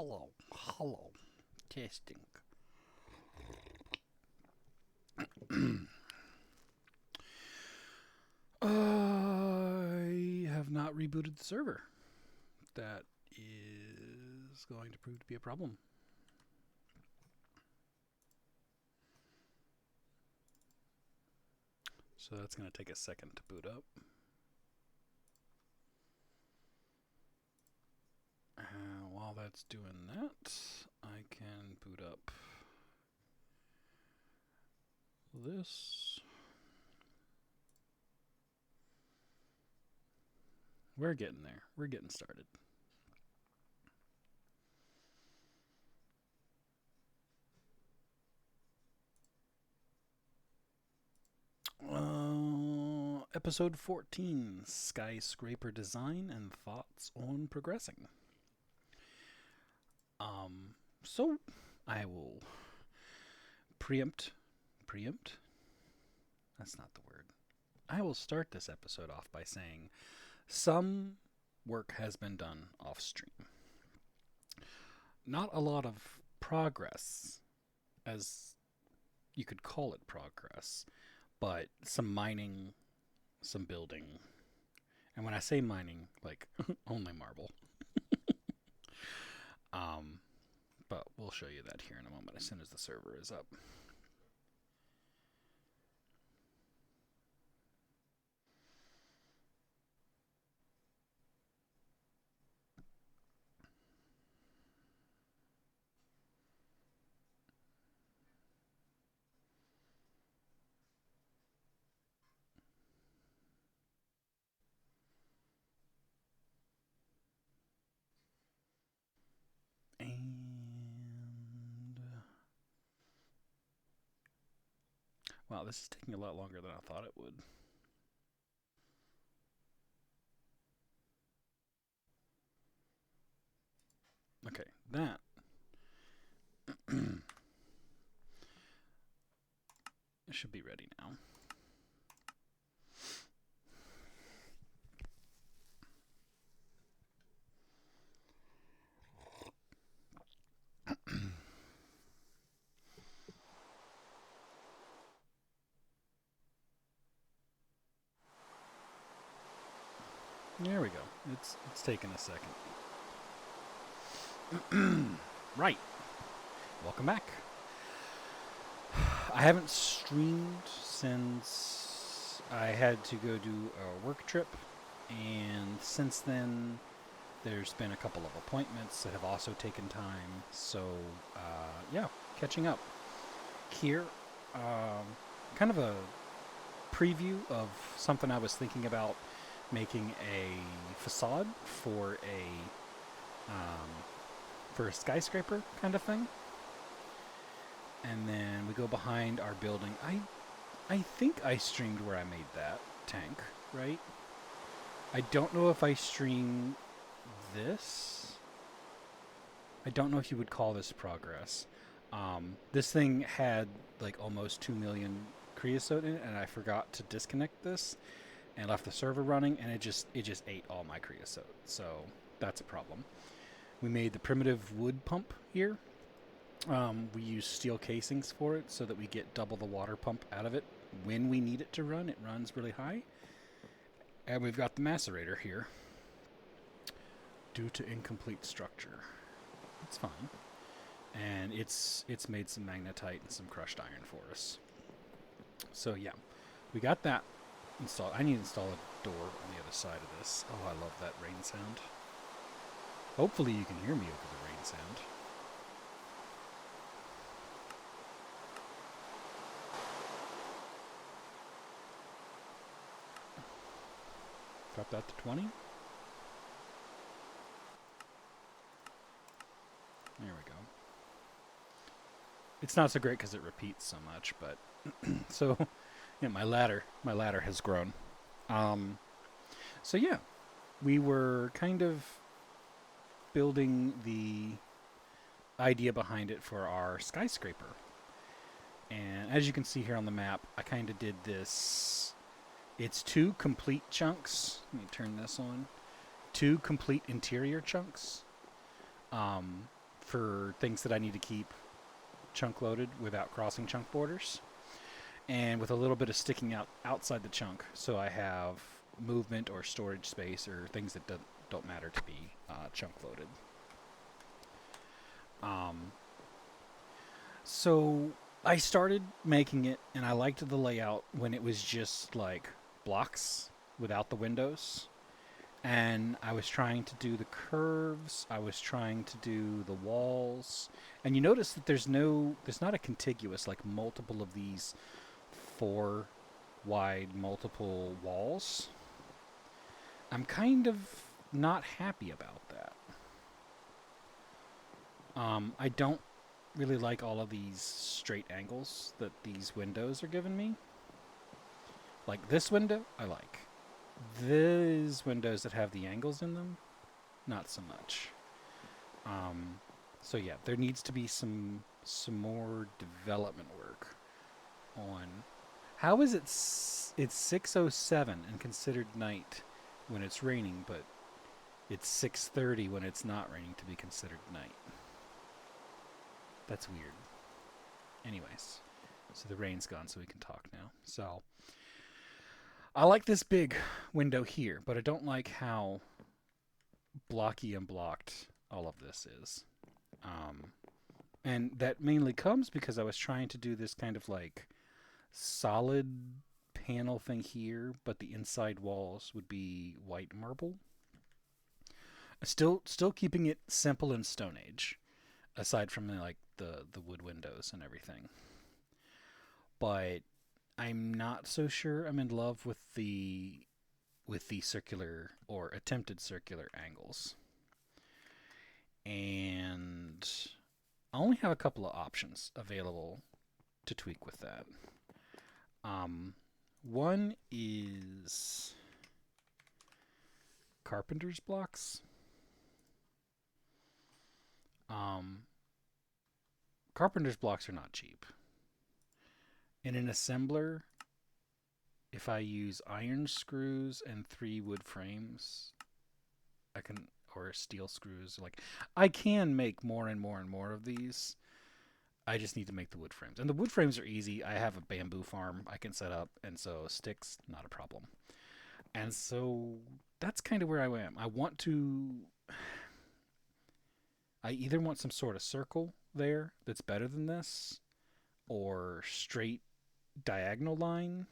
Hello, hello, testing. I have not rebooted the server. That is going to prove to be a problem. So that's going to take a second to boot up. While that's doing that, I can boot up this. We're getting there. We're getting started. Episode 14, Skyscraper Design and Thoughts on Progressing. So I will preempt? That's not the word. I will start this episode off by saying some work has been done off stream. Not a lot of progress, as you could call it progress, but some mining, some building. And when I say mining, like only marble. But we'll show you that here in a moment as soon as the server is up. And wow, this is taking a lot longer than I thought it would. Okay, that should be ready now. There we go. It's taking a second. Right. Welcome back. I haven't streamed since I had to go do a work trip, and since then there's been a couple of appointments that have also taken time. So yeah, catching up. Here, kind of a preview of something I was thinking about making a facade for a skyscraper kind of thing. And then we go behind our building. I think I streamed where I made that tank, right? I don't know if I streamed this. I don't know if you would call this progress. This thing had like almost 2 million creosote in it, and I forgot to disconnect this and left the server running, and it just ate all my creosote. So that's a problem. We made the primitive wood pump here. We use steel casings for it so that we get double the water pump out of it when we need it to run. It runs really high. And we've got the macerator here due to incomplete structure. It's fine. And it's made some magnetite and some crushed iron for us. So yeah, we got that installed. I need to install a door on the other side of this. Oh, I love that rain sound. Hopefully you can hear me over the rain sound. Drop that to 20. There we go. It's not so great because it repeats so much, but so yeah, my ladder has grown. So yeah, we were kind of building the idea behind it for our skyscraper. And as you can see here on the map, I kind of did this. It's two complete chunks. Let me turn this on. Two complete interior chunks for things that I need to keep chunk loaded without crossing chunk borders, and with a little bit of sticking out outside the chunk, so I have movement or storage space or things that don't matter to be chunk loaded. Um, so I started making it, and I liked the layout when it was just like blocks without the windows. And I was trying to do the curves. I was trying to do the walls. And you notice that there's not a contiguous, like multiple of these four wide multiple walls. I'm kind of not happy about that. I don't really like all of these straight angles that these windows are giving me. Like this window, I like. These windows that have the angles in them, not so much. Um, so yeah, there needs to be some more development work on how is it. It's 6:07 and considered night when it's raining, but it's 6:30 when it's not raining to be considered night. That's weird. Anyways, so the rain's gone, so we can talk now. So I like this big window here, but I don't like how blocky and blocked all of this is. Um, and that mainly comes because I was trying to do this kind of like solid panel thing here, but the inside walls would be white marble. Still keeping it simple and Stone Age, aside from like the wood windows and everything. But I'm not so sure I'm in love with the circular or attempted circular angles. And I only have a couple of options available to tweak with that. Um, One is carpenter's blocks. Um, Carpenter's blocks are not cheap. In an assembler, if I use iron screws and 3 wood frames, I can, or steel screws, like I can make more and more and more of these. I just need to make the wood frames. And the wood frames are easy. I have a bamboo farm I can set up, and so sticks, not a problem. And so that's kind of where I am. I either want some sort of circle there that's better than this, or straight diagonal line.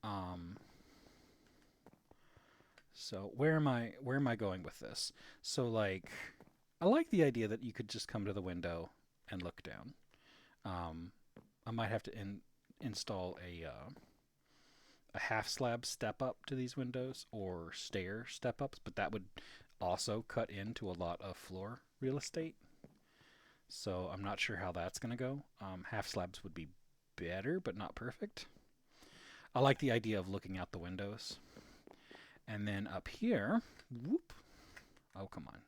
Um, so where am I going with this? So like I like the idea that you could just come to the window and look down. Um, I might have to install a half slab step up to these windows or stair step ups, but that would also cut into a lot of floor real estate. So I'm not sure how that's going to go. Half slabs would be better, but not perfect. I like the idea of looking out the windows. And then up here, whoop. Oh, come on.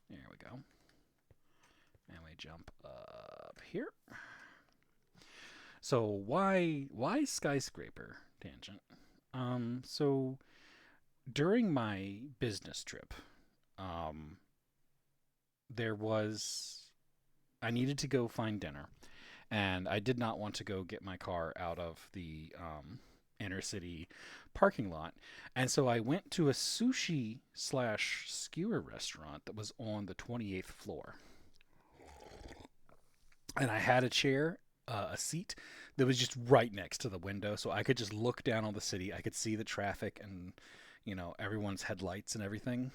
There we go. And we jump up here. So why skyscraper tangent? So during my business trip, um, there was I needed to go find dinner, and I did not want to go get my car out of the inner city parking lot, and so I went to a sushi slash skewer restaurant that was on the 28th floor, and I had a chair, a seat that was just right next to the window, so I could just look down on the city. I could see the traffic and everyone's headlights and everything,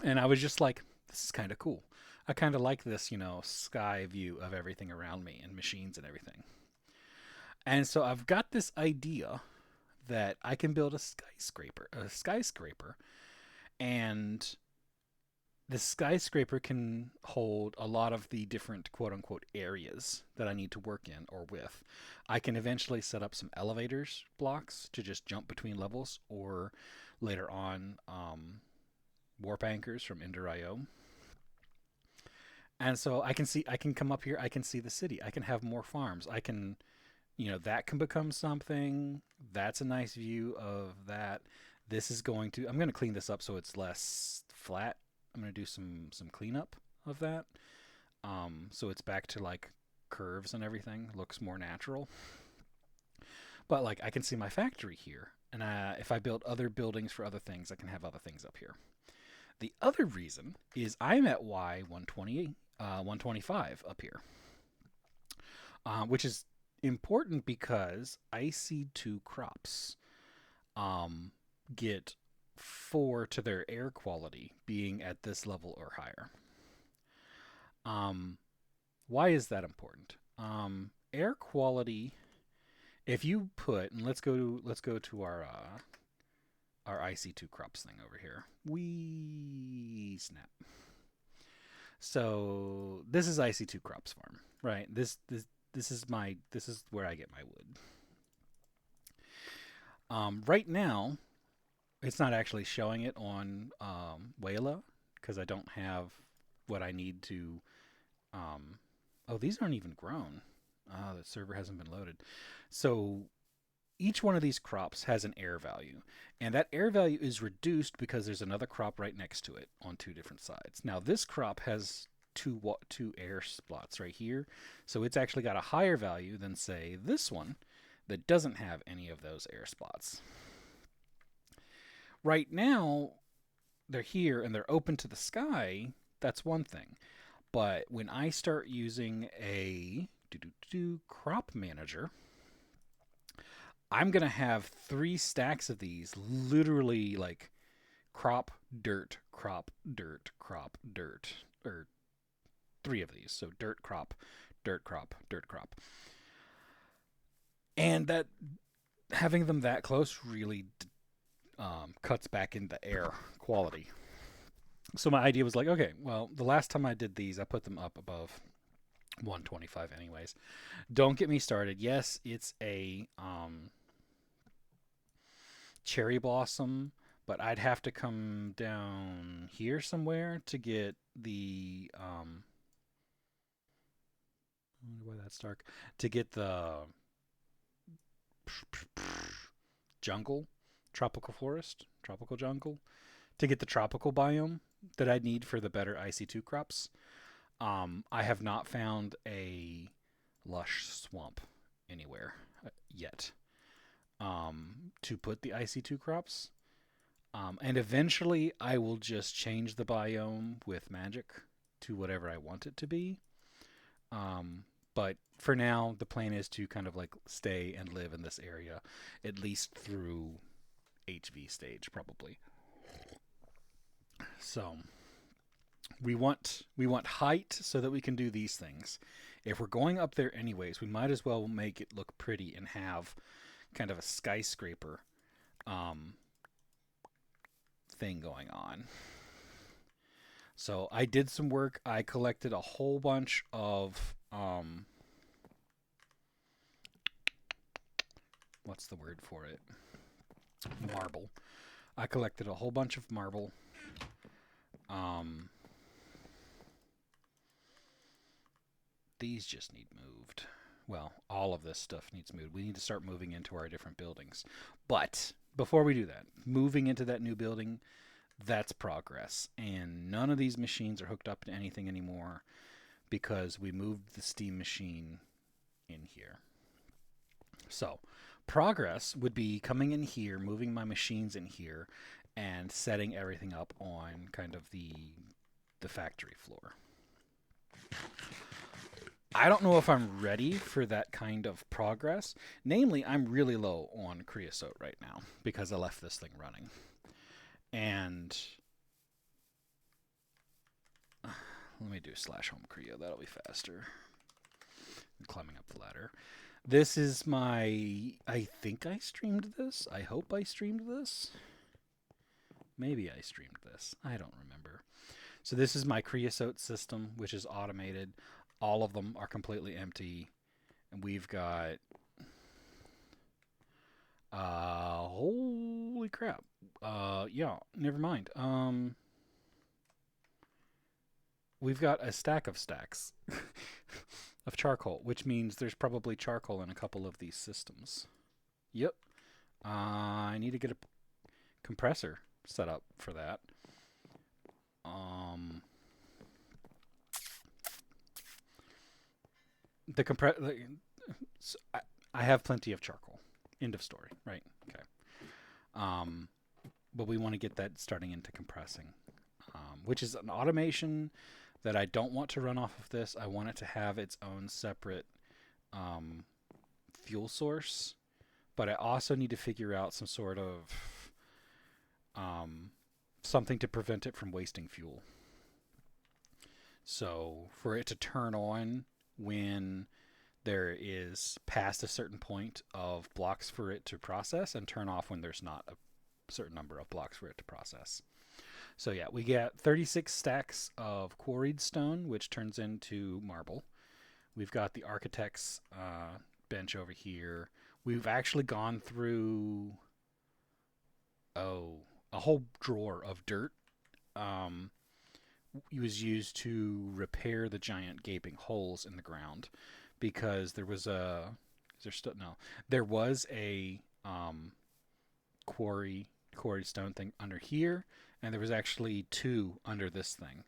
and I was just like, this is kind of cool. I kind of like this, sky view of everything around me and machines and everything. And so I've got this idea that I can build a skyscraper, and the skyscraper can hold a lot of the different quote unquote areas that I need to work in or with. I can eventually set up some elevators blocks to just jump between levels, or later on, warp anchors from Ender.io. And so I can come up here, I can see the city, I can have more farms, I can, that can become something. That's a nice view of that. I'm going to clean this up so it's less flat I'm going to do some cleanup of that. So it's back to like curves and everything. Looks more natural. But like I can see my factory here. And if I build other buildings for other things, I can have other things up here. The other reason is I'm at Y120, 125 up here, which is important because IC2 crops get 4 to their air quality being at this level or higher. Why is that important? Air quality. If you put, and let's go to our IC2 crops thing over here. We snap. So this is IC2 crops farm, right? This is where I get my wood. Right now, it's not actually showing it on Wayla because I don't have what I need to. Oh, these aren't even grown. The server hasn't been loaded. So each one of these crops has an air value, and that air value is reduced because there's another crop right next to it on 2 different sides. Now this crop has two air spots right here, so it's actually got a higher value than say this one that doesn't have any of those air spots. Right now they're here and they're open to the sky. That's one thing, but when I start using a crop manager, I'm going to have 3 stacks of these, literally like crop, dirt, crop, dirt, crop, dirt, or 3 of these. So dirt, crop, dirt, crop, dirt, crop. And that having them that close really cuts back into air quality. So my idea was like, okay, well, the last time I did these, I put them up above 125 anyways. Don't get me started. Yes, it's a cherry blossom, but I'd have to come down here somewhere to get the I wonder why that's dark. To get the jungle, tropical forest, tropical jungle, to get the tropical biome that I need for the better IC2 crops. I have not found a lush swamp anywhere yet to put the IC2 crops. And eventually I will just change the biome with magic to whatever I want it to be. But for now, the plan is to kind of like stay and live in this area, at least through HV stage, probably. So we want height so that we can do these things. If we're going up there anyways, we might as well make it look pretty and have kind of a skyscraper thing going on. So I did some work. I collected a whole bunch of what's the word for it? Marble. I collected a whole bunch of marble. These just need moved. Well, all of this stuff needs moved. We need to start moving into our different buildings. But before we do that, moving into that new building, that's progress. And none of these machines are hooked up to anything anymore because we moved the steam machine in here. So progress would be coming in here, moving my machines in here, and setting everything up on kind of the factory floor. I don't know if I'm ready for that kind of progress. Namely, I'm really low on creosote right now because I left this thing running. And let me do /home creo. That'll be faster. I'm climbing up the ladder. This is my... I think I streamed this. I hope I streamed this. Maybe I streamed this. I don't remember. So this is my creosote system, which is automated. All of them are completely empty. And we've got... holy crap. Yeah, never mind. We've got a stack of stacks of charcoal, which means there's probably charcoal in a couple of these systems. Yep. I need to get a compressor set up for that. Um, the compress. So I have plenty of charcoal. End of story. Right. Okay. Um, but we want to get that starting into compressing, which is an automation that I don't want to run off of this. I want it to have its own separate um, fuel source, but I also need to figure out some sort of something to prevent it from wasting fuel. So for it to turn on when there is past a certain point of blocks for it to process, and turn off when there's not a certain number of blocks for it to process. So yeah, we get 36 stacks of quarried stone, which turns into marble. We've got the architect's bench over here. We've actually gone through a whole drawer of dirt. It was used to repair the giant gaping holes in the ground because there was a there was a quarry stone thing under here, and there was actually two under this thing.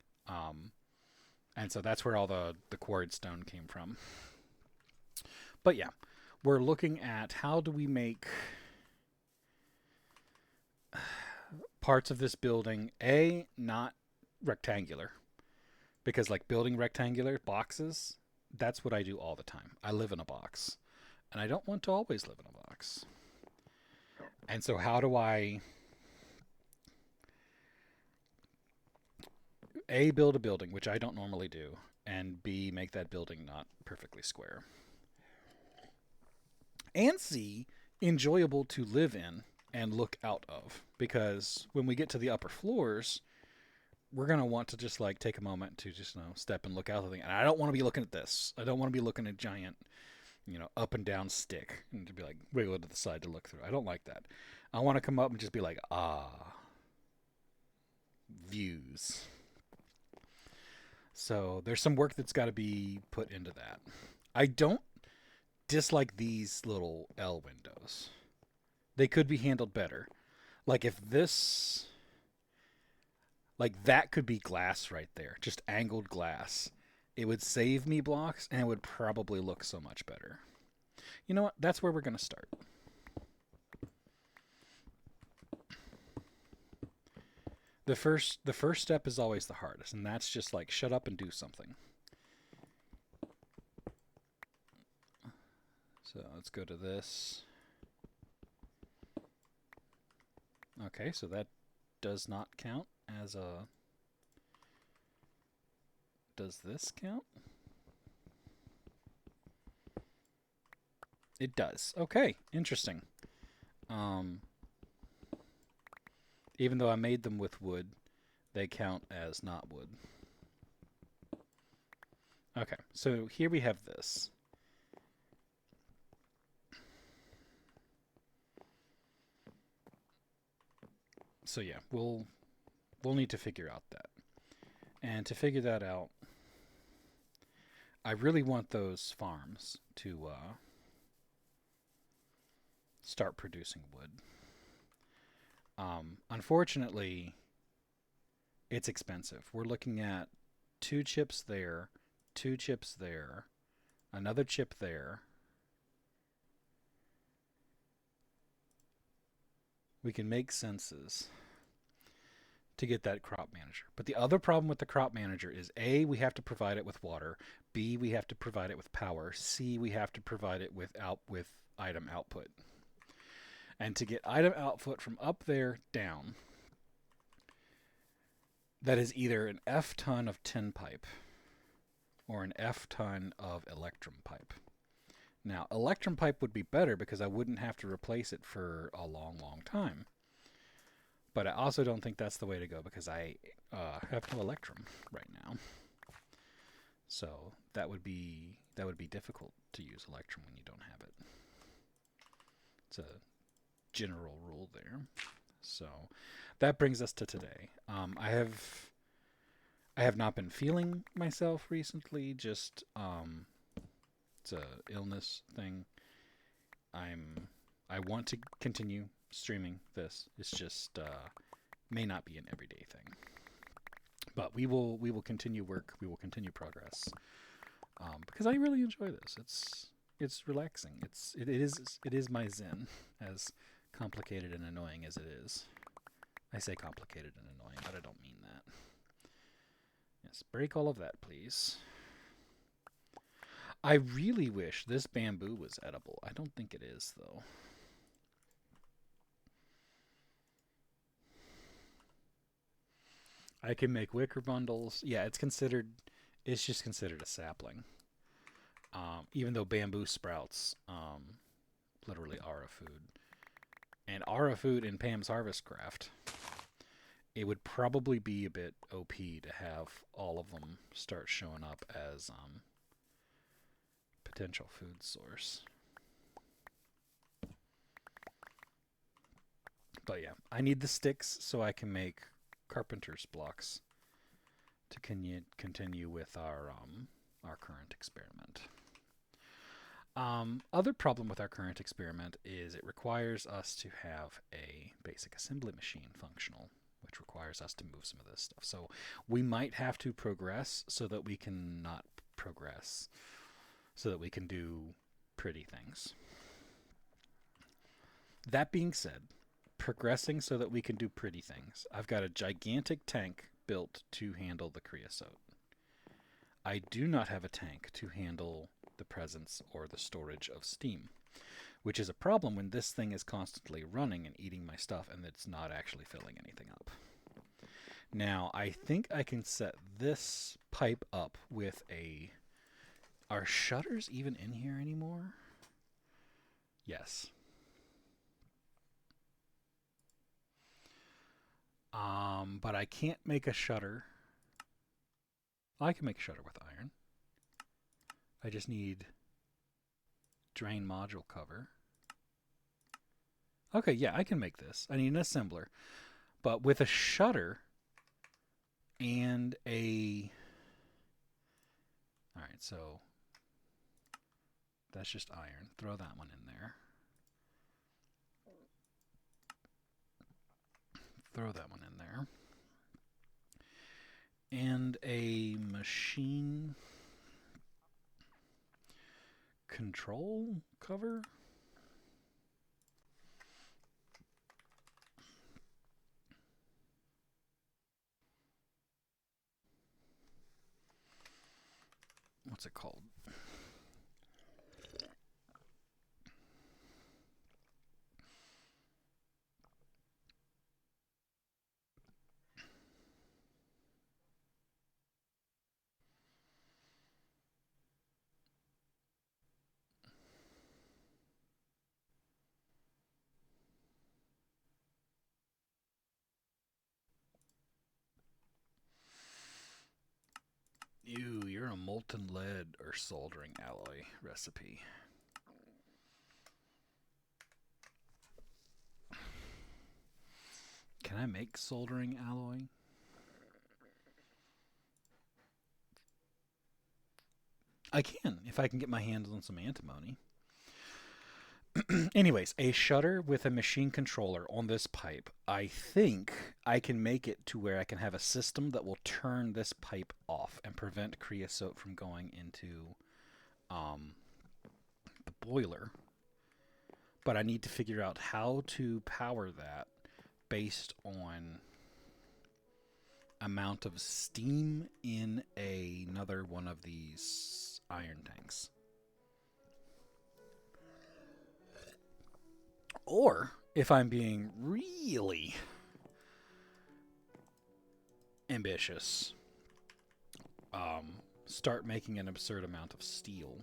And so that's where all the quarried stone came from. But yeah, we're looking at how do we make parts of this building not rectangular, because like building rectangular boxes, that's what I do all the time. I live in a box, and I don't want to always live in a box. And so how do I A, build a building, which I don't normally do, and B, make that building not perfectly square, and C, enjoyable to live in and look out of? Because when we get to the upper floors, we're going to want to just like take a moment to just step and look out the thing. And I don't want to be looking at this. I don't want to be looking at a giant, up and down stick and to be like wiggle to the side to look through. I don't like that. I want to come up and just be like, views. So there's some work that's got to be put into that. I don't dislike these little L windows. They could be handled better. Like if this, like that could be glass right there, just angled glass. It would save me blocks, and it would probably look so much better. You know what? That's where we're going to start. The first step is always the hardest, and that's just like shut up and do something. So let's go to this. Okay, so that does not count as a... Does this count? It does. Okay, interesting. Even though I made them with wood, they count as not wood. Okay, so here we have this. So yeah, we'll need to figure out that. And to figure that out, I really want those farms to start producing wood. Unfortunately, it's expensive. We're looking at 2 chips there, 2 chips there, another chip there. We can make senses to get that crop manager. But the other problem with the crop manager is A, we have to provide it with water, B, we have to provide it with power, C, we have to provide it with item output. And to get item output from up there down, that is either an F ton of tin pipe or an F ton of electrum pipe. Now, electrum pipe would be better because I wouldn't have to replace it for a long, long time. But I also don't think that's the way to go because I have no electrum right now. So that would be difficult to use electrum when you don't have it. It's a general rule there. So that brings us to today. I have not been feeling myself recently. Just it's a illness thing. I want to continue streaming this. It's just may not be an everyday thing. But we will continue work. We will continue progress because I really enjoy this. It's relaxing. It is my zen, as complicated and annoying as it is. I say complicated and annoying, but I don't mean that. Yes, break all of that, please. I really wish this bamboo was edible. I don't think it is, though. I can make wicker bundles. Yeah, it's just considered a sapling. Even though bamboo sprouts literally are a food. And are a food in Pam's Harvest Craft. It would probably be a bit OP to have all of them start showing up as potential food source. But yeah, I need the sticks so I can make carpenter's blocks to continue with our current experiment. Other problem with our current experiment is it requires us to have a basic assembly machine functional, which requires us to move some of this stuff. So we might have to progress so that we can not progress, so that we can do pretty things. That being said, progressing so that we can do pretty things, I've got a gigantic tank built to handle the creosote. I do not have a tank to handle the presence or the storage of steam, which is a problem when this thing is constantly running and eating my stuff and it's not actually filling anything up. Now, I think I can set this pipe up with a... Are shutters even in here anymore? Yes. But I can't make a shutter. I can make a shutter with iron. I just need drain module cover. Okay, yeah, I can make this. I need an assembler. But with a shutter and a... Alright, so that's just iron. Throw that one in there. Throw that one in there. And a machine control cover. What's it called? Ew, you're a molten lead or soldering alloy recipe. Can I make soldering alloy? I can, if I can get my hands on some antimony. Anyways, a shutter with a machine controller on this pipe. I think I can make it to where I can have a system that will turn this pipe off and prevent creosote from going into the boiler. But I need to figure out how to power that based on amount of steam in another one of these iron tanks. Or, if I'm being really ambitious, start making an absurd amount of steel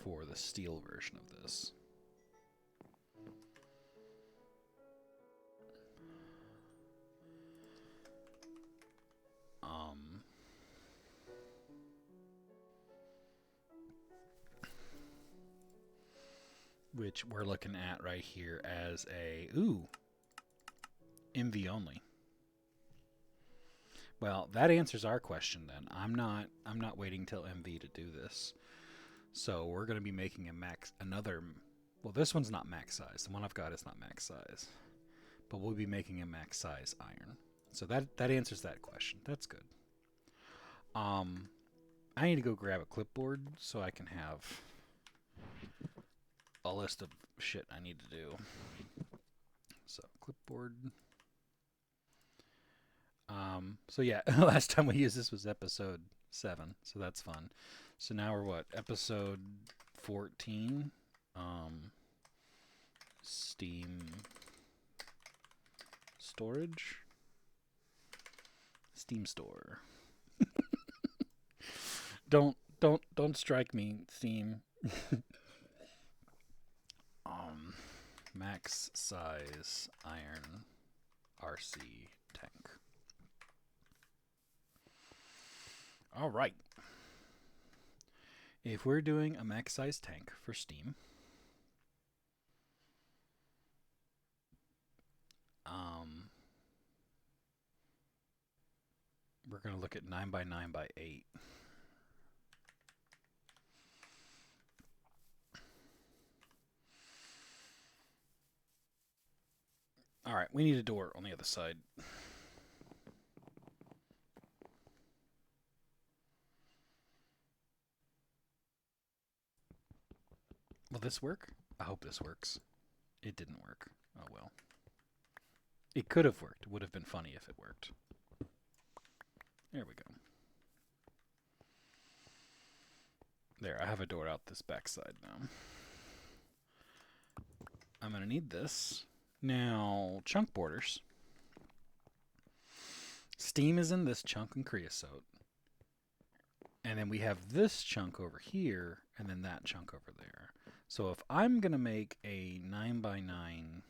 for the steel version of this. Which we're looking at right here as a MV only. Well, that answers our question then. I'm not waiting till MV to do this. So we're going to be making well, this one's not max size. The one I've got is not max size. But we'll be making a max size iron. So that answers that question. That's good. I need to go grab a clipboard so I can have a list of shit I need to do. So clipboard. So yeah, last time we used this was episode 7, so that's fun. So now we're what? Episode 14. Steam storage. Steam store. Don't strike me, Steam. Max size iron RC tank. All right. If we're doing a max size tank for Steam, we're going to look at 9x9x8. All right, we need a door on the other side. Will this work? I hope this works. It didn't work. Oh well. It could have worked. It would have been funny if it worked. There we go. There, I have a door out this backside now. I'm going to need this. Now, chunk borders. Steam is in this chunk and creosote. And then we have this chunk over here, and then that chunk over there. So if I'm going to make a 9x9,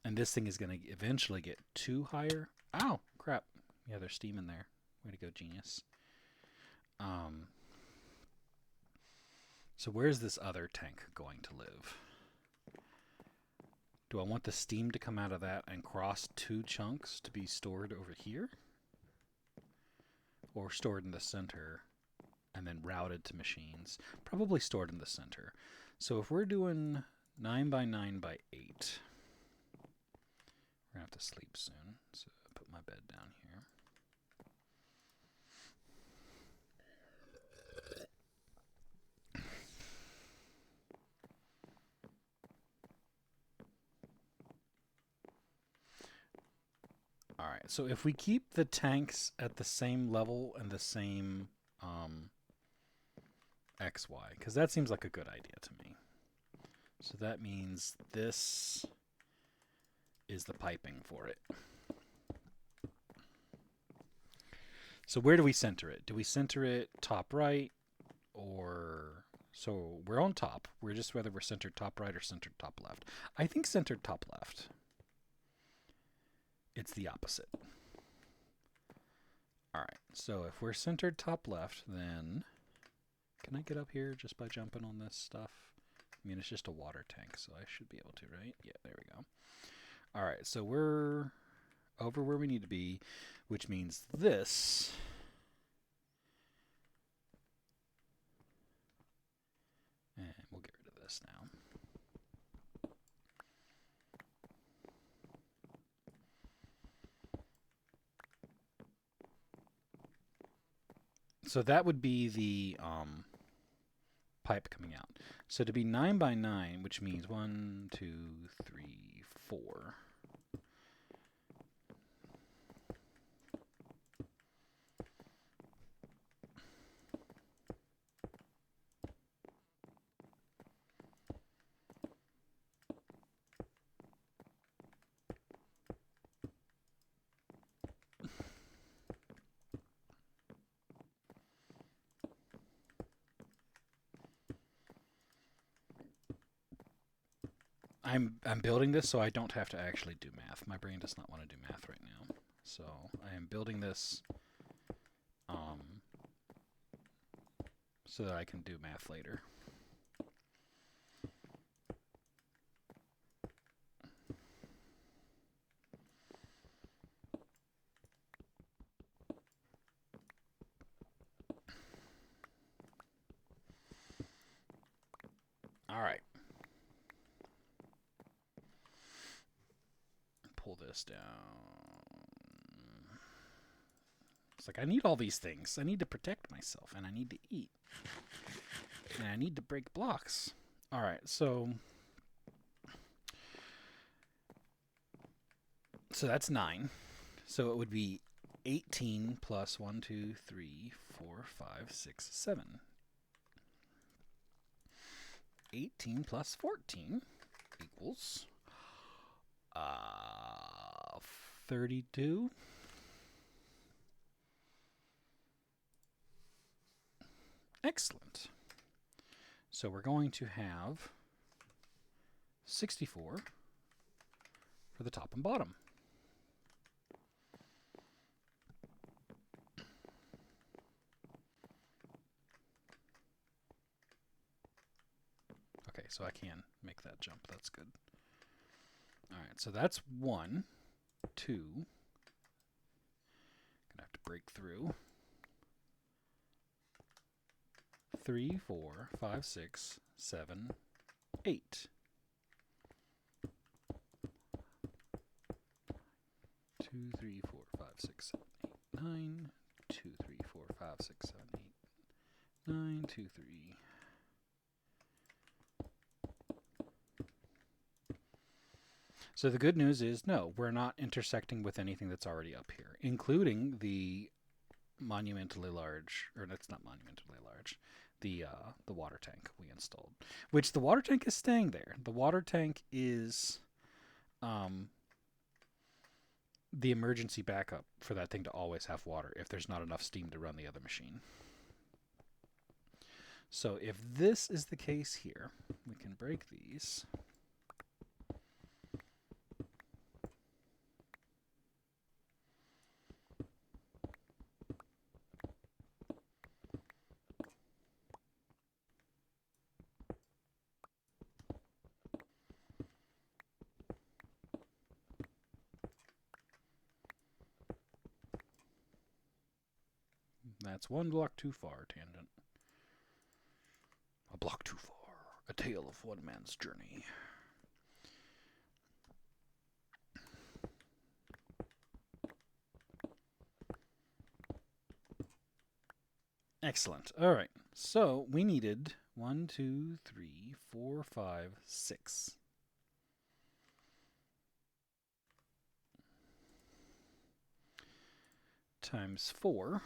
and this thing is going to eventually get 2 higher. Ow, crap. Yeah, there's steam in there. Way to go, genius. So where's this other tank going to live? Do I want the steam to come out of that and cross 2 chunks to be stored over here? Or stored in the center and then routed to machines? Probably stored in the center. So if we're doing 9x9x8, we're going to have to sleep soon. So I'll put my bed down here. All right, so if we keep the tanks at the same level and the same XY, because that seems like a good idea to me. So that means this is the piping for it. So where do we center it? Do we center it top right or... So we're on top. We're just whether we're centered top right or centered top left. I think centered top left. It's the opposite. All right, so if we're centered top left, then... Can I get up here just by jumping on this stuff? I mean, it's just a water tank, so I should be able to, right? Yeah, there we go. All right, so we're over where we need to be, which means this... And we'll get rid of this now. So that would be the pipe coming out. So to be 9x9, which means 1, 2, 3, 4. I'm building this so I don't have to actually do math. My brain does not want to do math right now. So I am building this so that I can do math later. All right. Pull this down. It's like, I need all these things. I need to protect myself, and I need to eat. And I need to break blocks. All right, so that's 9. So it would be 18 plus 1, 2, 3, 4, 5, 6, 7. 18 plus 14 equals 32. Excellent. So we're going to have 64 for the top and bottom. Okay, so I can make that jump. That's good. All right, so that's 1, 2. Gonna have to break through. 3, 4, 5, 6, 7, 8. 2, 3, 4, 5, 6, 7, 8, 9. 2, 3, 4, 5, 6, 7, 8, 9. 2, 3. So the good news is, no, we're not intersecting with anything that's already up here, including the monumentally large, or that's not monumentally large, the water tank we installed. Which the water tank is staying there. The water tank is the emergency backup for that thing to always have water if there's not enough steam to run the other machine. So if this is the case here, we can break these. That's one block too far, tangent. A block too far. A tale of one man's journey. Excellent. All right. So we needed 1, 2, 3, 4, 5, 6. Times 4.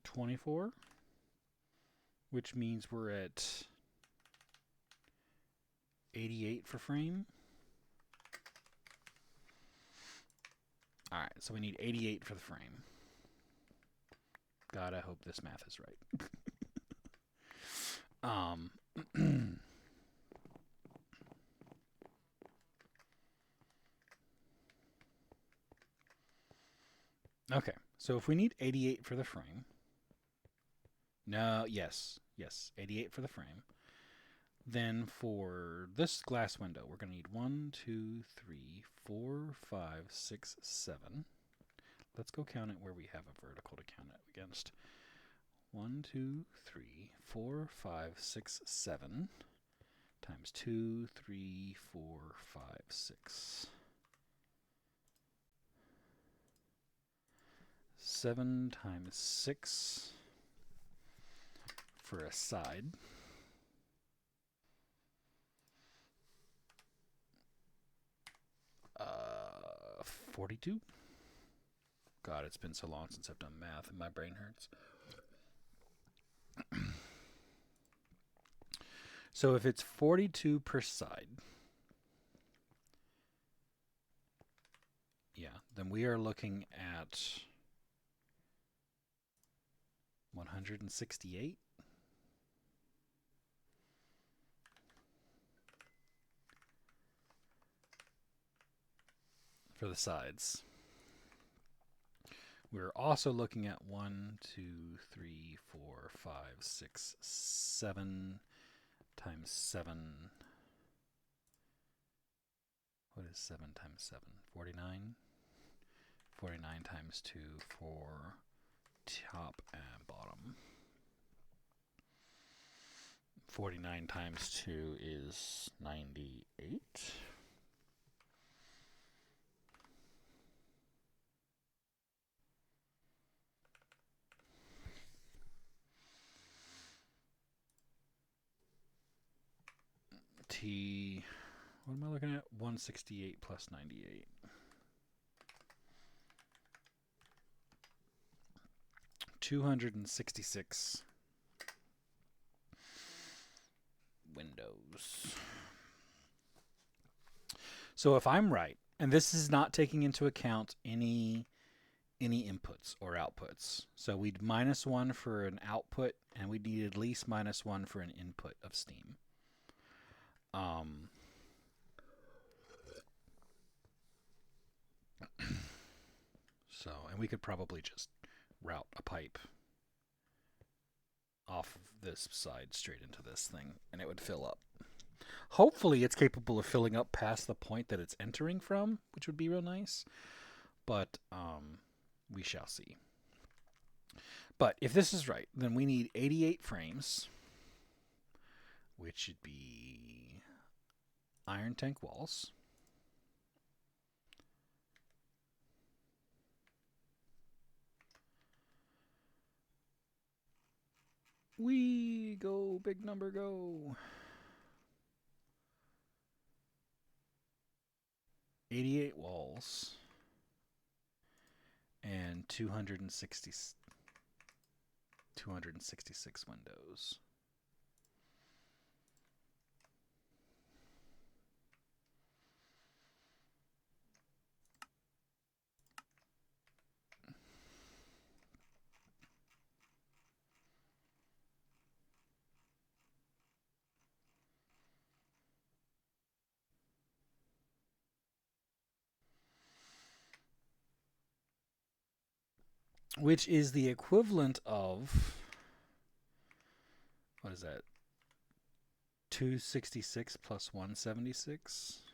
24. Which means we're at 88 for frame. All right. So we need 88 for the frame. God, I hope this math is right. Okay, so if we need 88 for the frame, no, yes, 88 for the frame, then for this glass window, we're going to need 1, 2, 3, 4, 5, 6, 7. Let's go count it where we have a vertical to count it against. 1, 2, 3, 4, 5, 6, 7 times 2, 3, 4, 5, 6. 7 times 6 for a side. Uh, 42? God, it's been so long since I've done math and my brain hurts. So if it's 42 per side, yeah, then we are looking at 168 for the sides. We're also looking at 1, 2, 3, 4, 5, 6, 7 times 7. What is 7 times 7? 49? 49 times 2 for top and bottom. 49 times 2 is 98. T. What am I looking at? 168 plus 98. $266 windows. So if I'm right, and this is not taking into account any inputs or outputs. So we'd -1 for an output, and we'd need at least -1 for an input of steam. So, and we could probably just route a pipe off of this side straight into this thing, and it would fill up. Hopefully it's capable of filling up past the point that it's entering from, which would be real nice. But we shall see. But if this is right, then we need 88 frames, which should be iron tank walls. We go, big number, go. 88 walls and 266 windows. Which is the equivalent of, what is that? 266 plus 176?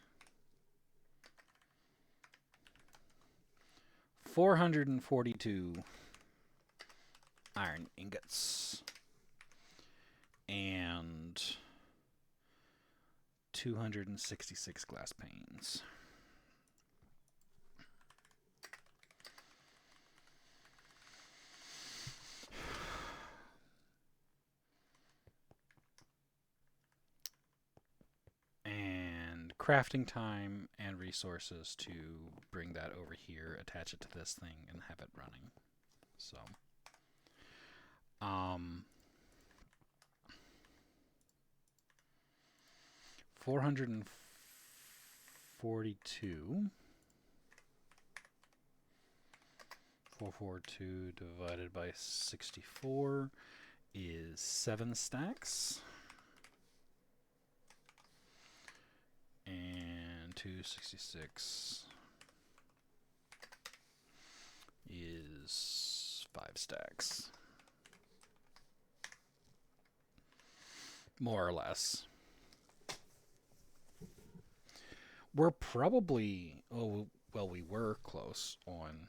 442 iron ingots. And 266 glass panes. And crafting time and resources to bring that over here, attach it to this thing, and have it running. So, 442. 442 divided by 64 is 7 stacks. And 266 is 5 stacks. More or less. We're probably, we were close on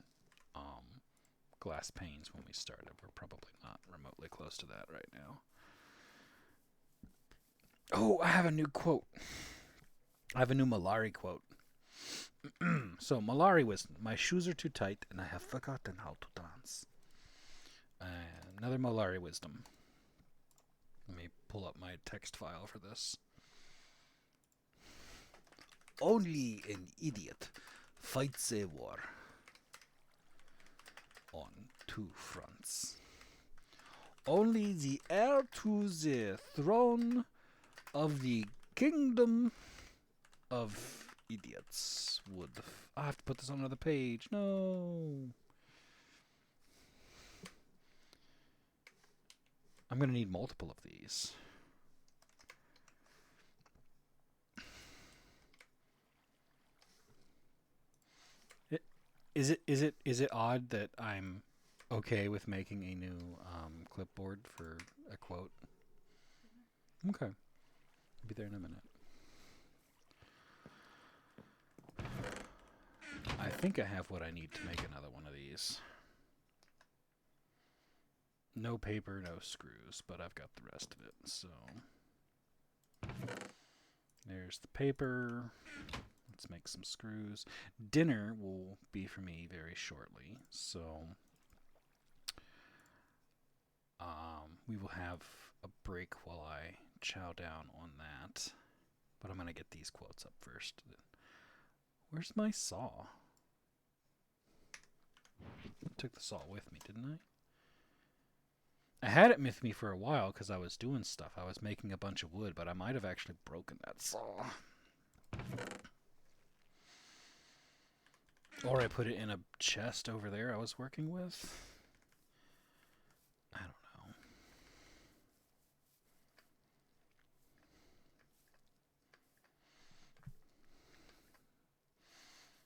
glass panes when we started. We're probably not remotely close to that right now. Oh, I have a new quote. I have a new Malari quote. So, Malari was, "My shoes are too tight and I have forgotten how to dance." Another Malari wisdom. Let me pull up my text file for this. "Only an idiot fights a war on 2 fronts. Only the heir to the throne of the kingdom of idiots would..." I have to put this on another page. No. I'm going to need multiple of these. Is it odd that I'm okay with making a new clipboard for a quote? Okay. I'll be there in a minute. I think I have what I need to make another one of these. No paper, no screws, but I've got the rest of it, so... There's the paper. Let's make some screws. Dinner will be for me very shortly, so... we will have a break while I chow down on that. But I'm going to get these quotes up first. Where's my saw? I took the saw with me, didn't I? I had it with me for a while because I was doing stuff. I was making a bunch of wood, but I might have actually broken that saw. Or I put it in a chest over there I was working with. I don't know.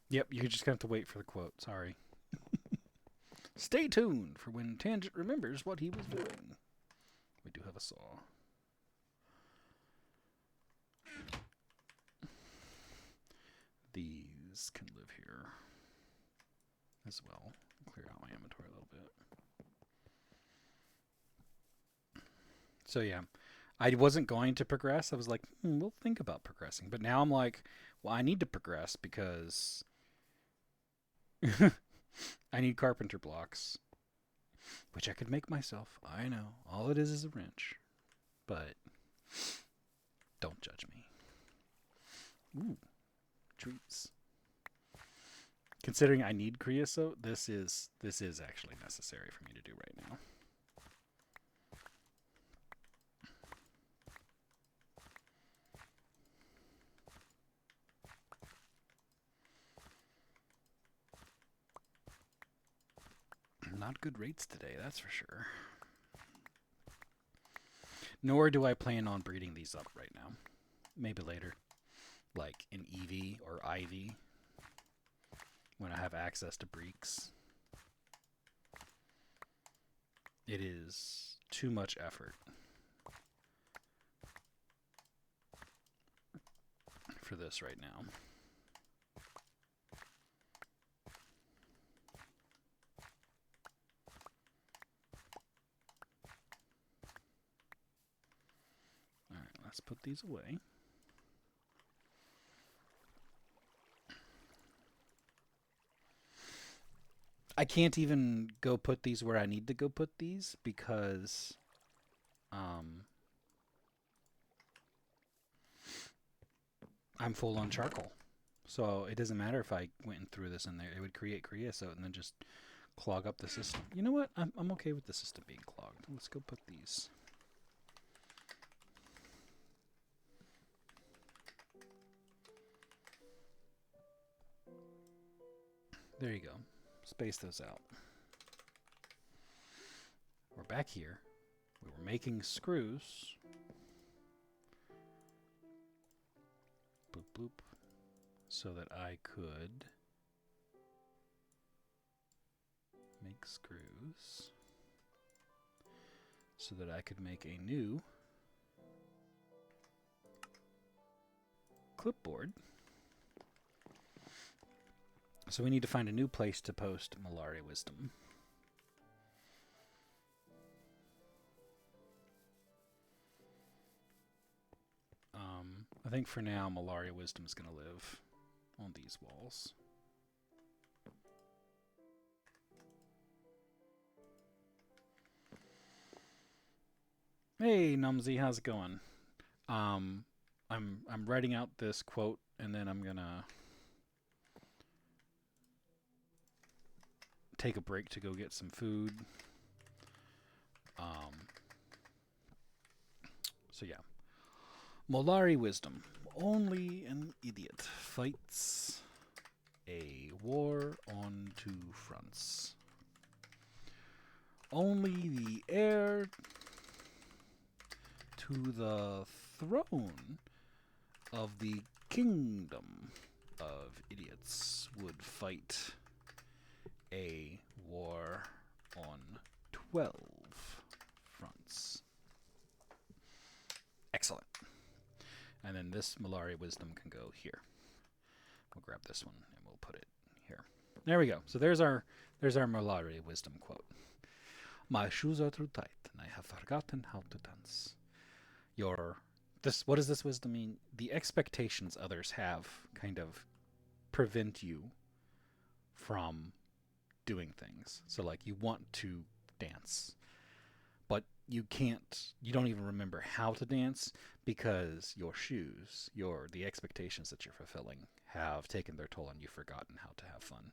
Yep, you're just going to have to wait for the quote. Sorry. Stay tuned for when Tangent remembers what he was doing. We do have a saw. These can live here as well. Clear out my inventory a little bit. So yeah, I wasn't going to progress. I was like, we'll think about progressing. But now I'm like, well, I need to progress because I need carpenter blocks, which I could make myself. I know. All it is a wrench. But don't judge me. Ooh, treats. Considering I need creosote, this is actually necessary for me to do right now. Not good rates today, that's for sure. Nor do I plan on breeding these up right now. Maybe later. Like in EV or IV. When I have access to breeks. It is too much effort for this right now. Alright, let's put these away. I can't even go put these where I need to go put these because I'm full on charcoal. So it doesn't matter if I went and threw this in there. It would create creosote and then just clog up the system. You know what? I'm okay with the system being clogged. Let's go put these. There you go. Space those out. We're back here. We were making screws. Boop, boop. So that I could make screws. So that I could make a new clipboard. So we need to find a new place to post Malari Wisdom. I think for now Malari Wisdom is going to live on these walls. Hey Numsy, how's it going? I'm writing out this quote and then I'm gonna take a break to go get some food. So yeah. Molari Wisdom. Only an idiot fights a war on two fronts. Only the heir to the throne of the kingdom of idiots would fight a war on 12 fronts. Excellent. And then this Malari Wisdom can go here. We'll grab this one and we'll put it here. There we go. So there's our Malari Wisdom quote. My shoes are too tight and I have forgotten how to dance. What does this wisdom mean? The expectations others have kind of prevent you from doing things. So like you want to dance, but you don't even remember how to dance because your shoes, the expectations that you're fulfilling have taken their toll and you've forgotten how to have fun.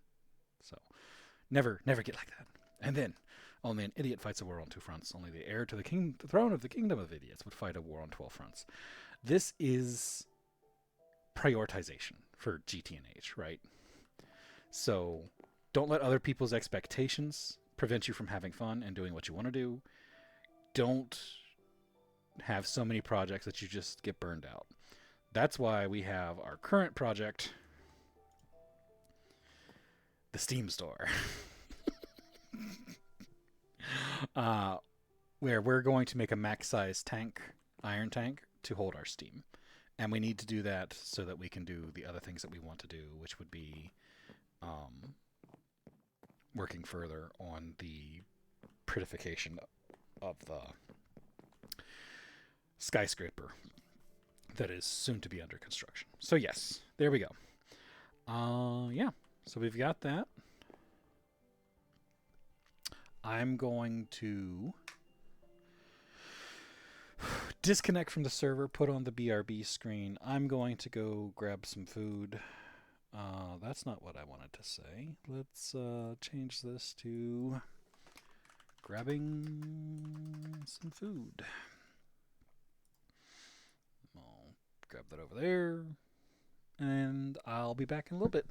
So never get like that. And then only an idiot fights a war on two fronts. Only the heir to the throne of the kingdom of idiots would fight a war on 12 fronts. This is prioritization for GTNH, right? So don't let other people's expectations prevent you from having fun and doing what you want to do. Don't have so many projects that you just get burned out. That's why we have our current project, the Steam Store, uh, where we're going to make a max size tank, iron tank, to hold our Steam. And we need to do that so that we can do the other things that we want to do, which would be um, working further on the prettification of the skyscraper that is soon to be under construction. So yes, there we go. Yeah. So we've got that. I'm going to disconnect from the server, put on the BRB screen. I'm going to go grab some food. That's not what I wanted to say. Let's change this to grabbing some food. I'll grab that over there, and I'll be back in a little bit.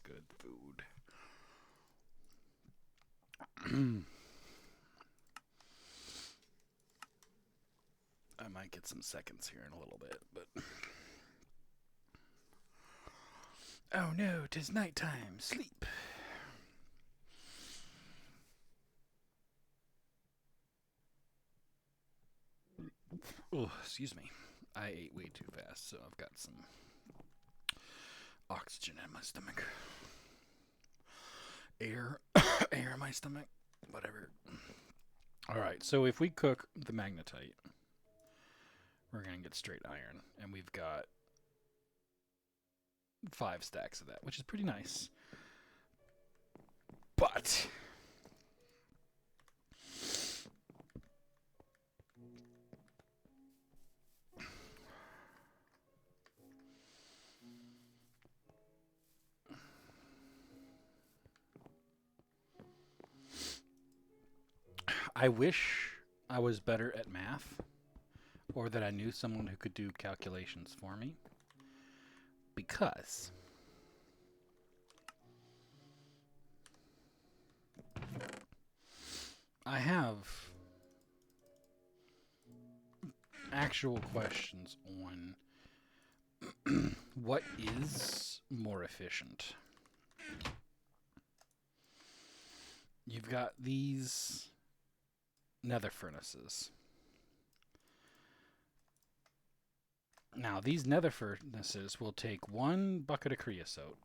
good food. I might get some seconds here in a little bit, but... Oh no, 'tis nighttime. Sleep. Oh, excuse me. I ate way too fast, so I've got some oxygen in my stomach. Air, air in my stomach. Whatever. All right, so if we cook the magnetite, we're going to get straight iron, and we've got 5 stacks of that, which is pretty nice. But I wish I was better at math, or that I knew someone who could do calculations for me, because I have actual questions on what is more efficient. You've got these nether furnaces. Now, these nether furnaces will take 1 bucket of creosote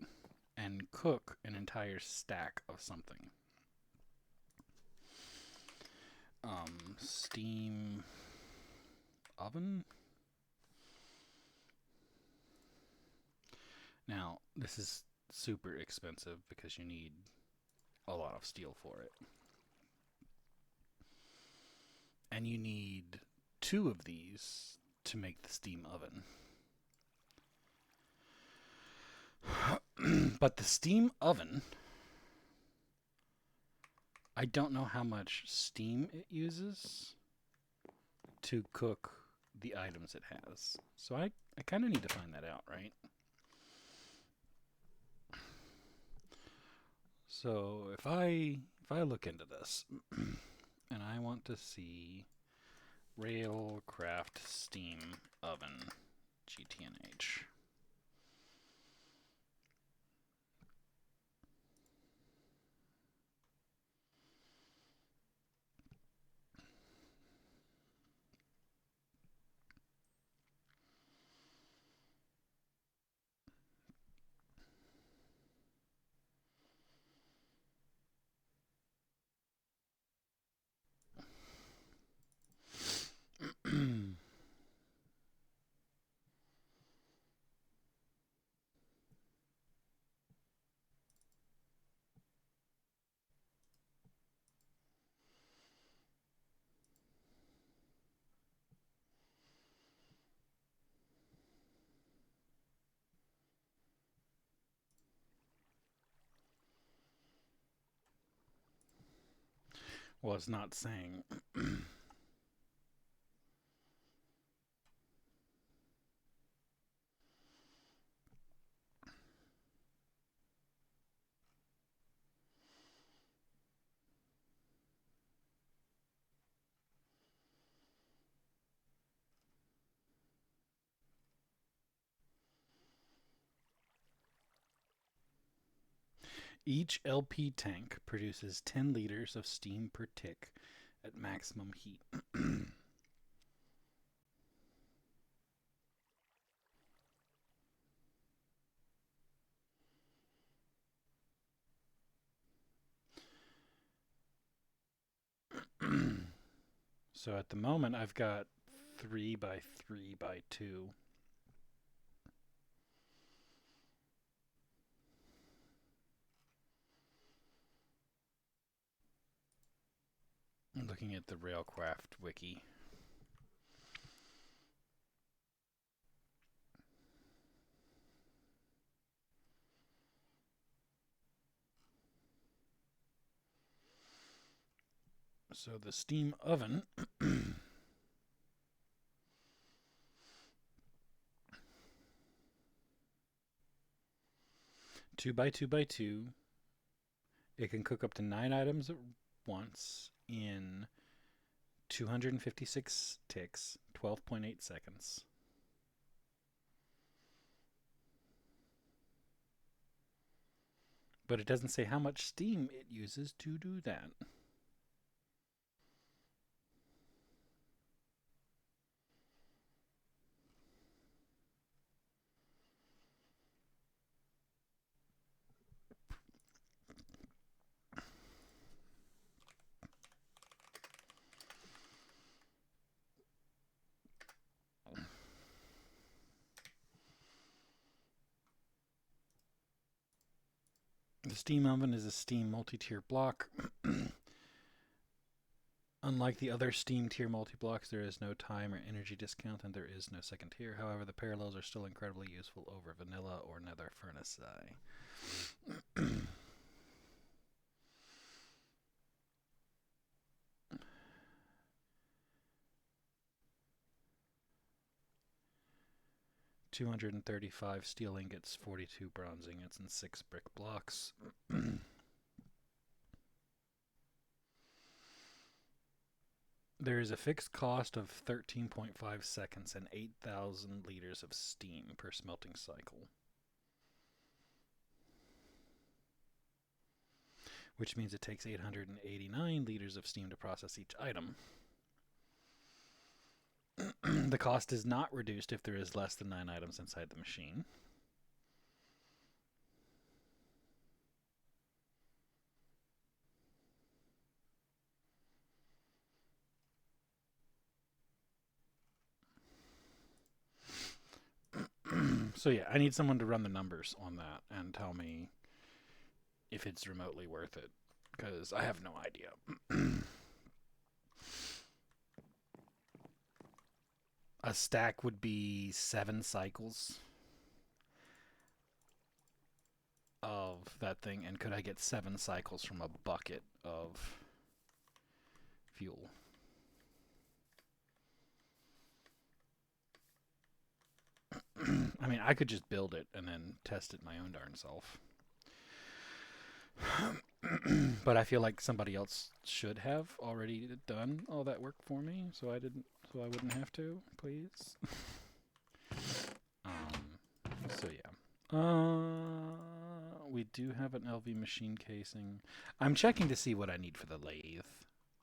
and cook an entire stack of something. Steam oven. Now, this is super expensive because you need a lot of steel for it. And you need 2 of these to make the steam oven. But the steam oven, I don't know how much steam it uses to cook the items it has. So I kind of need to find that out, right? So if I look into this and I want to see Railcraft Steam Oven GTNH. Well, it's not saying. Each LP tank produces 10 liters of steam per tick at maximum heat. So at the moment, I've got 3 by 3 by 2. I'm looking at the Railcraft wiki. So the steam oven 2 by 2 by 2. It can cook up to 9 items at once in 256 ticks, 12.8 seconds. But it doesn't say how much steam it uses to do that. The steam oven is a steam multi-tier block. Unlike the other steam tier multi-blocks, there is no time or energy discount, and there is no second tier. However, the parallels are still incredibly useful over vanilla or nether furnace. 235 steel ingots, 42 bronze ingots, and 6 brick blocks. There is a fixed cost of 13.5 seconds and 8,000 liters of steam per smelting cycle, which means it takes 889 liters of steam to process each item. The cost is not reduced if there is less than 9 items inside the machine. So yeah, I need someone to run the numbers on that and tell me if it's remotely worth it, because I have no idea. A stack would be 7 cycles of that thing, and could I get 7 cycles from a bucket of fuel? I mean, I could just build it and then test it my own darn self. But I feel like somebody else should have already done all that work for me, so I wouldn't have to, please. So yeah. We do have an LV machine casing. I'm checking to see what I need for the lathe,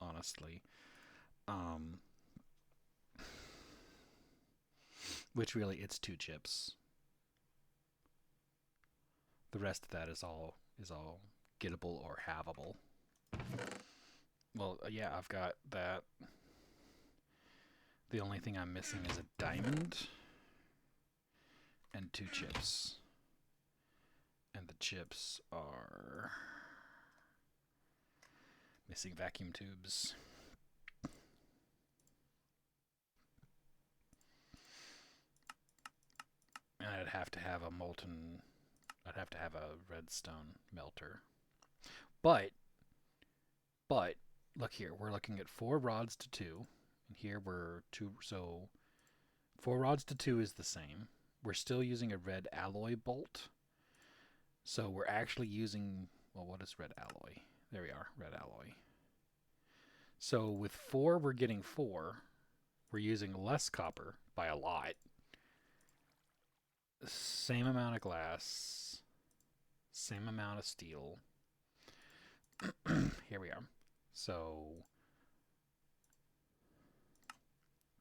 honestly. Which really, it's 2 chips. The rest of that is all gettable or havable. Well, yeah, I've got that. The only thing I'm missing is a diamond and 2 chips. And the chips are missing vacuum tubes. And I'd have to have a redstone melter. But look here, we're looking at 4 rods to 2, and here we're 2, so 4 rods to 2 is the same. We're still using a red alloy bolt. So we're actually using, well, what is red alloy? There we are, red alloy. So with 4, we're getting 4. We're using less copper by a lot. Same amount of glass. Same amount of steel. Here we are. So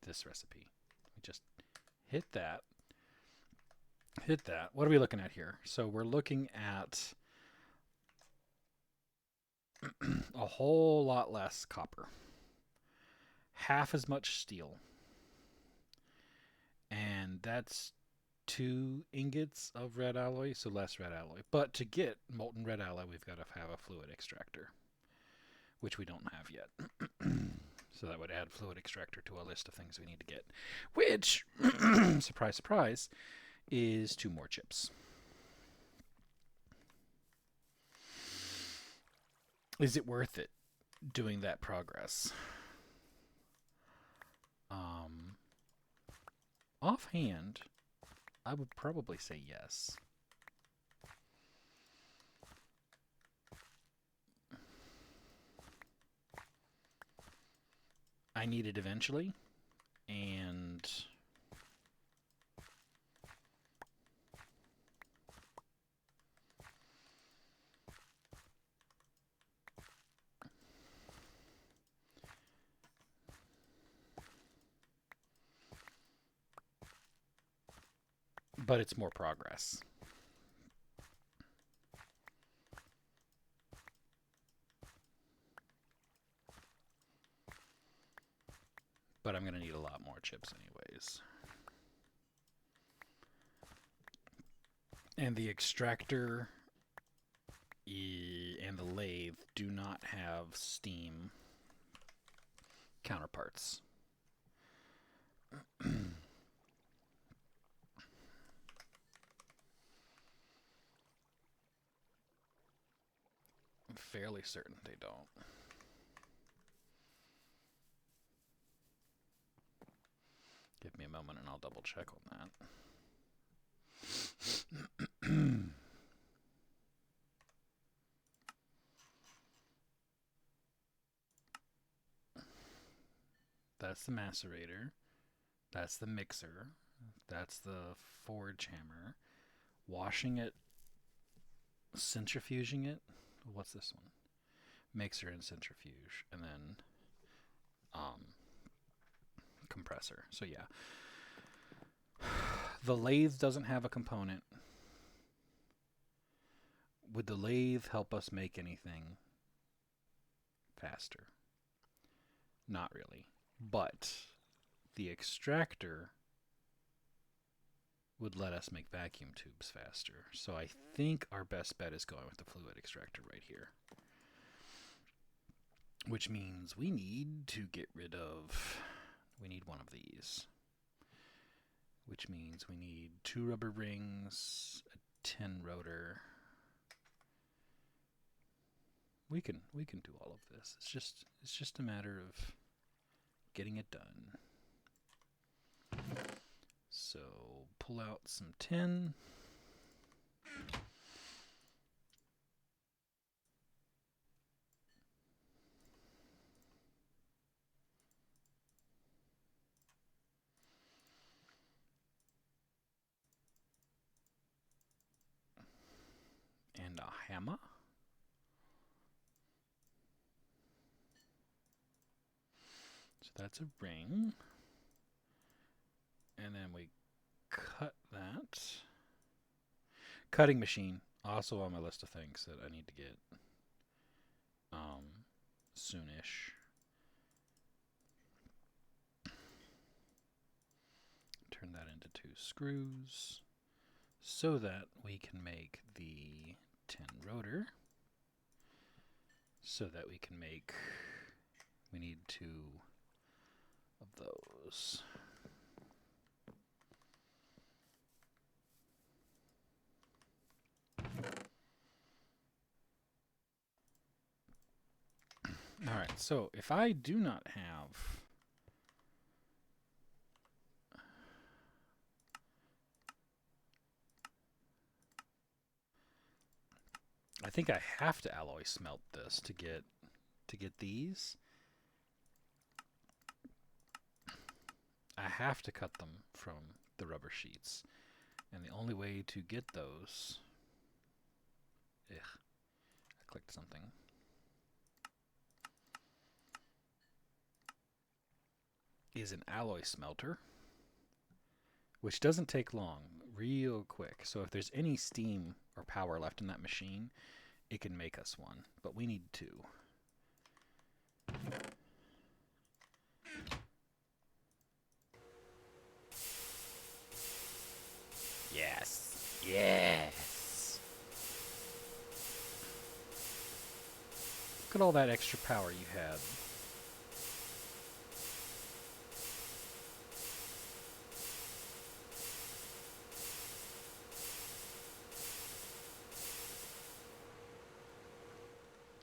this recipe. We just hit that. What are we looking at here? So we're looking at a whole lot less copper. Half as much steel. And that's 2 ingots of red alloy, so less red alloy. But to get molten red alloy, we've got to have a fluid extractor, which we don't have yet. So that would add fluid extractor to a list of things we need to get, which, surprise, surprise, is 2 more chips. Is it worth it doing that progress? Offhand, I would probably say yes. I need it eventually, and but it's more progress. But I'm going to need a lot more chips anyways. And the extractor and the lathe do not have steam counterparts. I'm fairly certain they don't. Give me a moment and I'll double check on that. That's the macerator. That's the mixer. That's the forge hammer. Washing it, centrifuging it. What's this one? Mixer and centrifuge. And then compressor. So yeah. The lathe doesn't have a component. Would the lathe help us make anything faster? Not really. But the extractor would let us make vacuum tubes faster. So I think our best bet is going with the fluid extractor right here. Which means we need to get rid of... We need one of these. Which means we need 2 rubber rings, a tin rotor. We can do all of this. It's just a matter of getting it done. So pull out some tin. And a hammer. So that's a ring. And then we cut that. Cutting machine, also on my list of things that I need to get soonish. Turn that into 2 screws so that we can make the tin rotor. So that we can make, we need 2 of those. Alright, so if I do not have... I think I have to alloy smelt this to get these. I have to cut them from the rubber sheets. And the only way to get those... I clicked something. Is an alloy smelter, which doesn't take long, real quick. So if there's any steam or power left in that machine, it can make us one, but we need 2. Yes. Yes. Look at all that extra power you had.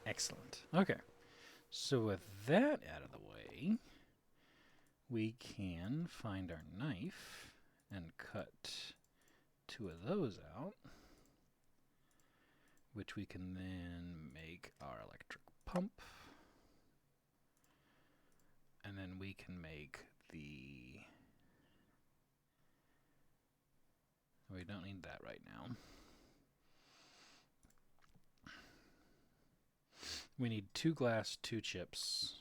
Excellent. Okay. So with that out of the way, we can find our knife and cut 2 of those out, which we can then make our electric pump. And then we can make the... We don't need that right now. We need 2 glass, 2 chips.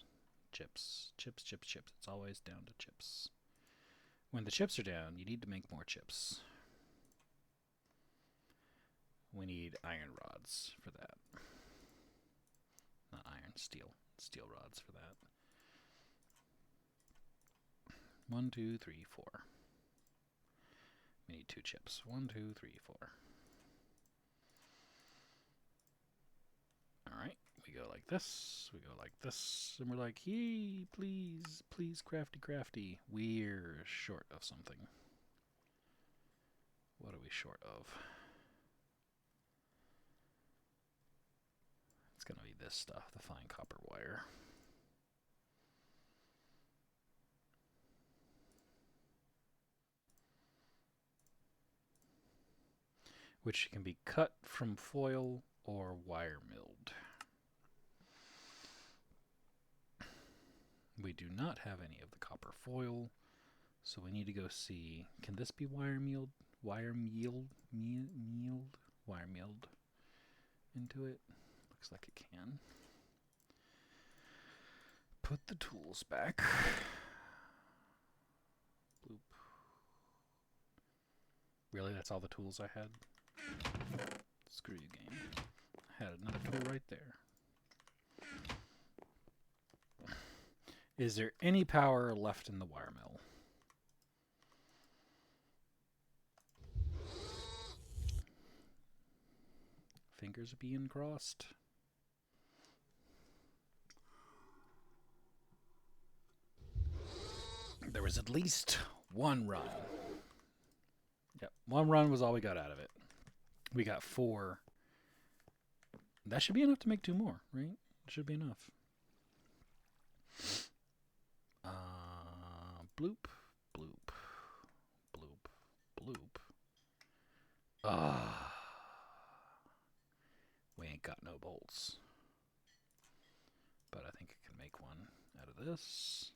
Chips. It's always down to chips. When the chips are down, you need to make more chips. We need iron rods for that. Not iron, steel. Steel rods for that. 1, 2, 3, 4. We need 2 chips. 1, 2, 3, 4. Alright, we go like this, we go like this, and we're like, yay, please, crafty. We're short of something. What are we short of? It's gonna be this stuff, the fine copper wire. Which can be cut from foil or wire milled. We do not have any of the copper foil, so we need to go see, can this be wire milled? Wire milled into it? Looks like it can. Put the tools back. Bloop. Really, that's all the tools I had? Screw you, game. I had another tool right there. Is there any power left in the wire mill? Fingers are being crossed. There was at least 1 run. Yep, 1 run was all we got out of it. We got 4. That should be enough to make 2 more, right? It should be enough. Bloop, bloop, bloop, bloop. We ain't got no bolts. But I think I can make one out of this.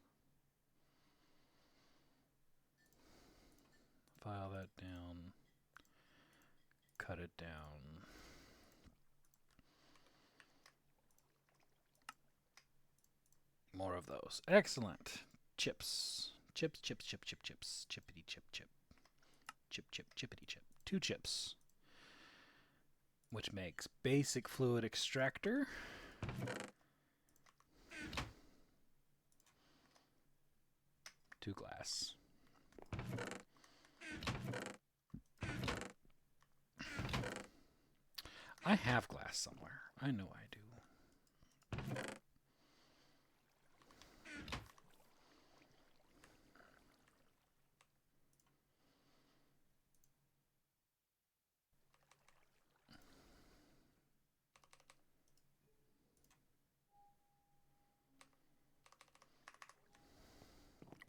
File that down. Cut it down. More of those. Excellent. Chips. Chips. Chippity chip. Chippity chip. 2 chips. Which makes basic fluid extractor. Two glass. I have glass somewhere. I know I do.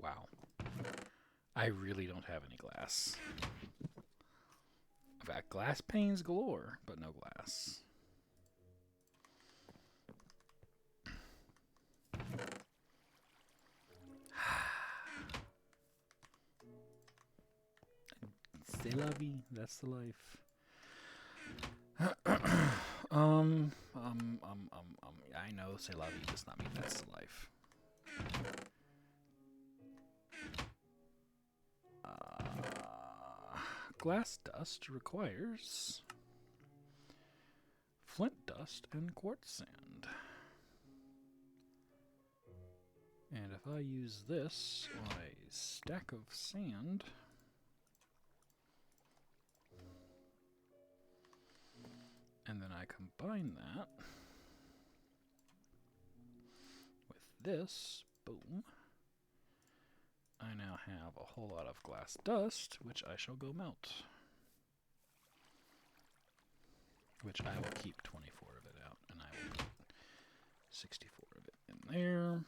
Wow. I really don't have any glass. I've got glass panes galore, but no glass. C'est la vie. That's the life. I know c'est la vie does not mean that's the life. Glass dust requires flint dust and quartz sand. And if I use this on a stack of sand, and then I combine that with this, boom, I now have a whole lot of glass dust, which I shall go melt. Which I will keep 24 of it out, and I will put 64 of it in there.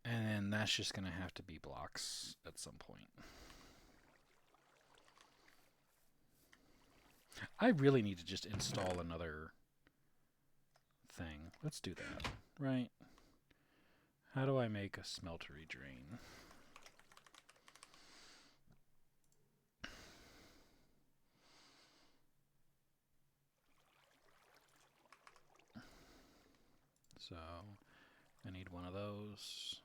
And then that's just going to have to be blocks at some point. I really need to just install another thing. Let's do that, right? How do I make a smeltery drain? So I need one of those.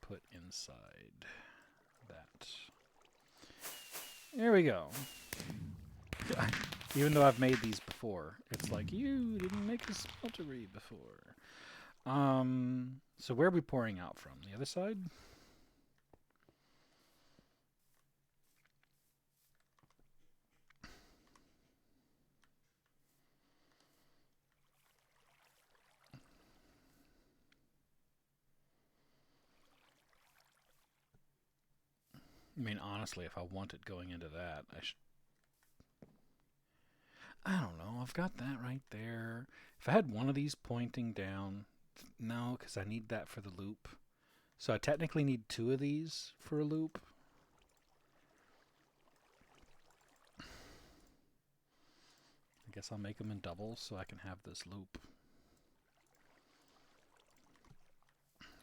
Put inside that. There we go. Even though I've made these before, it's like, you didn't make a smeltery before. So where are we pouring out from? The other side? I mean, honestly, if I want it going into that, I don't know. I've got that right there. If I had one of these pointing down, no, because I need that for the loop. So I technically need two of these for a loop. I guess I'll make them in doubles so I can have this loop.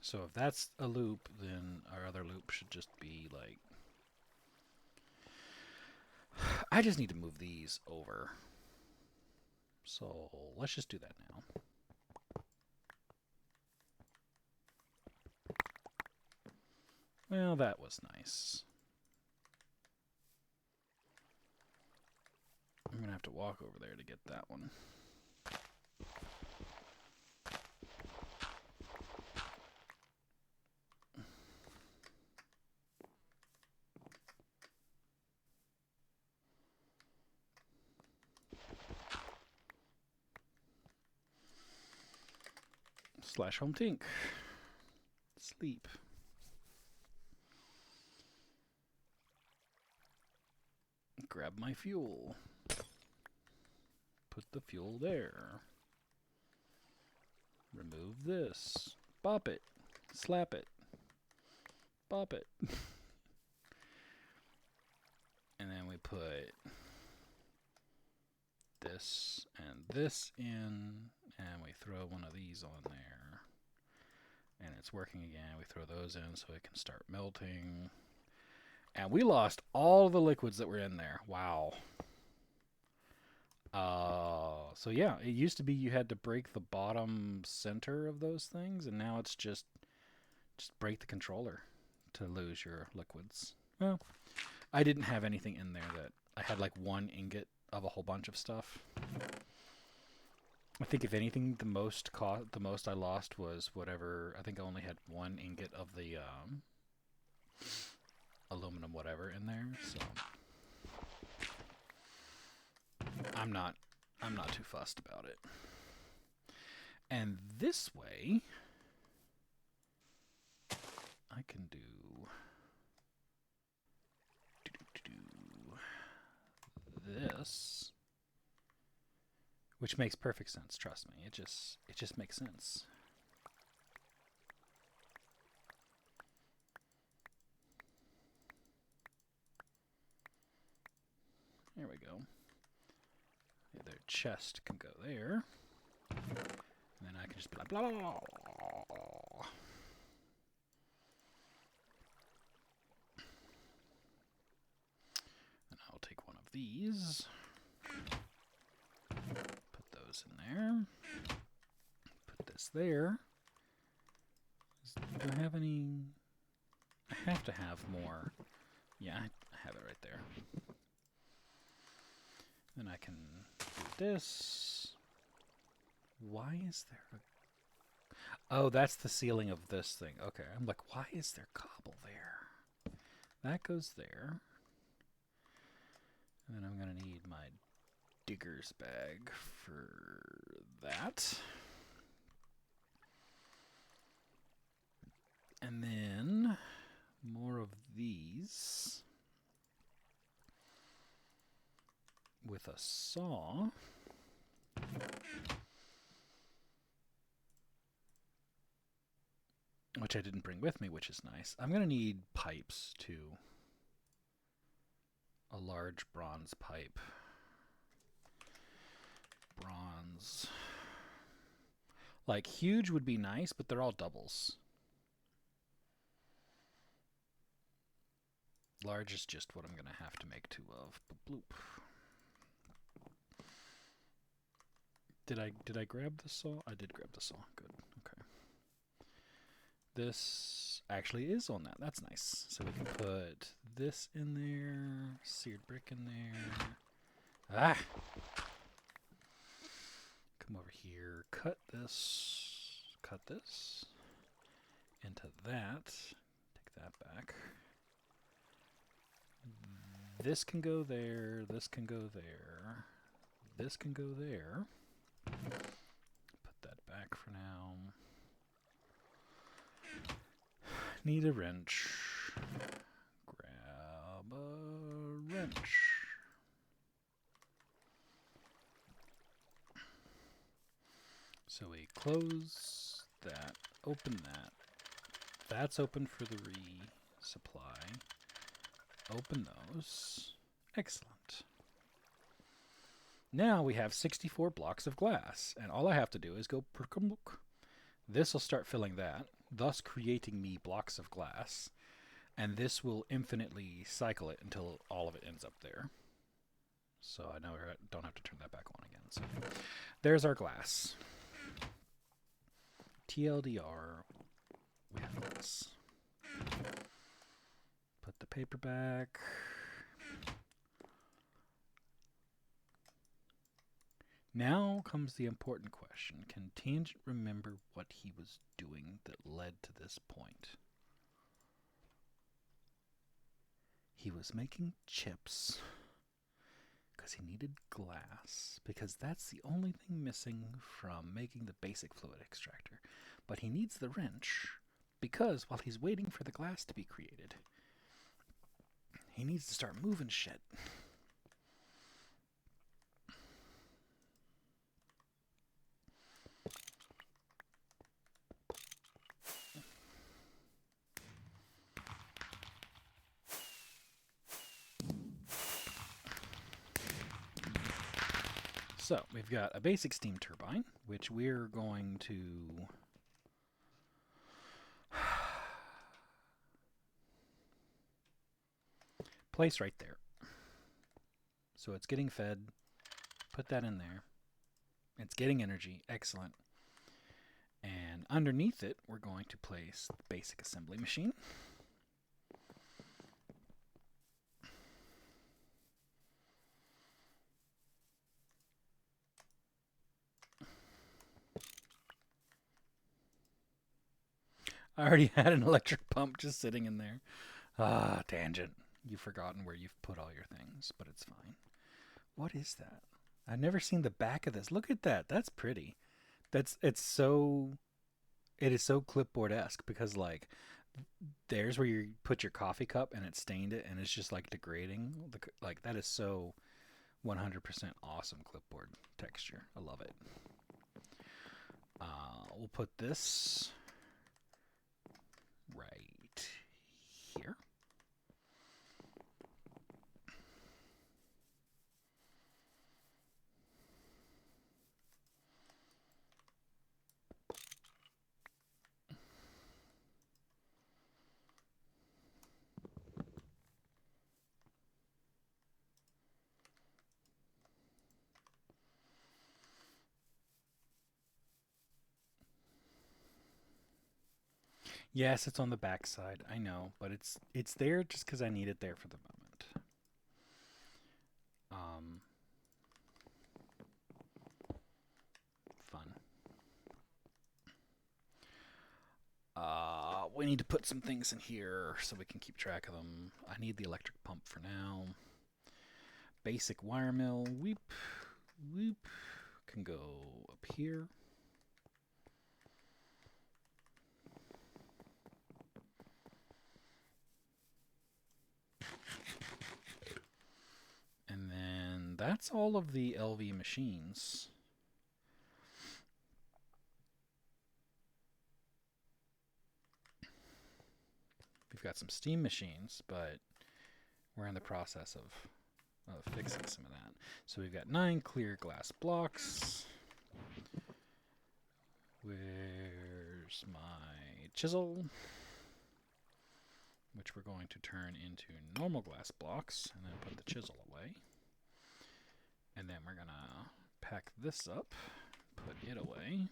So if that's a loop, then our other loop should just be like... I just need to move these over. So let's just do that now. Well, that was nice. I'm going to have to walk over there to get that one. Slash home tink. Sleep. Grab my fuel. Put the fuel there. Remove this. Bop it. Slap it. Bop it. And then we put this and this in, and we throw one of these on there. And it's working again. We throw those in so it can start melting. And we lost all the liquids that were in there. Wow. So yeah, it used to be you had to break the bottom center of those things, and now it's just break the controller to lose your liquids. Well, I didn't have anything in there that I had like one ingot of a whole bunch of stuff. I think if anything, the most I lost was whatever. I think I only had one ingot of the aluminum whatever in there. So I'm not too fussed about it. And this way, I can do this, which makes perfect sense. Trust me, it just makes sense. There we go. Their chest can go there. And then I can just be like, blah, blah, blah. And I'll take one of these. Put those in there. Put this there. Do I have any? I have to have more. Yeah, I have it right there. Then I can do this. Why is there a... Oh, that's the ceiling of this thing. Okay, I'm like, why is there cobble there? That goes there. And then I'm going to need my digger's bag for that. And then more of these with a saw. Which I didn't bring with me, which is nice. I'm going to need pipes too. A large bronze pipe. Bronze. Like, huge would be nice, but they're all doubles. Large is just what I'm going to have to make two of. Bloop. Did I grab the saw? I did grab the saw. Good. Okay. This actually is on that. That's nice. So we can put this in there, seared brick in there. Ah! Come over here, cut this into that. Take that back. This can go there, this can go there, this can go there. Put that back for now. Need a wrench. Grab a wrench. So we close that, open that. That's open for the resupply. Open those. Excellent. Now we have 64 blocks of glass, and all I have to do is go perk-a-mook. This will start filling that, thus creating me blocks of glass, and this will infinitely cycle it until all of it ends up there. So I know I don't have to turn that back on again. So there's our glass. TLDR, we have glass. Put the paper back. Now comes the important question. Can Tangent remember what he was doing that led to this point? He was making chips because he needed glass, because that's the only thing missing from making the basic fluid extractor. But he needs the wrench because while he's waiting for the glass to be created, he needs to start moving shit. So we've got a basic steam turbine, which we're going to place right there. So it's getting fed. Put that in there. It's getting energy. Excellent. And underneath it, we're going to place the basic assembly machine. I already had an electric pump just sitting in there. Ah, Tangent. You've forgotten where you've put all your things, but it's fine. What is that? I've never seen the back of this. Look at that. That's pretty. It is so clipboard-esque, because like there's where you put your coffee cup and it stained it and it's just like degrading. Like that is so 100% awesome clipboard texture. I love it. We'll put this right here. Yes, it's on the back side. I know, but it's there just because I need it there for the moment. Fun. We need to put some things in here so we can keep track of them. I need the electric pump for now. Basic wire mill. Weep. Weep. Can go up here. And then that's all of the LV machines. We've got some steam machines, but we're in the process of fixing some of that. So we've got 9 clear glass blocks. Where's my chisel? Which we're going to turn into normal glass blocks and then put the chisel away. And then we're going to pack this up, put it away,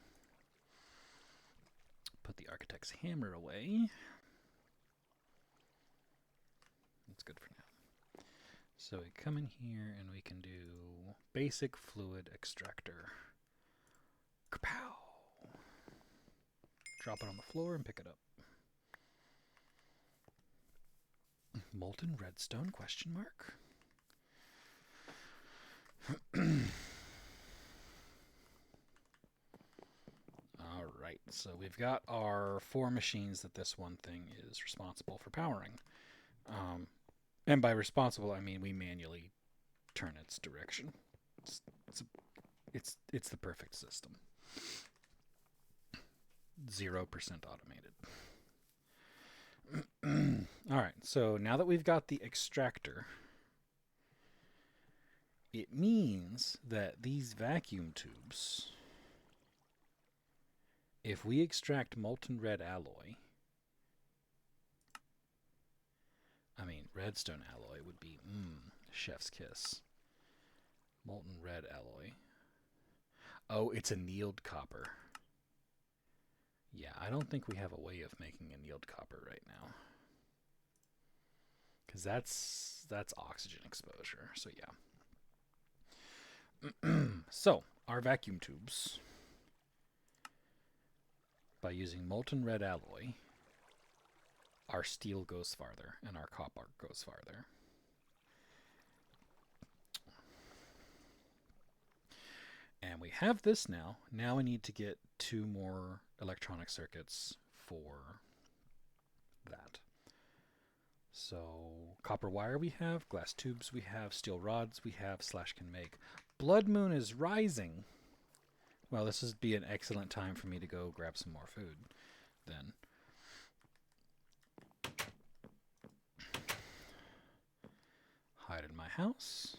put the architect's hammer away. That's good for now. So we come in here and we can do basic fluid extractor. Kapow! Drop it on the floor and pick it up. Molten redstone, question mark? Alright, so we've got our 4 machines that this one thing is responsible for powering. And by responsible, I mean we manually turn its direction. It's the perfect system. 0% automated. Alright, so now that we've got the extractor, it means that these vacuum tubes, if we extract molten red alloy, I mean, redstone alloy would be, chef's kiss. Molten red alloy. Oh, it's annealed copper. Yeah, I don't think we have a way of making annealed copper right now. Because that's oxygen exposure, so yeah. So, our vacuum tubes, by using molten red alloy, our steel goes farther and our copper goes farther. And we have this now. Now we need to get 2 more electronic circuits for that. So copper wire we have, glass tubes we have, steel rods we have, / can make. Blood moon is rising. Well, this would be an excellent time for me to go grab some more food then. Hide in my house.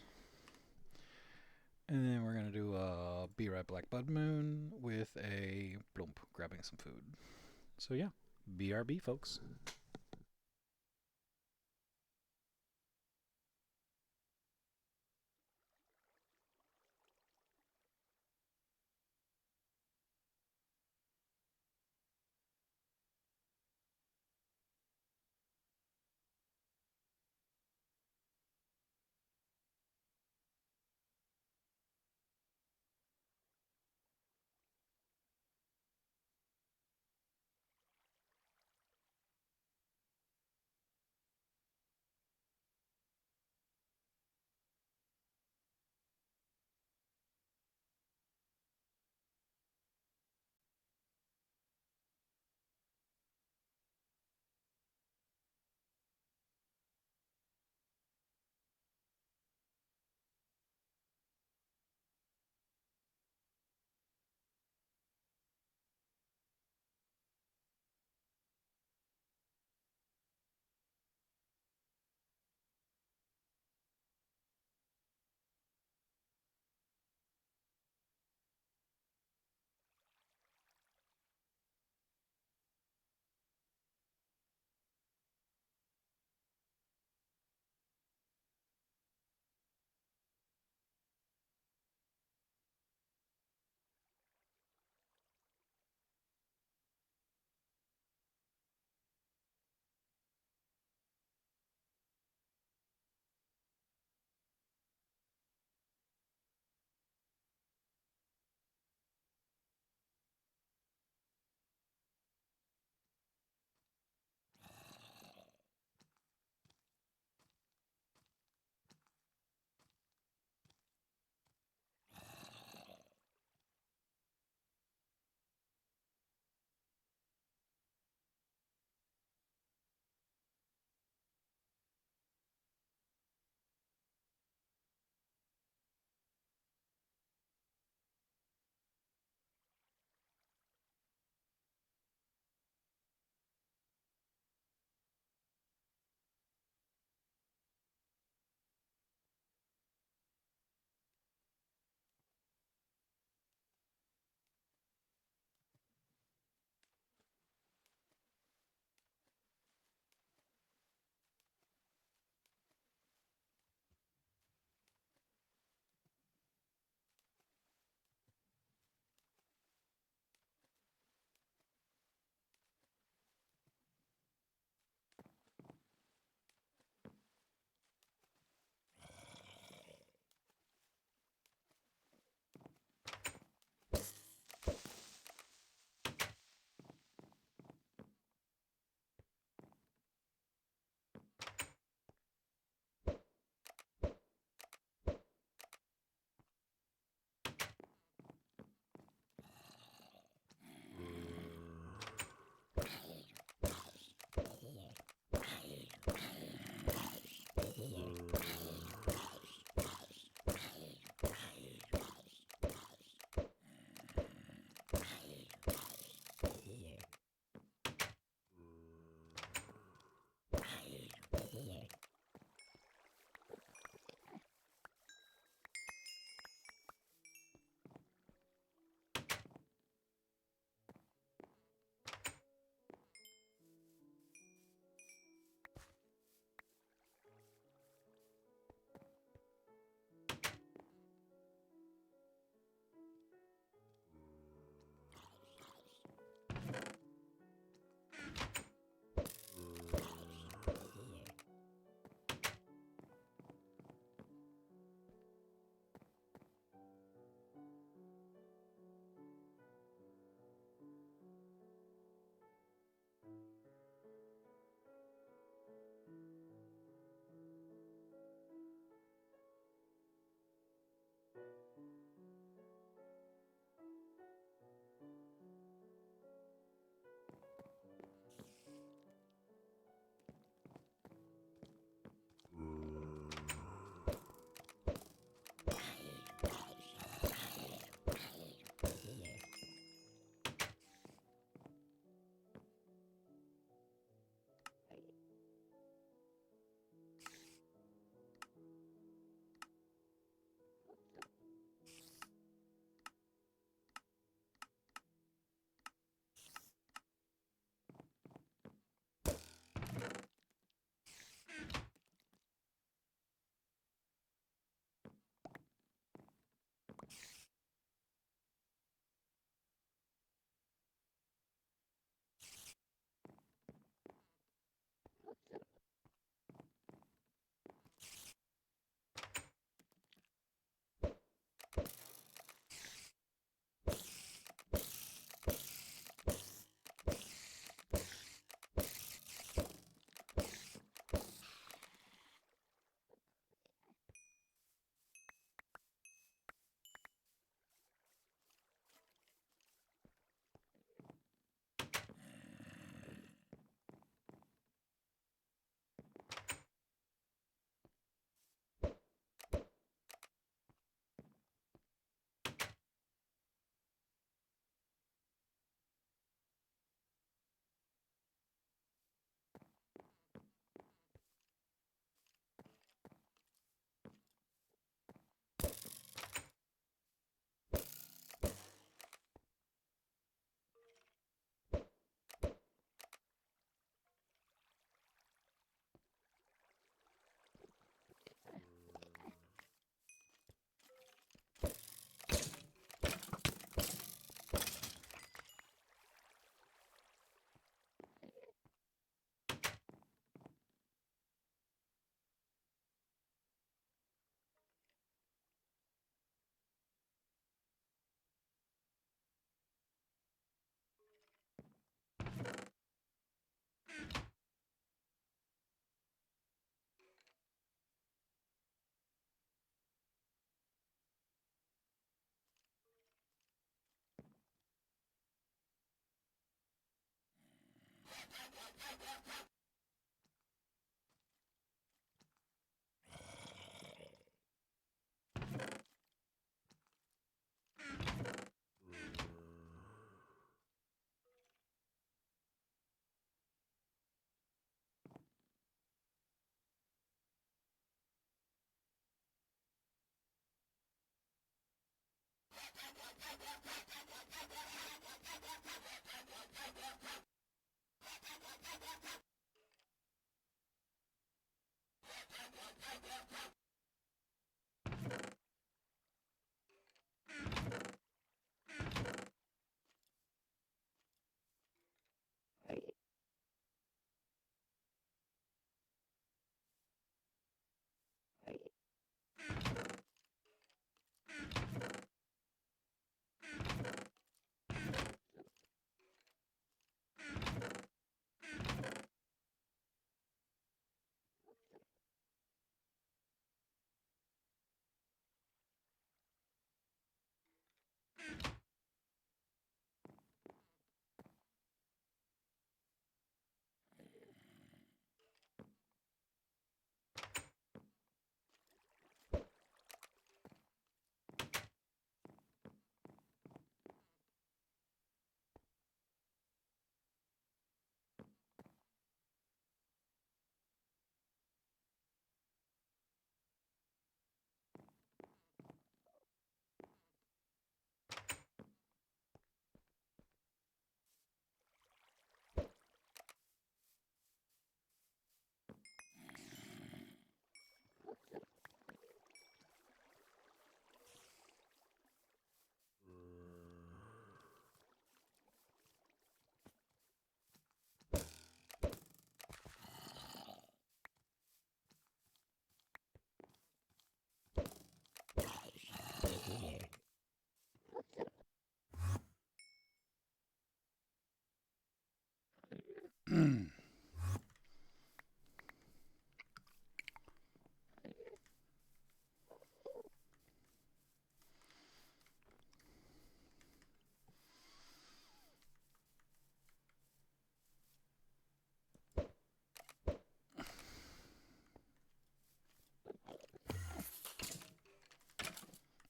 And then we're going to do a Be Right Black Blood Moon with a bloomp, grabbing some food. So yeah, BRB, folks.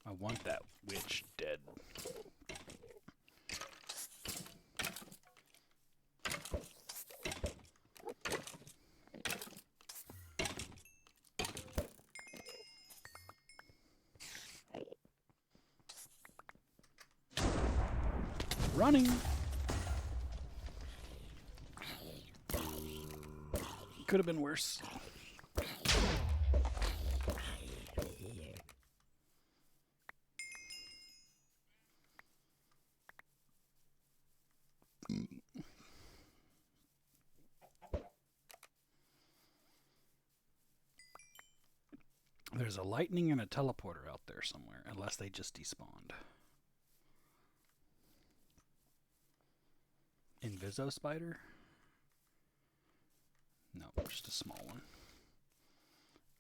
I want that witch dead. Running! Could have been worse. There's a lightning and a teleporter out there somewhere, unless they just despawned. Inviso spider? No, just a small one.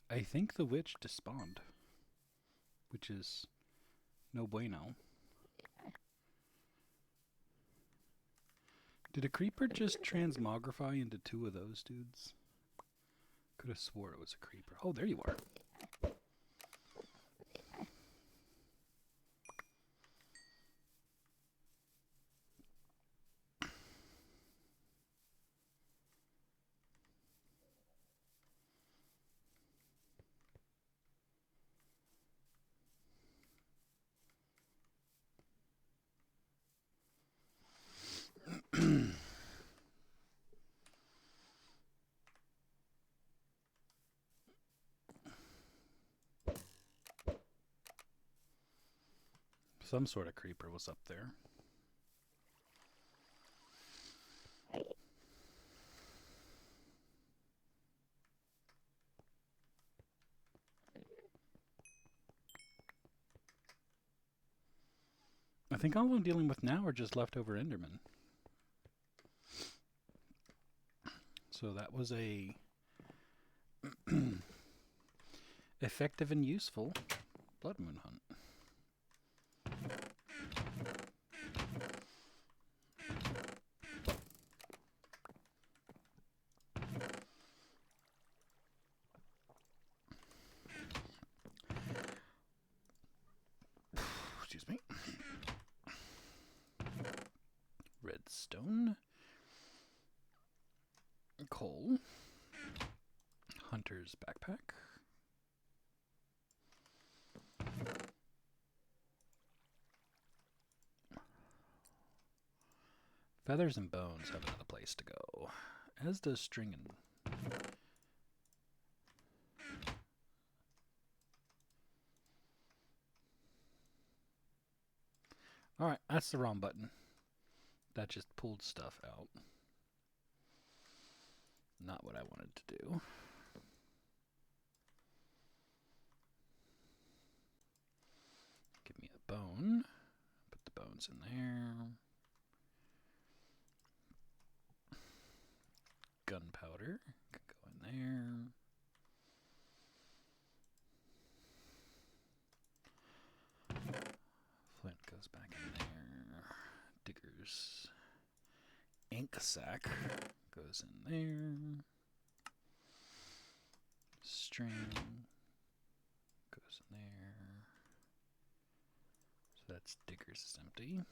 I think the witch despawned, which is no bueno. Did a creeper just transmogrify into two of those dudes? Could have swore it was a creeper. Oh, there you are. Some sort of creeper was up there. I think all I'm dealing with now are just leftover Endermen. So that was a effective and useful blood moon hunt. Excuse me. Redstone. Coal. Hunter's backpack. Feathers and bones have another place to go, as does string and... Alright, that's the wrong button. That just pulled stuff out. Not what I wanted to do. Give me a bone. Put the bones in there. Gunpowder could go in there. Flint goes back in there. Digger's ink sack goes in there. String goes in there. So that's Digger's is empty.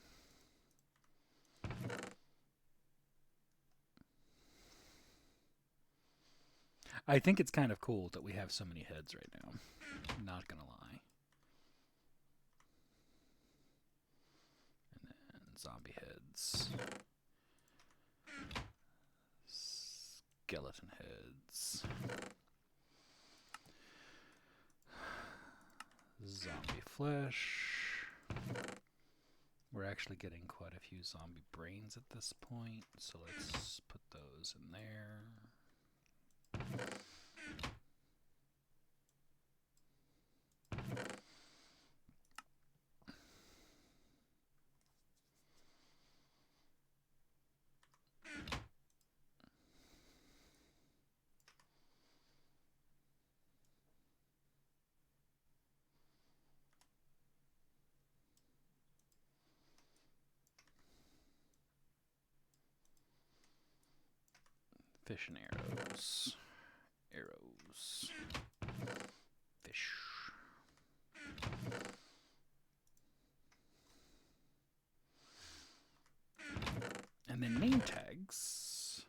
I think it's kind of cool that we have so many heads right now. Not gonna lie. And then zombie heads. Skeleton heads. Zombie flesh. We're actually getting quite a few zombie brains at this point, so let's put those in there. Fish and arrows. Arrows. Fish. And then name tags.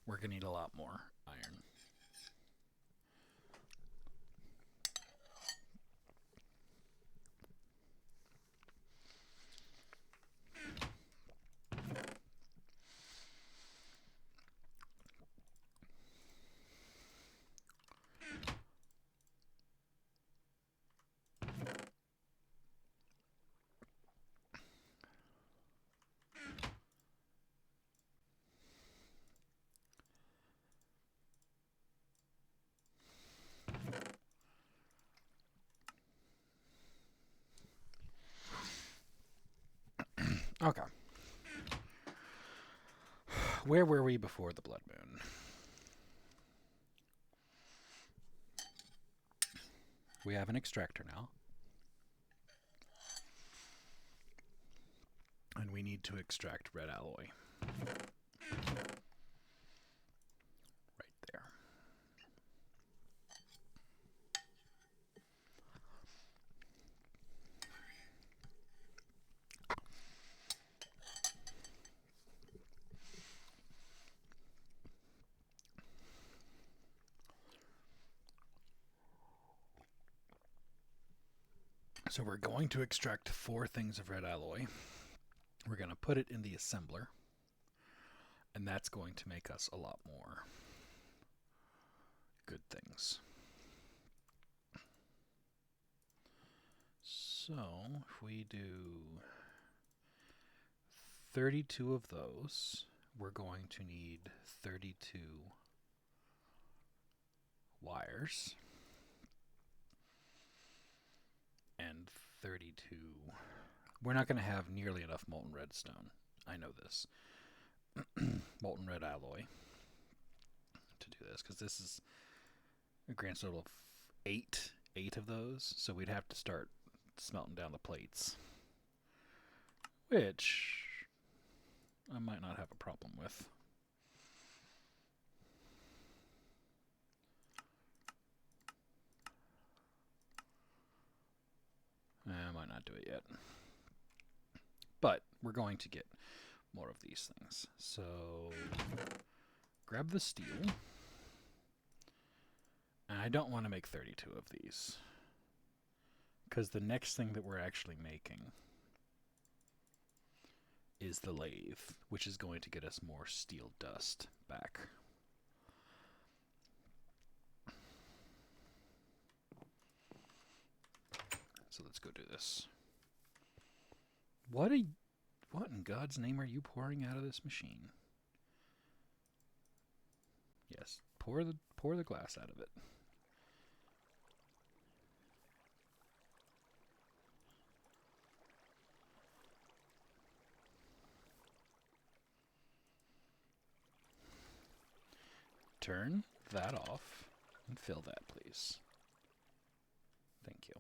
We're going to need a lot more iron. Okay. Where were we before the blood moon? We have an extractor now. And we need to extract red alloy. Right there. So we're going to extract 4 things of red alloy. We're going to put it in the assembler. And that's going to make us a lot more good things. So if we do 32 of those, we're going to need 32 wires. And 32. We're not going to have nearly enough molten redstone. I know this. Molten red alloy to do this, because this is a grand total of 8 of those. So we'd have to start smelting down the plates, which I might not have a problem with. yet. But we're going to get more of these things. So grab the steel. And I don't want to make 32 of these, because the next thing that we're actually making is the lathe, which is going to get us more steel dust back. So let's go do this. What in God's name are you pouring out of this machine? Yes, pour the glass out of it. Turn that off and fill that, please. Thank you.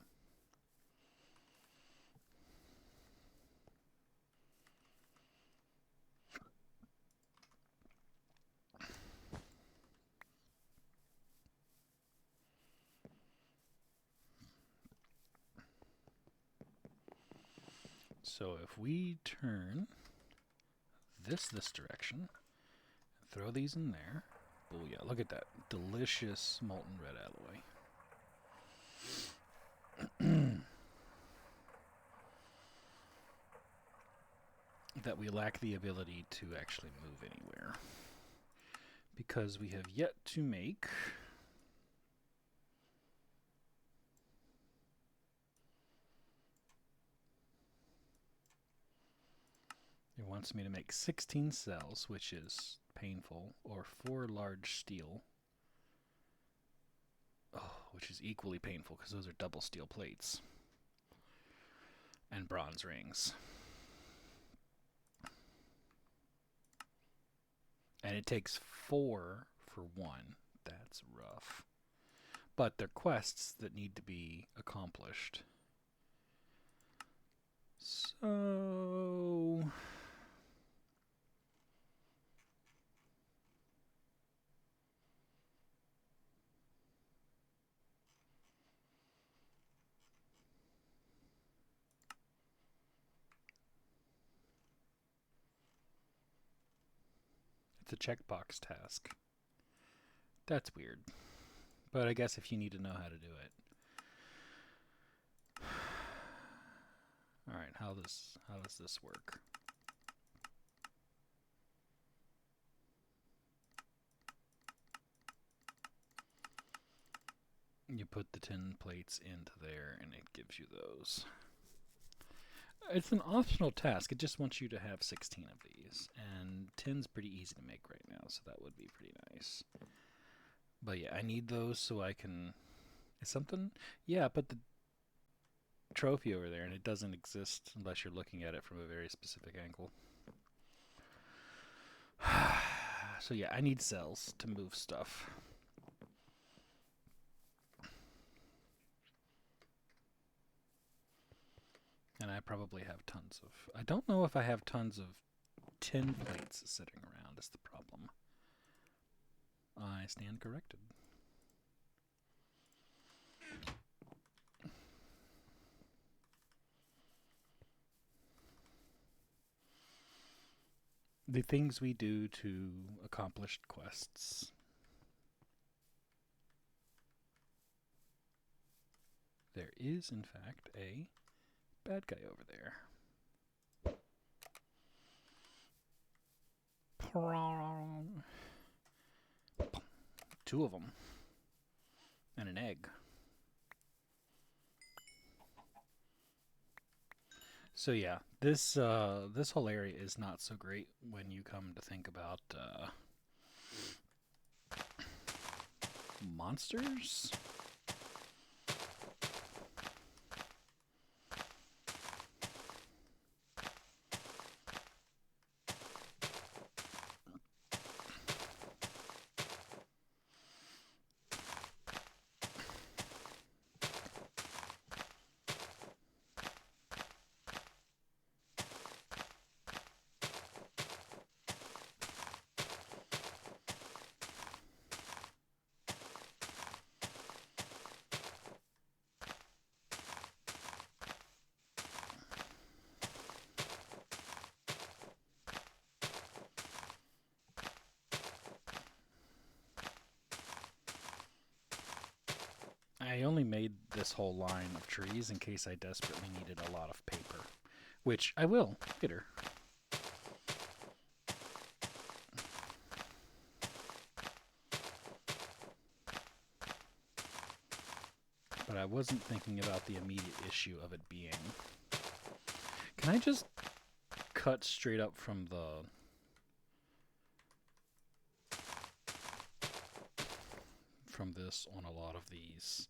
So if we turn this direction, throw these in there. Oh yeah, look at that delicious molten red alloy. That we lack the ability to actually move anywhere, because we have yet to make it wants me to make 16 cells, which is painful, or 4 large steel, which is equally painful because those are double steel plates, and bronze rings. And it takes 4 for 1. That's rough. But they're quests that need to be accomplished. So it's a checkbox task. That's weird. But I guess if you need to know how to do it. Alright, how does this work? You put the tin plates into there and it gives you those. It's an optional task. It just wants you to have 16 of these. And tin's pretty easy to make right now, so that would be pretty nice. But yeah, I need those so I can... Is something? Yeah, put the trophy over there, and it doesn't exist unless you're looking at it from a very specific angle. So yeah, I need cells to move stuff. And I probably have tons of... I don't know if I have tons of tin plates sitting around is the problem. I stand corrected. The things we do to accomplish quests. There is, in fact, a bad guy over there. 2 of them. And an egg. So yeah, this whole area is not so great when you come to think about monsters. I only made this whole line of trees in case I desperately needed a lot of paper, which I will later. But I wasn't thinking about the immediate issue of it being... Can I just cut straight up from this on a lot of these,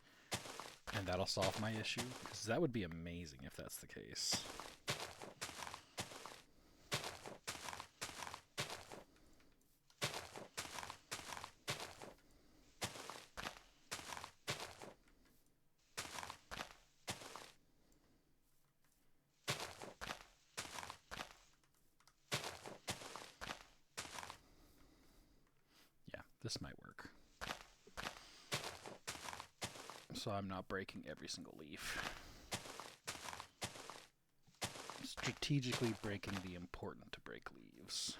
and that'll solve my issue? Because that would be amazing if that's the case. Yeah, this might work. So I'm not breaking every single leaf. Strategically breaking the important to break leaves.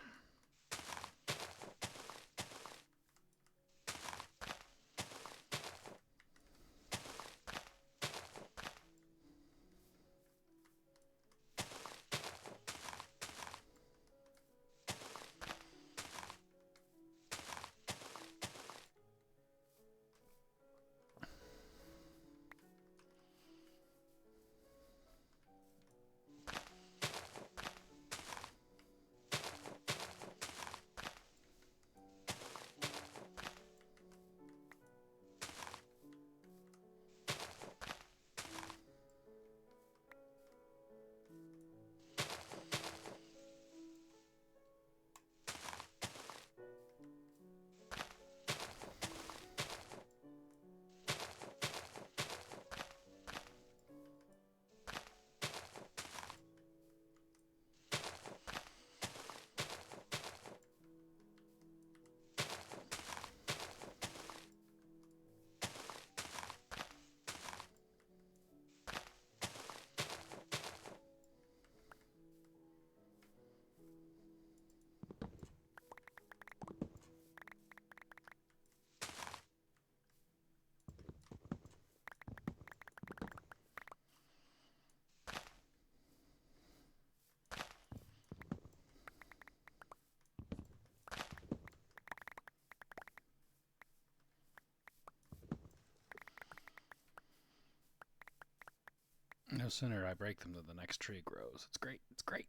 No sooner I break them than the next tree grows. It's great. It's great.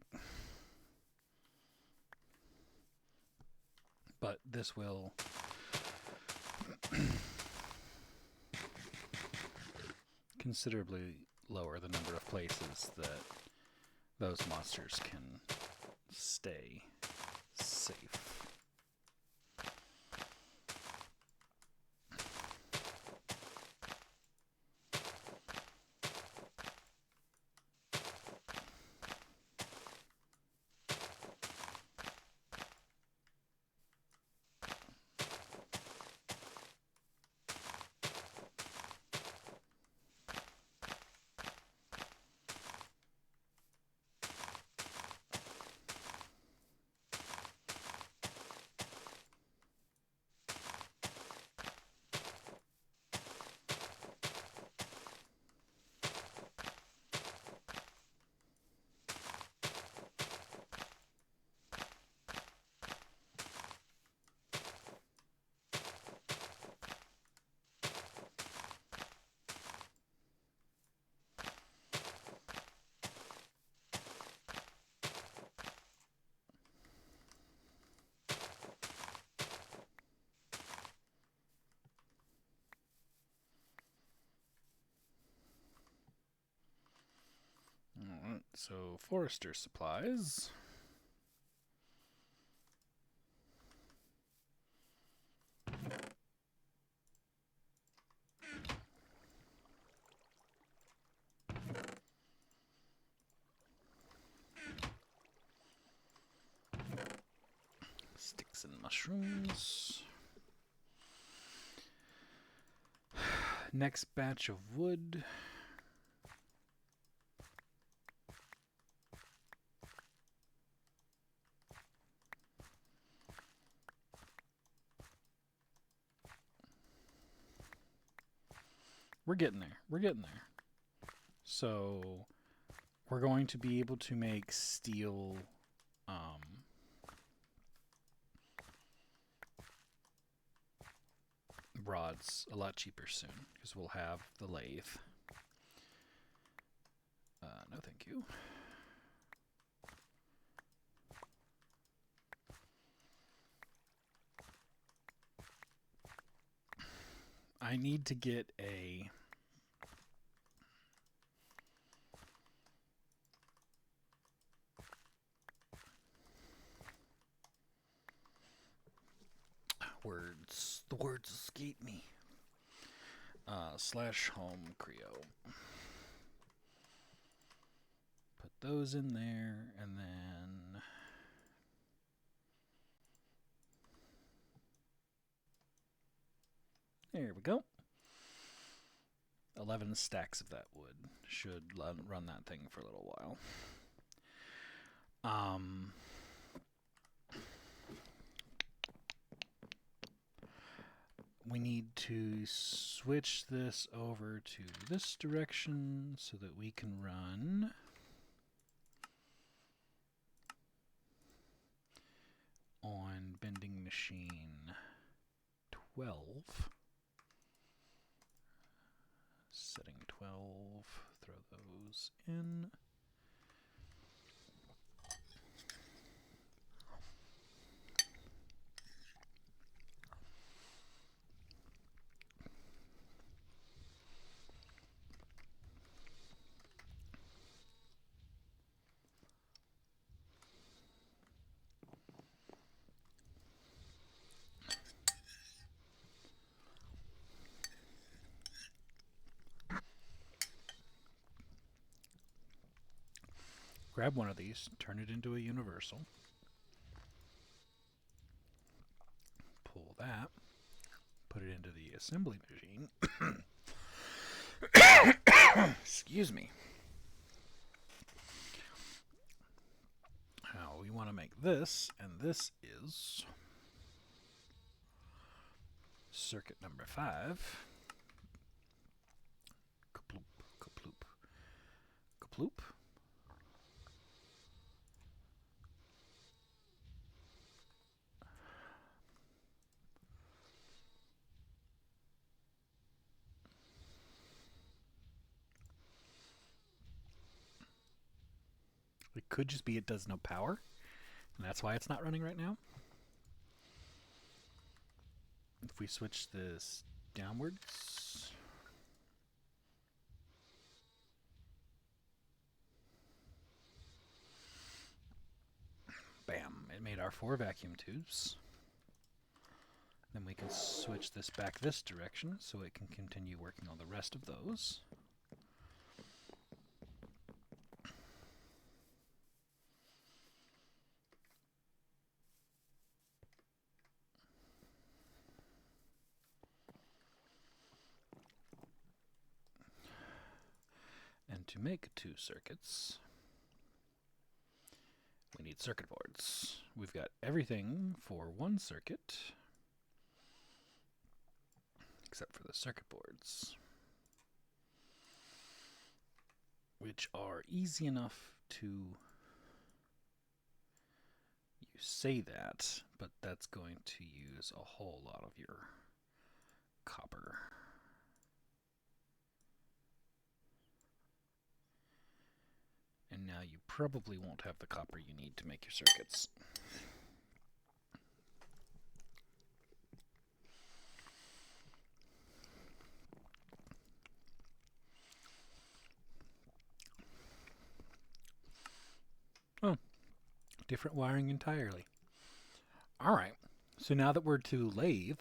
But this will considerably lower the number of places that those monsters can stay safe. Alright, so forester supplies. Sticks and mushrooms. Next batch of wood. We're getting there. We're getting there. So we're going to be able to make steel rods a lot cheaper soon because we'll have the lathe. No, thank you. I need to get a the words escape me. Slash home Creo. Put those in there, and then there we go. 11 stacks of that wood should run that thing for a little while. We need to switch this over to this direction so that we can run on bending machine 12. Setting 12, throw those in. Grab one of these, turn it into a universal. Pull that, put it into the assembly machine. Excuse me. Now we want to make this, and this is circuit number 5. Kaploop, kaploop, kaploop. It could just be it does no power, and that's why it's not running right now. If we switch this downwards, bam, it made our 4 vacuum tubes. Then we can switch this back this direction so it can continue working on the rest of those. And to make 2 circuits, we need circuit boards. We've got everything for 1 circuit, except for the circuit boards, which are easy enough to, you say that, but that's going to use a whole lot of your copper. And now you probably won't have the copper you need to make your circuits. Oh, different wiring entirely. All right, so now that we're to lathe,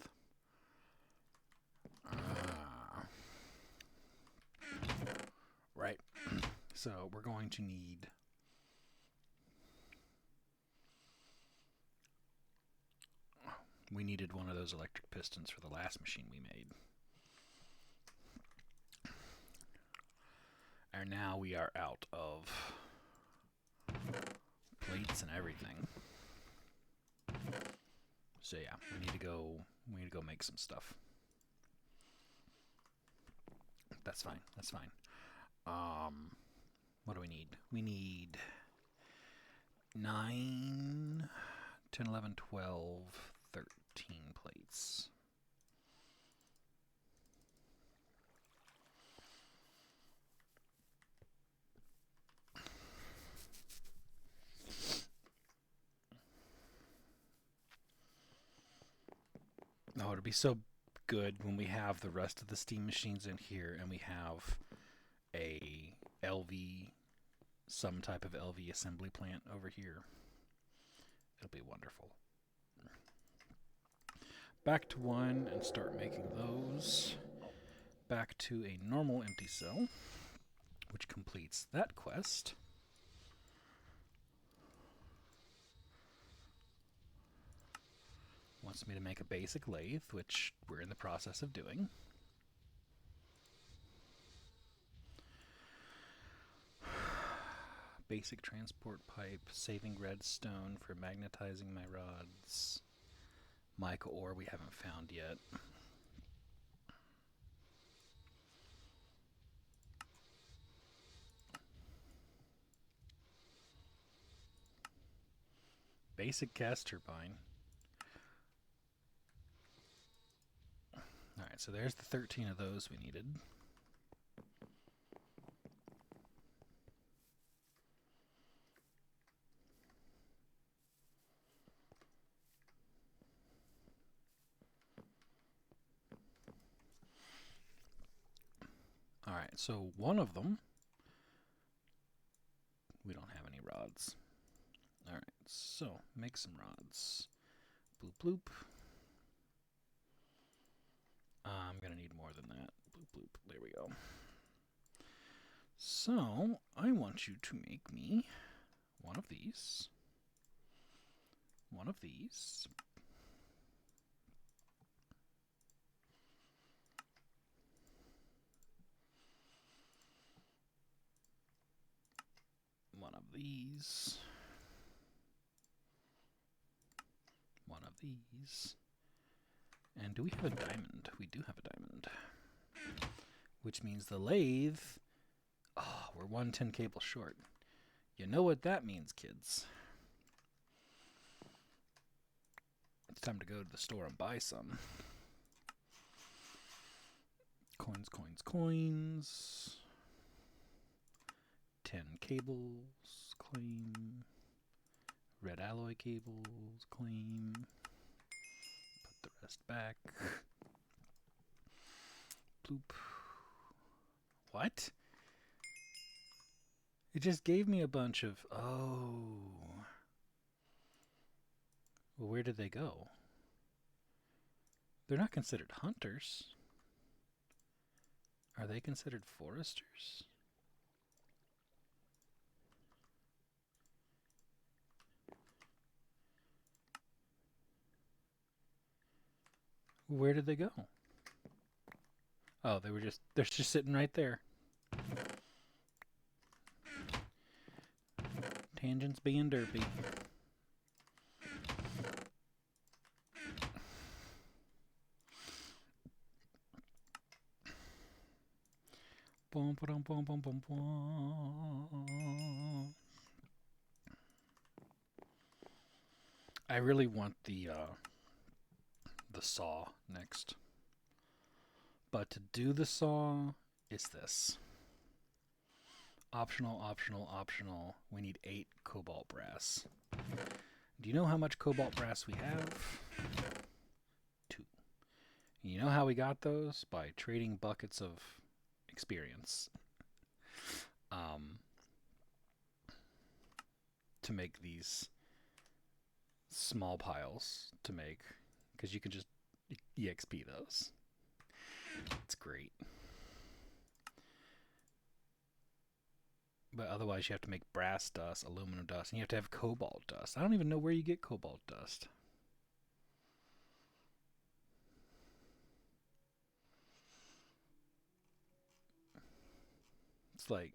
right, so we're going to need we needed one of those electric pistons for the last machine we made. And now we are out of plates and everything. So yeah, we need to go make some stuff. That's fine. That's fine. What do we need? We need 9, 10, 11, 12, 13 plates. Oh, it'd be so good when we have the rest of the steam machines in here and we have a LV, some type of LV assembly plant over here. It'll be wonderful. Back to 1 and start making those. Back to a normal empty cell, which completes that quest. Wants me to make a basic lathe, which we're in the process of doing. Basic transport pipe, saving redstone for magnetizing my rods. Mica ore we haven't found yet. Basic gas turbine. Alright, so there's the 13 of those we needed. Alright, so one of them, we don't have any rods. Alright, so make some rods. Bloop bloop. I'm going to need more than that. Bloop bloop. There we go. So, I want you to make me one of these. One of these. One of these. One of these. And do we have a diamond? We do have a diamond. Which means the lathe... Oh, we're 110 cable short. You know what that means, kids. It's time to go to the store and buy some. Coins, coins, coins. 10 cables, claim. Red alloy cables, claim. Put the rest back. Bloop. What? It just gave me a bunch of... Oh. Well, where did they go? They're not considered hunters. Are they considered foresters? Where did they go? Oh, they're just sitting right there. Tangents being derpy. Bum, ba-dum, bum, bum, bum, bum. I really want the saw next. But to do the saw is this. Optional, optional, optional. We need 8 cobalt brass. Do you know how much cobalt brass we have? 2. You know how we got those? By trading buckets of experience. To make these small piles to make, because you can just EXP those. It's great. But otherwise you have to make brass dust, aluminum dust, and you have to have cobalt dust. I don't even know where you get cobalt dust. It's like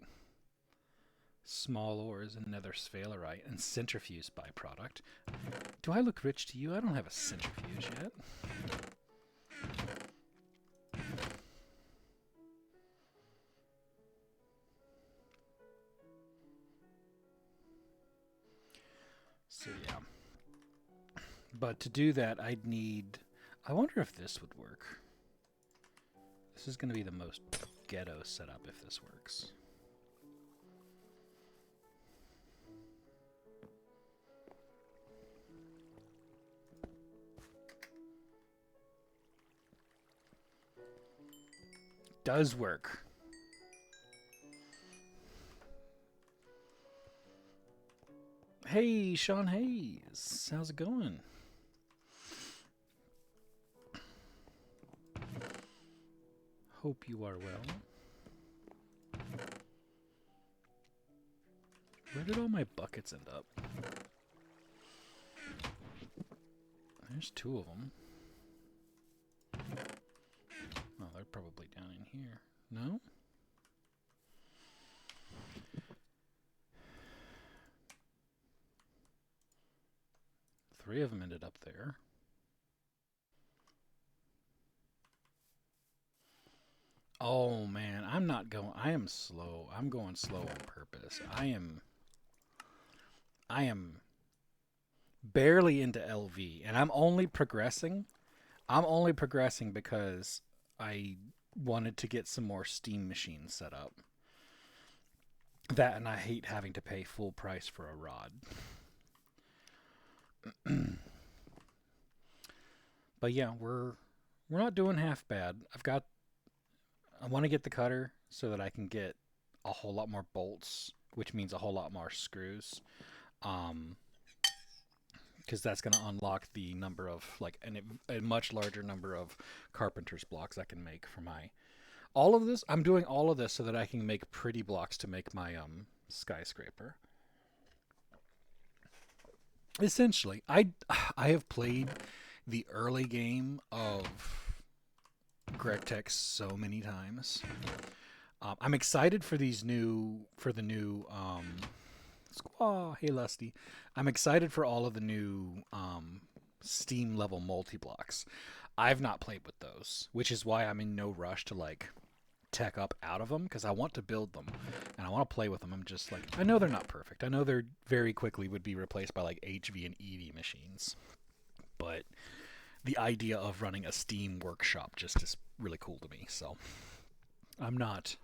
small ores and nether sphalerite and centrifuge byproduct. Do I look rich to you? I don't have a centrifuge yet. But to do that, I'd need... I wonder if this would work. This is going to be the most ghetto setup if this works. Does work. Hey, Sean Hayes. How's it going? Hope you are well. Where did all my buckets end up? There's 2 of them. Oh, they're probably down in here. No? Three of them ended up there. Oh man, I'm not going. I am slow. I'm going slow on purpose. I am barely into LV, and I'm only progressing. I'm only progressing because I wanted to get some more Steam machines set up. That, and I hate having to pay full price for a rod. But yeah, we're not doing half bad. I want to get the cutter so that I can get a whole lot more bolts, which means a whole lot more screws. Because that's going to unlock the number of, like, a much larger number of carpenter's blocks I can make for my... All of this, I'm doing all of this so that I can make pretty blocks to make my skyscraper. Essentially, I have played the early game of GregTech so many times. I'm excited for the new Squaw. Hey Lusty, I'm excited for all of the new Steam level multi-blocks. I've not played with those, which is why I'm in no rush to like tech up out of them, because I want to build them and I want to play with them. I'm just like, I know they're not perfect. I know they're very quickly would be replaced by like HV and EV machines, but the idea of running a Steam workshop just is really cool to me. So I'm not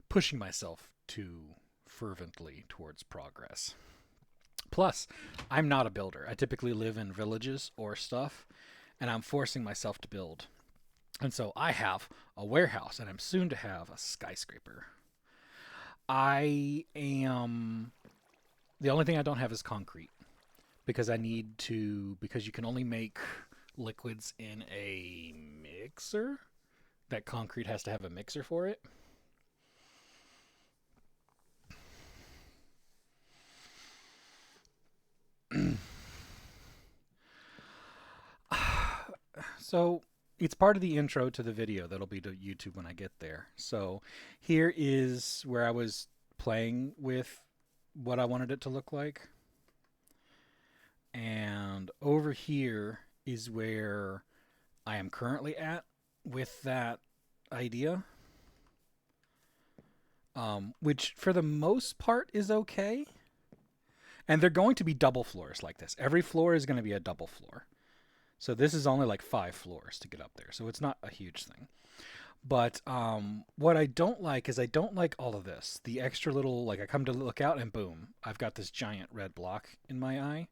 pushing myself too fervently towards progress. Plus, I'm not a builder. I typically live in villages or stuff, and I'm forcing myself to build. And so I have a warehouse, and I'm soon to have a skyscraper. The only thing I don't have is concrete, because because you can only make liquids in a mixer. That concrete has to have a mixer for it. So it's part of the intro to the video that'll be to YouTube when I get there. So here is where I was playing with what I wanted it to look like. And over here is where I am currently at with that idea. Which for the most part is okay. And they're going to be double floors like this. Every floor is going to be a double floor. So this is only like 5 floors to get up there. So it's not a huge thing. But what I don't like is I don't like all of this. The extra little, like I come to look out and boom, I've got this giant red block in my eye.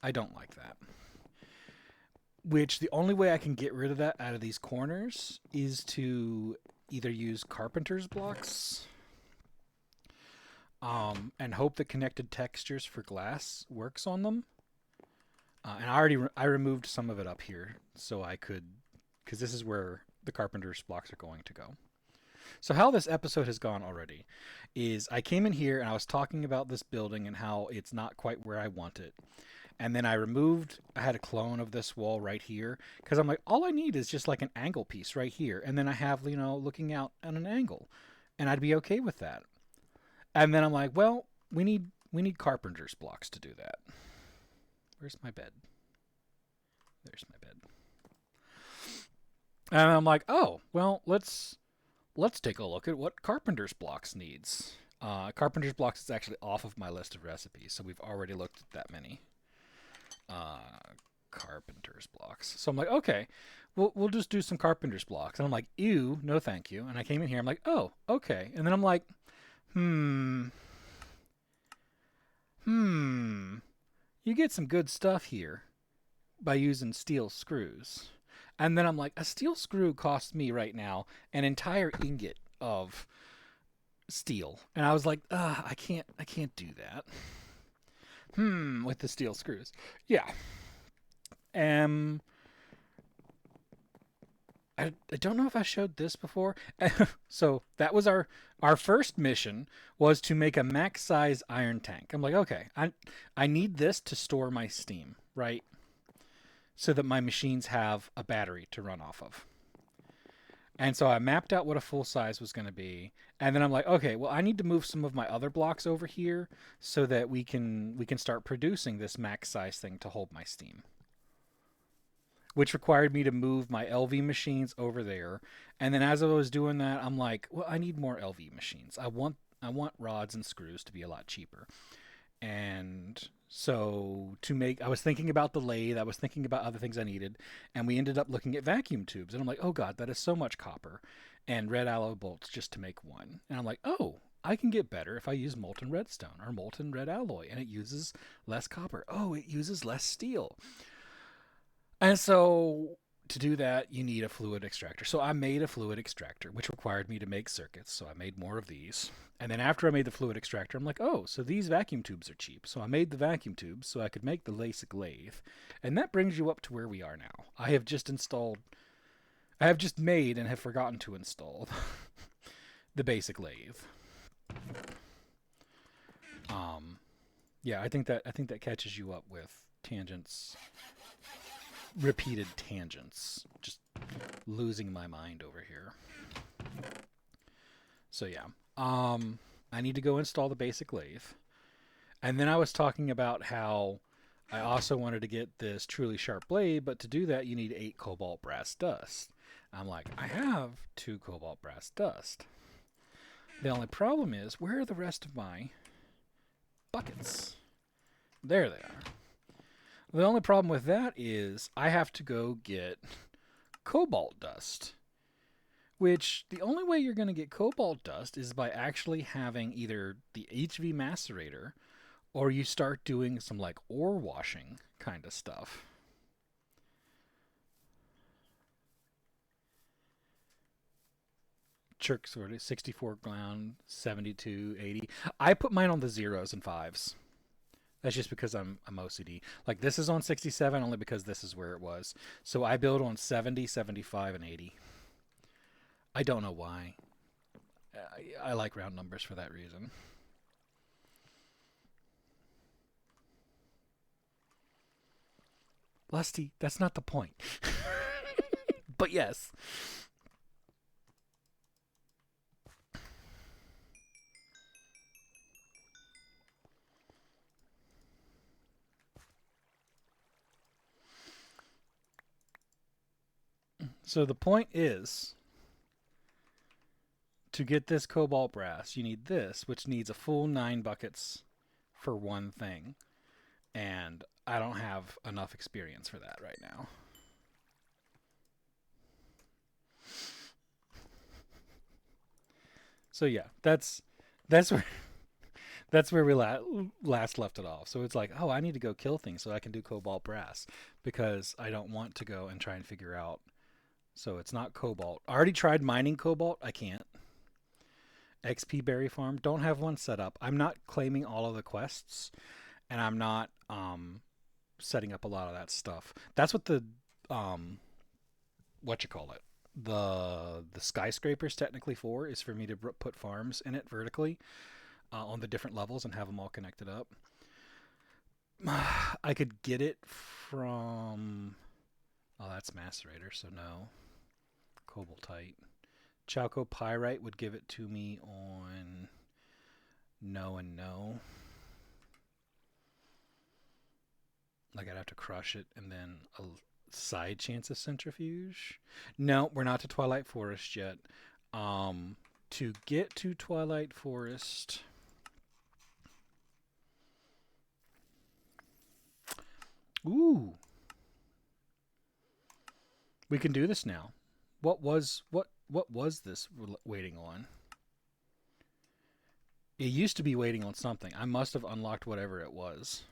I don't like that. Which the only way I can get rid of that out of these corners is to either use carpenter's blocks and hope that connected textures for glass works on them. And I removed some of it up here so I could, because this is where the carpenter's blocks are going to go. So how this episode has gone already is I came in here and I was talking about this building and how it's not quite where I want it. And then I had a clone of this wall right here because I'm like, all I need is just like an angle piece right here. And then I have, looking out at an angle, and I'd be okay with that. And then I'm like, well, we need carpenter's blocks to do that. Where's my bed? There's my bed. And I'm like, oh, well, let's take a look at what carpenter's blocks needs. Carpenter's blocks is actually off of my list of recipes, so we've already looked at that many. carpenter's blocks. So I'm like, okay, we'll just do some carpenter's blocks. And I'm like, ew, no thank you. And I came in here, I'm like, oh, okay. And then I'm like, hmm, you get some good stuff here by using steel screws. And then I'm like, a steel screw costs me right now an entire ingot of steel. And I was like, I can't do that. With the steel screws. Yeah. Um I don't know if I showed this before. So that was our first mission was to make a max size iron tank. I'm like, okay, I need this to store my steam, right? So that my machines have a battery to run off of. And so I mapped out what a full size was going to be, and then I'm like, okay, well I need to move some of my other blocks over here so that we can start producing this max size thing to hold my steam. Which required me to move my LV machines over there. And then as I was doing that, I'm like, well, I need more LV machines. I want rods and screws to be a lot cheaper. And so I was thinking about the lathe, I was thinking about other things I needed, and we ended up looking at vacuum tubes. And I'm like, oh God, that is so much copper and red alloy bolts just to make one. And I'm like, oh, I can get better if I use molten redstone or molten red alloy, and it uses less copper. Oh, it uses less steel. And so to do that, you need a fluid extractor. So I made a fluid extractor, which required me to make circuits. So I made more of these. And then after I made the fluid extractor, I'm like, oh, so these vacuum tubes are cheap. So I made the vacuum tubes so I could make the LASIK lathe. And that brings you up to where we are now. I have just made and have forgotten to install the basic lathe. Um, yeah, I think that catches you up with tangents, repeated tangents. Just losing my mind over here. So yeah, I need to go install the basic lathe, and then I was talking about how I also wanted to get this truly sharp blade, but to do that you need 8 cobalt brass dust. I'm like, I have 2 cobalt brass dust. The only problem is, where are the rest of my buckets? There they are. The only problem with that is I have to go get cobalt dust. Which the only way you're going to get cobalt dust is by actually having either the HV macerator or you start doing some like ore washing kind of stuff. Chirk sort of 64 ground, 72, 80. I put mine on the zeros and fives. That's just because I'm OCD. Like this is on 67 only because this is where it was. So I build on 70, 75, and 80. I don't know why. I like round numbers for that reason. Lusty, that's not the point. But yes. So the point is, to get this cobalt brass, you need this, which needs a full 9 buckets for one thing. And I don't have enough experience for that right now. So yeah, that's where that's where we last left it off. So it's like, oh, I need to go kill things so I can do cobalt brass because I don't want to go and try and figure out. So it's not cobalt. I already tried mining cobalt. I can't. XP berry farm. Don't have one set up. I'm not claiming all of the quests, and I'm not setting up a lot of that stuff. That's what the um, what you call it, the skyscrapers technically for, is for me to put farms in it vertically on the different levels and have them all connected up. I could get it from. Oh, that's macerator, so no. Cobaltite. Chalcopyrite would give it to me on no and no. Like I'd have to crush it and then a side chance of centrifuge. No, we're not to Twilight Forest yet. To get to Twilight Forest, Ooh, we can do this now. What was this waiting on? It used to be waiting on something. I must have unlocked whatever it was.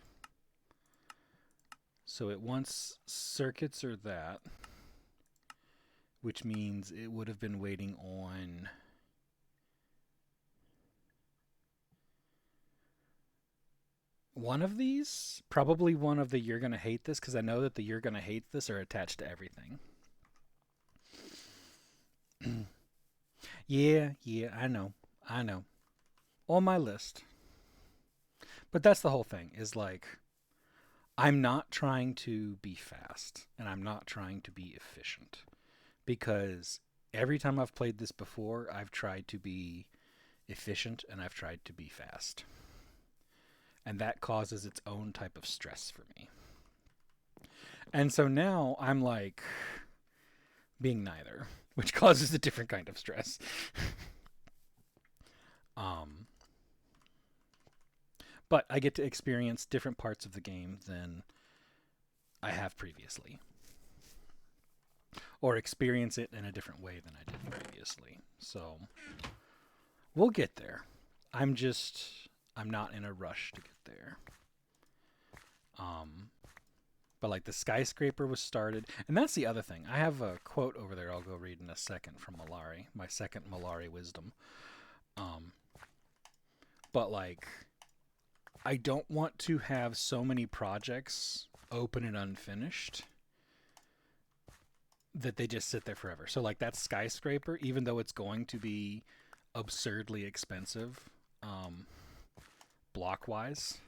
So it wants circuits or that, which means it would have been waiting on one of these. Probably one of the You're Gonna Hate This, because I know that the You're Gonna Hate This are attached to everything. Yeah, I know. I know. On my list. But that's the whole thing, is like, I'm not trying to be fast and I'm not trying to be efficient, because every time I've played this before, I've tried to be efficient and I've tried to be fast. And that causes its own type of stress for me. And so now I'm like being neither, which causes a different kind of stress. um, but I get to experience different parts of the game than I have previously, or experience it in a different way than I did previously. So we'll get there. I'm not in a rush to get there. But like the skyscraper was started, and that's the other thing. I have a quote over there I'll go read in a second from Malari, my second Malari wisdom. But like, I don't want to have so many projects open and unfinished that they just sit there forever. So like that skyscraper, even though it's going to be absurdly expensive, block wise,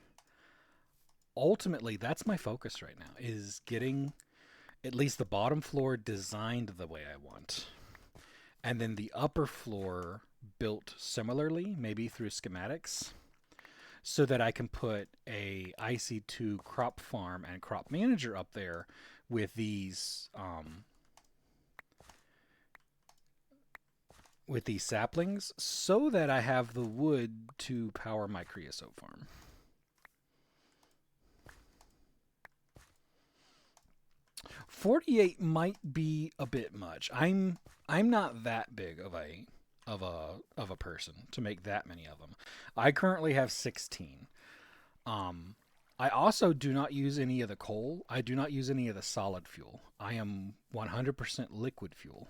ultimately that's my focus right now, is getting at least the bottom floor designed the way I want, and then the upper floor built similarly, maybe through schematics, so that I can put a IC2 crop farm and crop manager up there with these saplings, so that I have the wood to power my creosote farm. $48 might be a bit much. I'm not that big of a person to make that many of them. I currently have 16. I also do not use any of the coal. I do not use any of the solid fuel. I am 100% liquid fuel.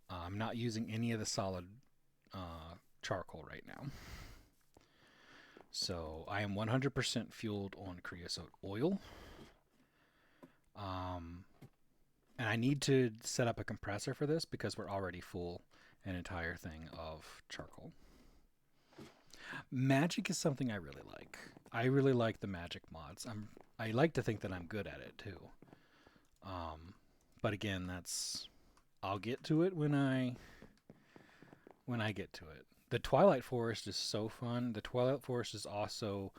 I'm not using any of the solid charcoal right now. So I am 100% fueled on creosote oil. And I need to set up a compressor for this because we're already full an entire thing of charcoal. Magic is something I really like. I really like the magic mods. I like to think that I'm good at it too. But again, I'll get to it when I get to it. The Twilight Forest is so fun. The Twilight Forest is also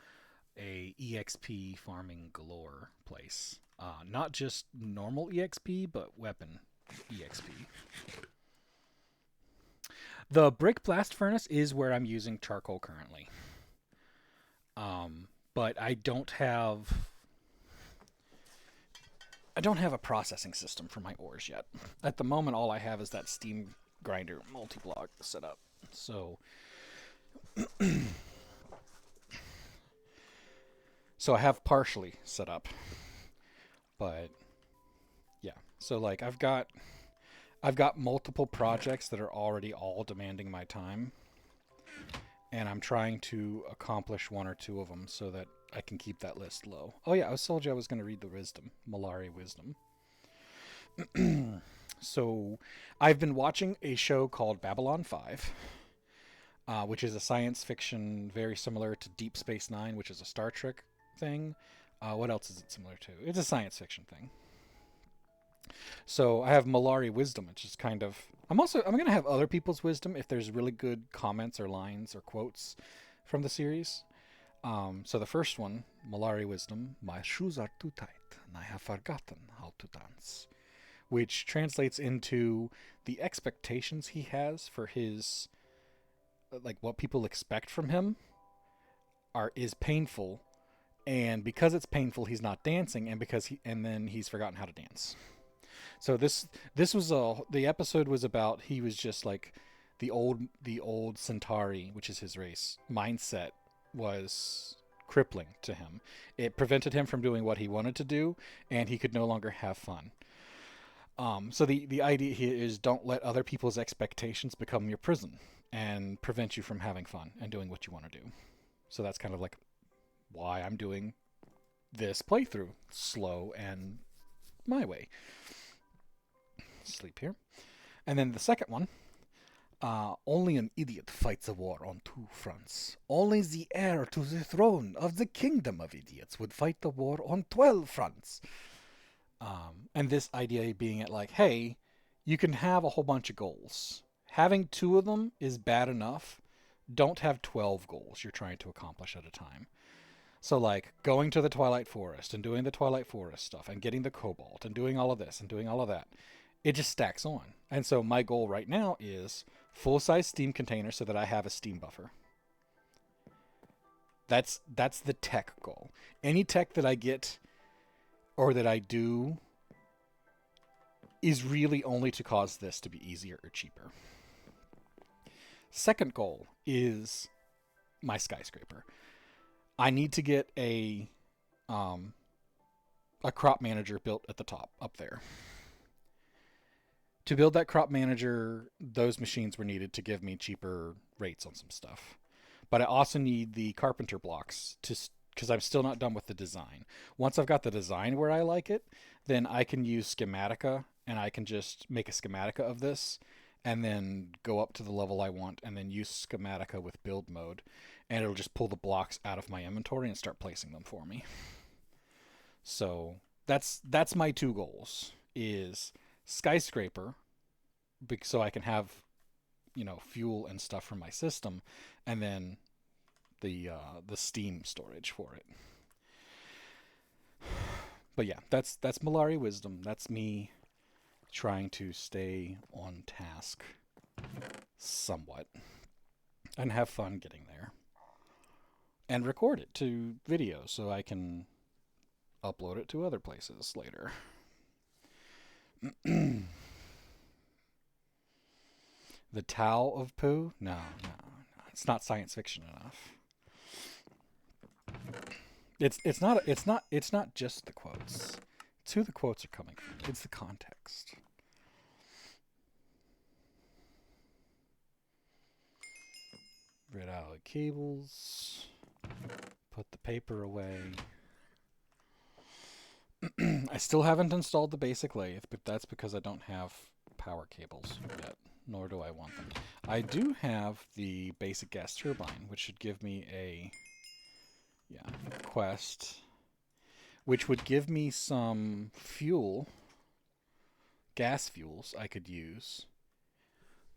a EXP farming galore place. Not just normal EXP, but weapon EXP. The brick blast furnace is where I'm using charcoal currently. But I don't have a processing system for my ores yet. At the moment, all I have is that steam grinder multi-block set up. So I have partially set up. But yeah, so like I've got multiple projects that are already all demanding my time, and I'm trying to accomplish one or two of them so that I can keep that list low. Oh yeah, I told you I was going to read the wisdom, Malari wisdom. So I've been watching a show called Babylon 5, which is a science fiction very similar to Deep Space Nine, which is a Star Trek thing. What else is it similar to? It's a science fiction thing. So I have Malari wisdom, which is kind of... I'm going to have other people's wisdom if there's really good comments or lines or quotes from the series. So the first one, Malari wisdom, my shoes are too tight and I have forgotten how to dance. Which translates into the expectations he has for his... like what people expect from him is painful, And because it's painful, he's not dancing, and then he's forgotten how to dance. So this was the episode was about he was just like the old Centauri, which is his race mindset, was crippling to him. It prevented him from doing what he wanted to do, and he could no longer have fun. So the idea here is don't let other people's expectations become your prison and prevent you from having fun and doing what you want to do. So that's kind of like why I'm doing this playthrough slow and my way. Sleep here. And then the second one, only an idiot fights a war on two fronts. Only the heir to the throne of the kingdom of idiots would fight the war on 12 fronts. And this idea being it like, hey, you can have a whole bunch of goals. Having two of them is bad enough. Don't have 12 goals you're trying to accomplish at a time. So, like, going to the Twilight Forest and doing the Twilight Forest stuff and getting the Cobalt and doing all of this and doing all of that, it just stacks on. And so my goal right now is full-size Steam container so that I have a Steam buffer. That's the tech goal. Any tech that I get or that I do is really only to cause this to be easier or cheaper. Second goal is my skyscraper. I need to get a crop manager built at the top up there. To build that crop manager, those machines were needed to give me cheaper rates on some stuff. But I also need the carpenter blocks because I'm still not done with the design. Once I've got the design where I like it, then I can use Schematica, and I can just make a Schematica of this and then go up to the level I want and then use Schematica with build mode, and it'll just pull the blocks out of my inventory and start placing them for me. So that's my two goals, is skyscraper so I can have, fuel and stuff for my system, and then the Steam storage for it. But yeah, that's Malari wisdom. That's me trying to stay on task somewhat and have fun getting there and record it to video so I can upload it to other places later. The Tao of Pooh? No. It's not science fiction enough. It's not just the quotes. It's who the quotes are coming from. It's the context. Rid out the cables. Put the paper away. I still haven't installed the basic lathe, but that's because I don't have power cables yet, nor do I want them. I do have the basic gas turbine, which should give me a quest, which would give me some fuel, gas fuels I could use,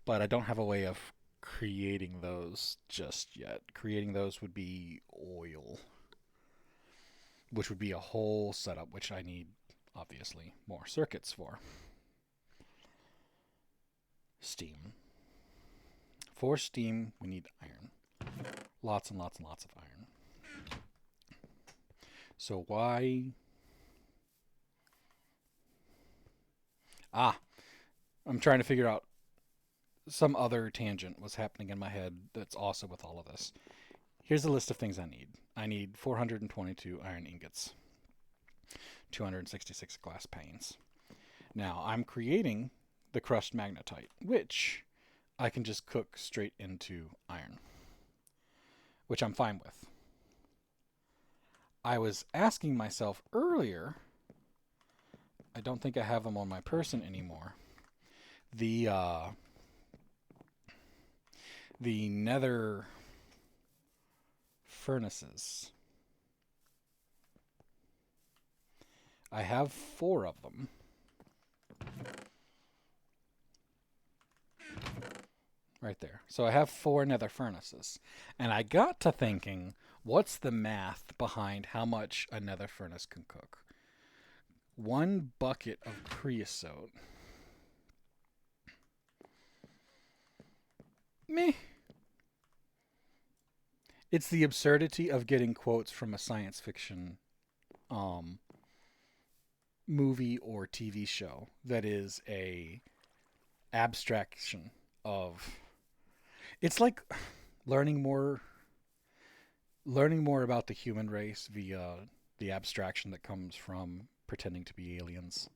but I don't have a way of creating those just yet. Creating those would be oil, which would be a whole setup, which I need, obviously, more circuits for. Steam. For steam, we need iron. Lots and lots and lots of iron. So why... I'm trying to figure out some other tangent was happening in my head that's also with all of this. Here's a list of things I need. I need 422 iron ingots, 266 glass panes. Now, I'm creating the crushed magnetite, which I can just cook straight into iron, which I'm fine with. I was asking myself earlier, I don't think I have them on my person anymore, the nether furnaces. I have 4 of them. Right there. So I have 4 nether furnaces. And I got to thinking, what's the math behind how much a nether furnace can cook? 1 bucket of creosote. Meh. It's the absurdity of getting quotes from a science fiction um, movie or TV show that is a abstraction of. It's like learning more learning more about the human race via the abstraction that comes from pretending to be aliens.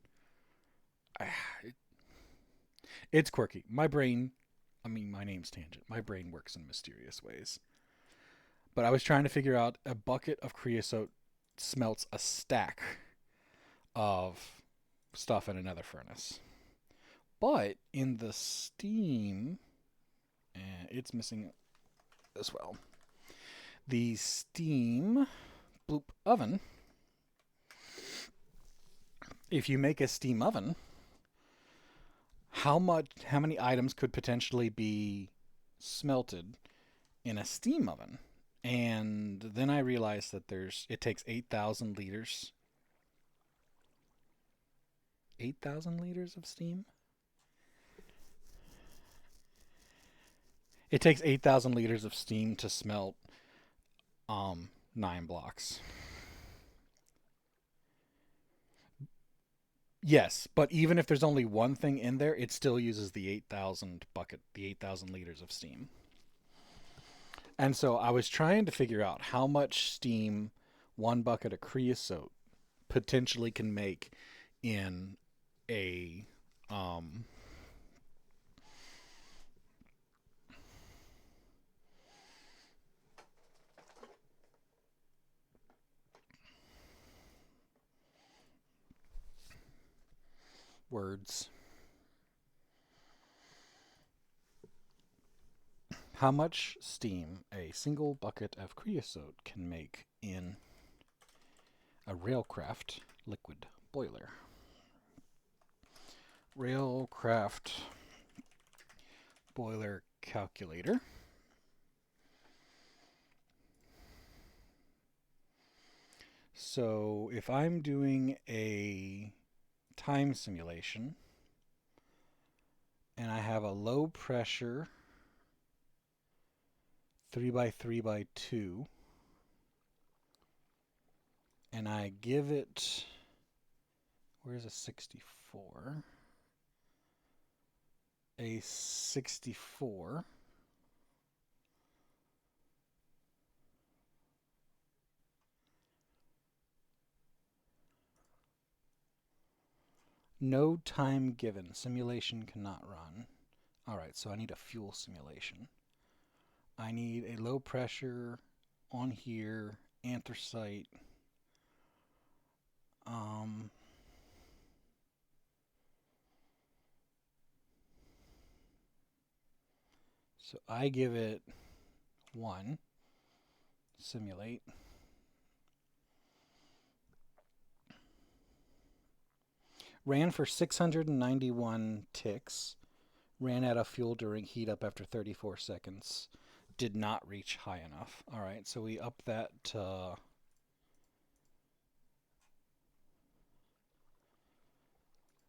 It's quirky. My brain, I mean, my name's Tangent. My brain works in mysterious ways. But I was trying to figure out a bucket of creosote smelts a stack of stuff in another furnace. But in the steam, it's missing as well. The steam bloop oven, if you make a steam oven, how many items could potentially be smelted in a steam oven? And then I realized that it takes 8,000 liters. 8,000 liters of steam? It takes 8,000 liters of steam to smelt 9 blocks. Yes, but even if there's only one thing in there, it still uses the 8,000 liters of steam. And so I was trying to figure out how much steam one bucket of creosote potentially can make in a words. How much steam a single bucket of creosote can make in a Railcraft liquid boiler. Railcraft boiler calculator. So if I'm doing a time simulation and I have a low pressure 3x3x2 and I give it, where's a 64? A 64. No time given. Simulation cannot run. Alright, so I need a fuel simulation. I need a low pressure on here, anthracite. So I give it 1. Simulate. Ran for 691 ticks. Ran out of fuel during heat up after 34 seconds. Did not reach high enough. Alright, so we up that to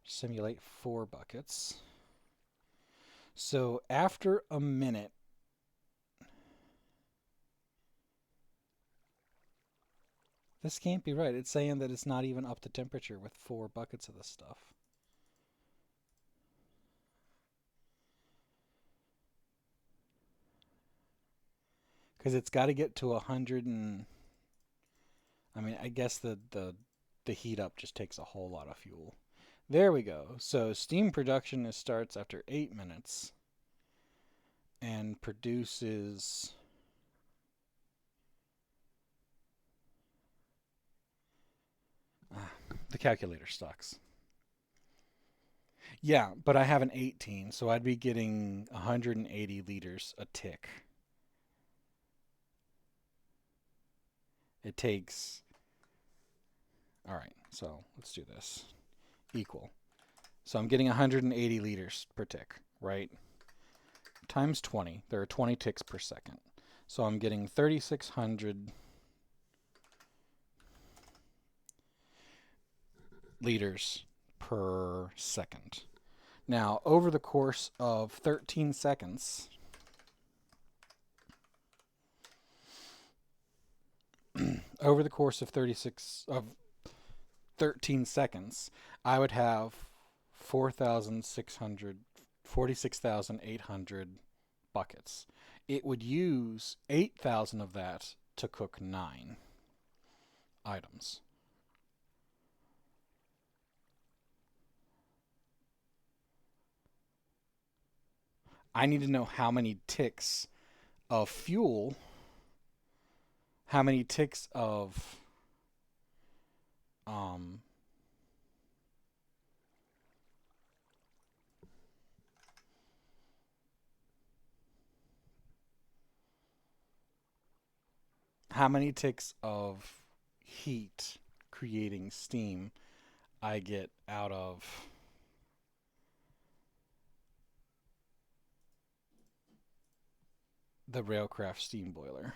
simulate 4 buckets. So after a minute, this can't be right. It's saying that it's not even up to temperature with 4 buckets of this stuff. Because it's got to get to 100 and... I mean, I guess the heat up just takes a whole lot of fuel. There we go. So steam production starts after 8 minutes and produces... the calculator sucks. Yeah, but I have an 18, so I'd be getting 180 liters a tick. It takes... Alright, so let's do this. Equal. So I'm getting 180 liters per tick, right? Times 20. There are 20 ticks per second. So I'm getting 3,600 liters per second. Now, over the course of 13 seconds, over the course of 13 seconds, I would have 46,800 buckets. It would use 8,000 of that to cook 9 items. I need to know how many ticks of fuel, how many ticks of um, how many ticks of heat creating steam I get out of the Railcraft steam boiler.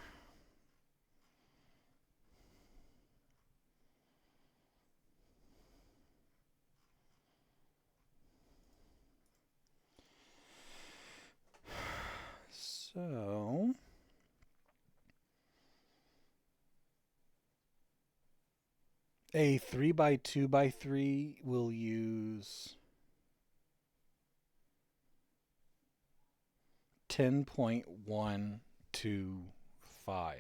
So a 3x2x3 will use 10.125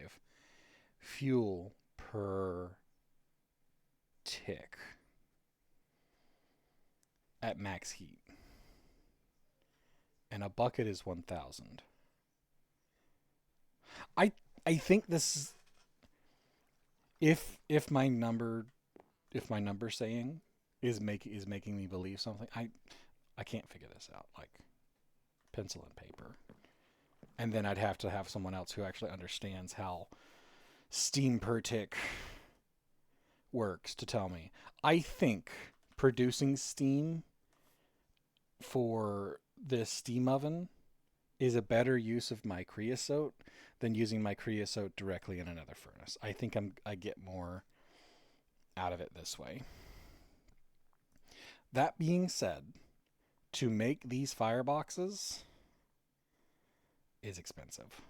fuel per tick at max heat. And a bucket is 1,000. I I think this is, if my number saying is making me believe something, I can't figure this out. Like pencil and paper. And then I'd have to have someone else who actually understands how steam per tick works to tell me. I think producing steam for this steam oven is a better use of my creosote than using my creosote directly in another furnace. I think I get more out of it this way. That being said, to make these fireboxes is expensive.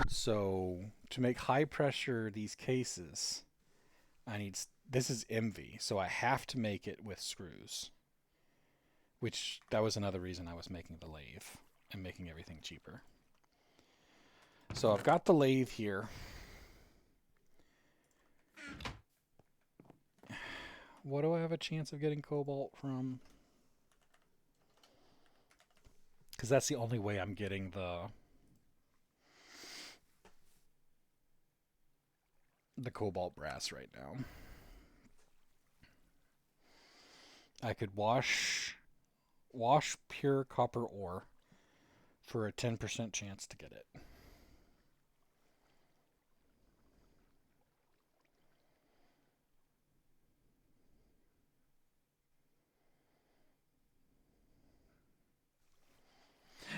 So to make high pressure these cases, this is MV, so I have to make it with screws. Which that was another reason I was making the lathe and making everything cheaper. So I've got the lathe here. What do I have a chance of getting cobalt from? Because that's the only way I'm getting the cobalt brass right now. I could wash pure copper ore for a 10% chance to get it.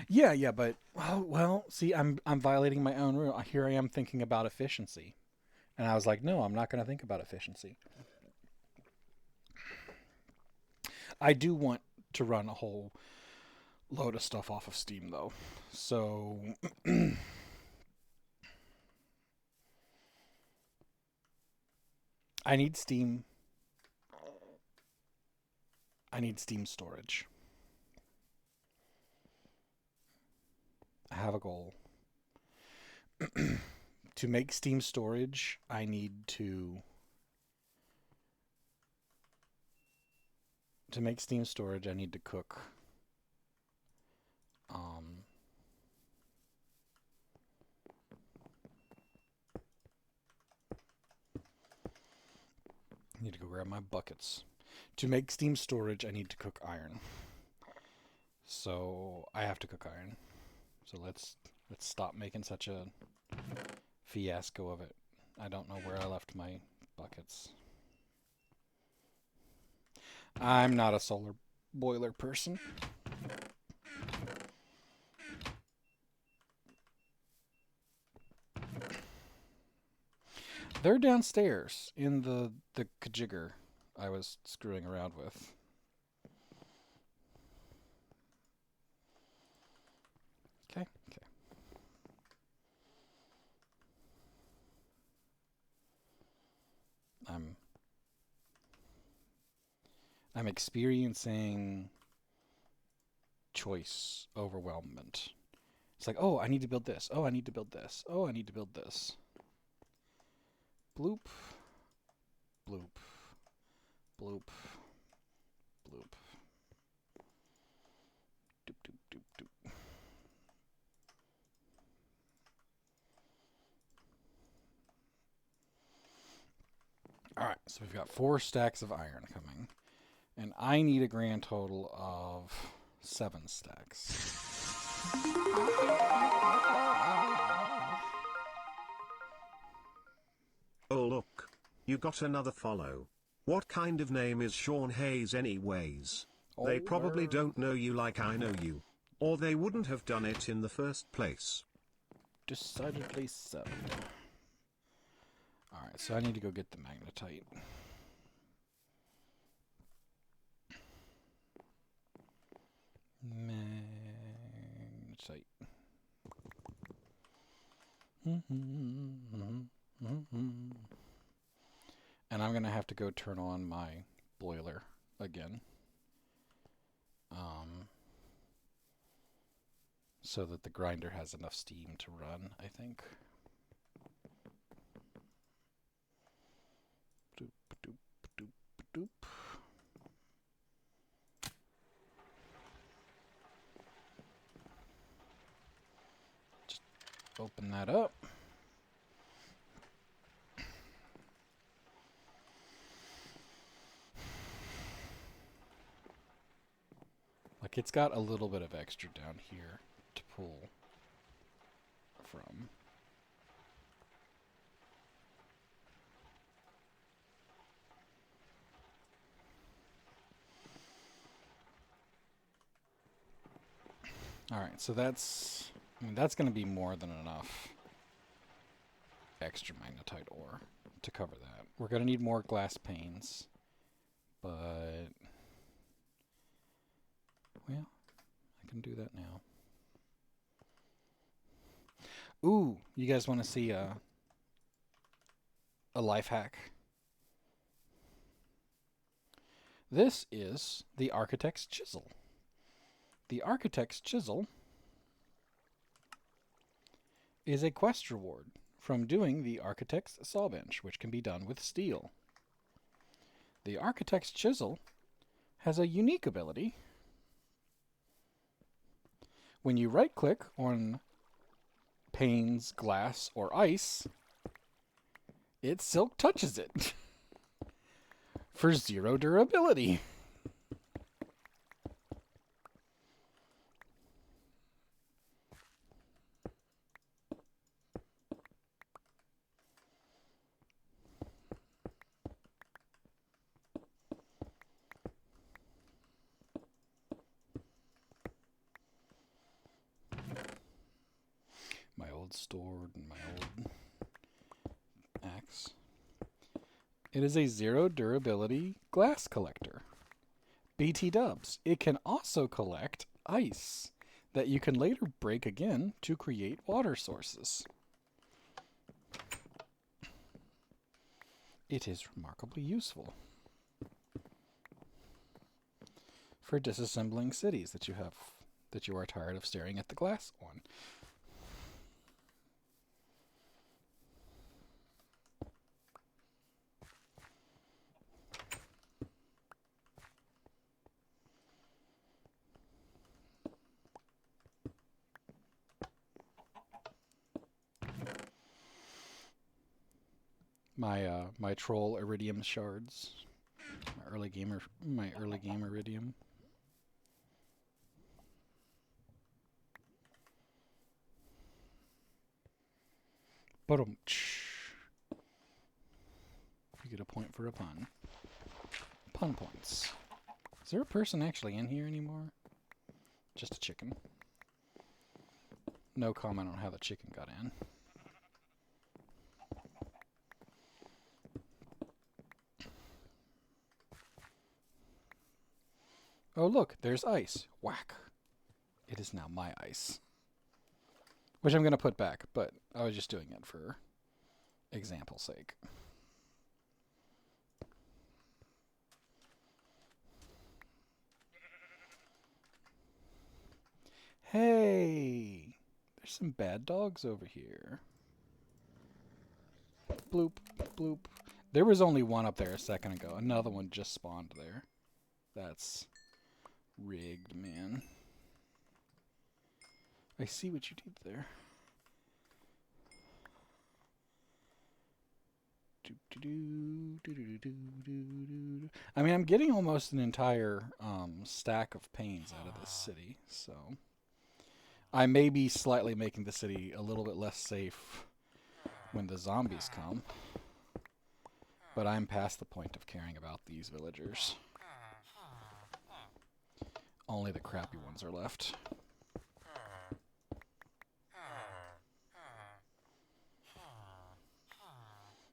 Yeah, but well, see, I'm violating my own rule. Here I am thinking about efficiency. And I was like, no, I'm not going to think about efficiency. I do want to run a whole load of stuff off of Steam though. So I need Steam. I need Steam storage. I have a goal. To make Steam storage, I need to make Steam storage, I need to cook I need to go grab my buckets. To make Steam storage, I need to cook iron. So I have to cook iron. So let's stop making such a fiasco of it. I don't know where I left my buckets. I'm not a solar boiler person. They're downstairs in the kajigger I was screwing around with. Okay. I'm experiencing choice overwhelmment. It's like, oh, I need to build this. Oh, I need to build this. Oh, I need to build this. Bloop. Bloop. Bloop. Bloop. Doop, doop, doop, doop. Alright, so we've got 4 stacks of iron coming. And I need a grand total of 7 stacks. Oh look. You got another follow. What kind of name is Sean Hayes anyways? They probably don't know you like I know you. Or they wouldn't have done it in the first place. Decidedly so. Alright, so I need to go get the magnetite. Magnetite. And I'm going to have to go turn on my boiler again. So that the grinder has enough steam to run, I think. Doop, doop, doop, doop. Just open that up. Like, it's got a little bit of extra down here to pull from. Alright, so that's going to be more than enough extra magnetite ore to cover that. We're going to need more glass panes, but, well, I can do that now. Ooh, you guys want to see a life hack? This is the Architect's Chisel. The Architect's Chisel is a quest reward from doing the Architect's Sawbench, which can be done with steel. The Architect's Chisel has a unique ability. When you right-click on panes, glass, or ice, it silk touches it for 0 durability. My old sword and my old axe. It is a 0 durability glass collector. BT dubs. It can also collect ice that you can later break again to create water sources. It is remarkably useful for disassembling cities that you are tired of staring at the glass on. My troll iridium shards. My early game iridium. Ba-dum-tsh. You get a point for a pun. Pun points. Is there a person actually in here anymore? Just a chicken. No comment on how the chicken got in. Oh look, there's ice. Whack. It is now my ice. Which I'm going to put back, but I was just doing it for example's sake. Hey! There's some bad dogs over here. Bloop, bloop. There was only one up there a second ago. Another one just spawned there. That's rigged, man. I see what you did there. I mean, I'm getting almost an entire stack of panes out of this city, so I may be slightly making the city a little bit less safe when the zombies come, but I'm past the point of caring about these villagers. Only the crappy ones are left.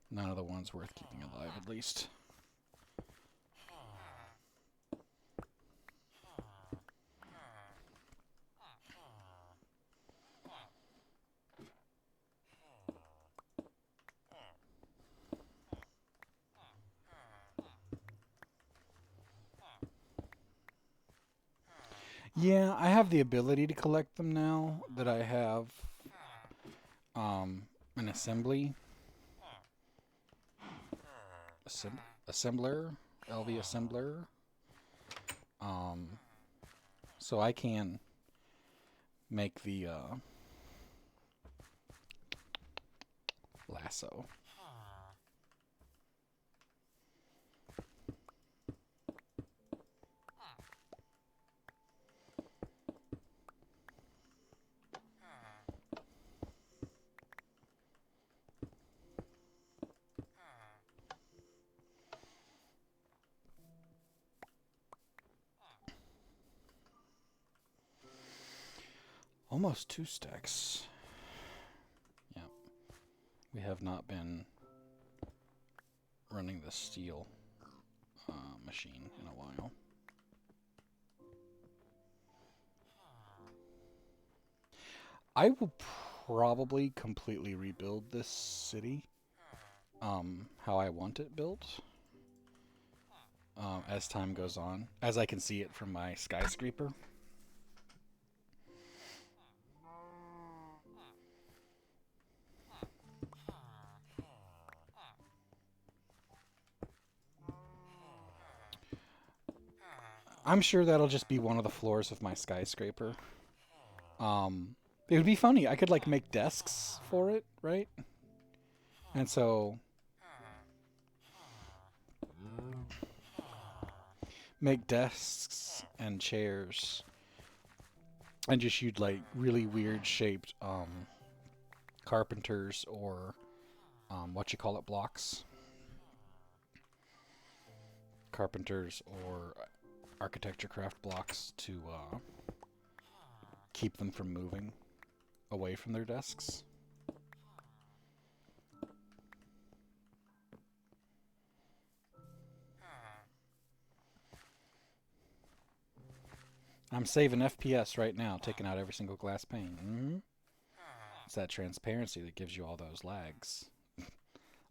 None of the ones worth keeping alive, at least. Yeah, I have the ability to collect them now that I have an assembly. Assembler, LV assembler. So I can make the lasso. Almost 2 stacks. Yep. We have not been running the steel machine in a while. I will probably completely rebuild this city how I want it built as time goes on, as I can see it from my skyscraper. I'm sure that'll just be one of the floors of my skyscraper. It would be funny. I could like make desks for it, right? And so make desks and chairs and just use like really weird shaped carpenters or blocks. Carpenters or architecture craft blocks to keep them from moving away from their desks. I'm saving FPS right now, taking out every single glass pane. Mm-hmm. It's that transparency that gives you all those lags.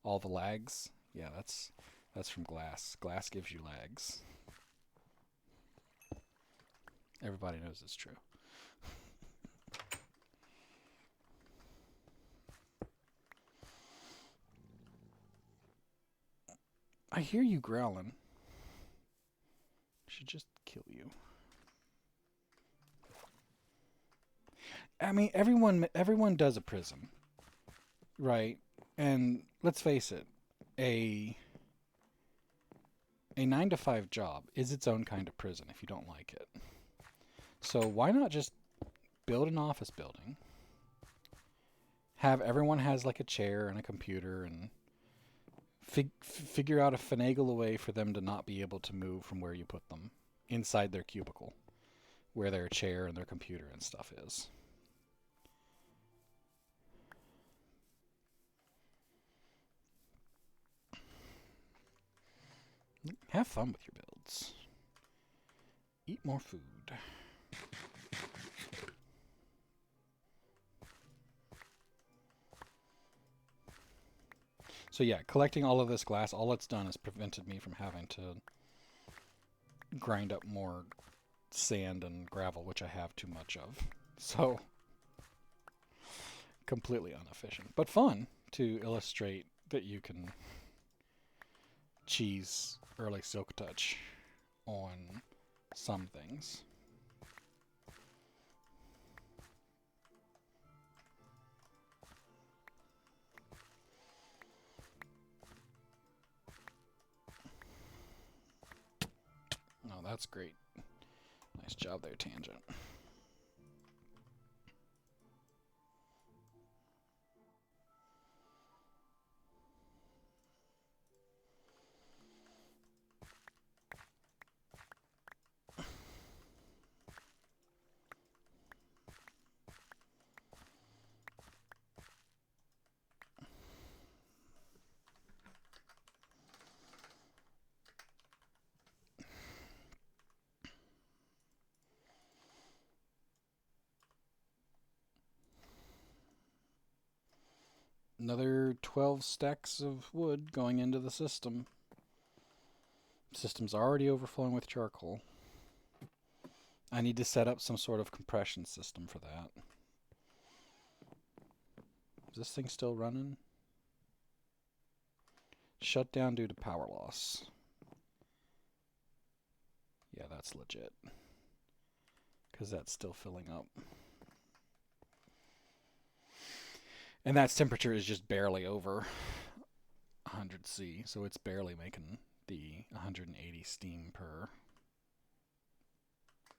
All the lags? Yeah, that's from glass. Glass gives you lags. Everybody knows it's true. I hear you growling. I should just kill you. I mean, everyone does a prison, right? And let's face it, a 9-to-5 job is its own kind of prison if you don't like it. So why not just build an office building, have everyone has like a chair and a computer, and figure out a finagle a way for them to not be able to move from where you put them inside their cubicle, where their chair and their computer and stuff is. Have fun with your builds. Eat more food. So yeah, collecting all of this glass, all it's done is prevented me from having to grind up more sand and gravel, which I have too much of. So, completely inefficient. But fun to illustrate that you can cheese early silk touch on some things. Oh, that's great. Nice job there, Tangent. Another 12 stacks of wood going into the system. System's already overflowing with charcoal. I need to set up some sort of compression system for that. Is this thing still running? Shut down due to power loss. Yeah, that's legit. Because that's still filling up. And that temperature is just barely over 100 C, so it's barely making the 180 steam per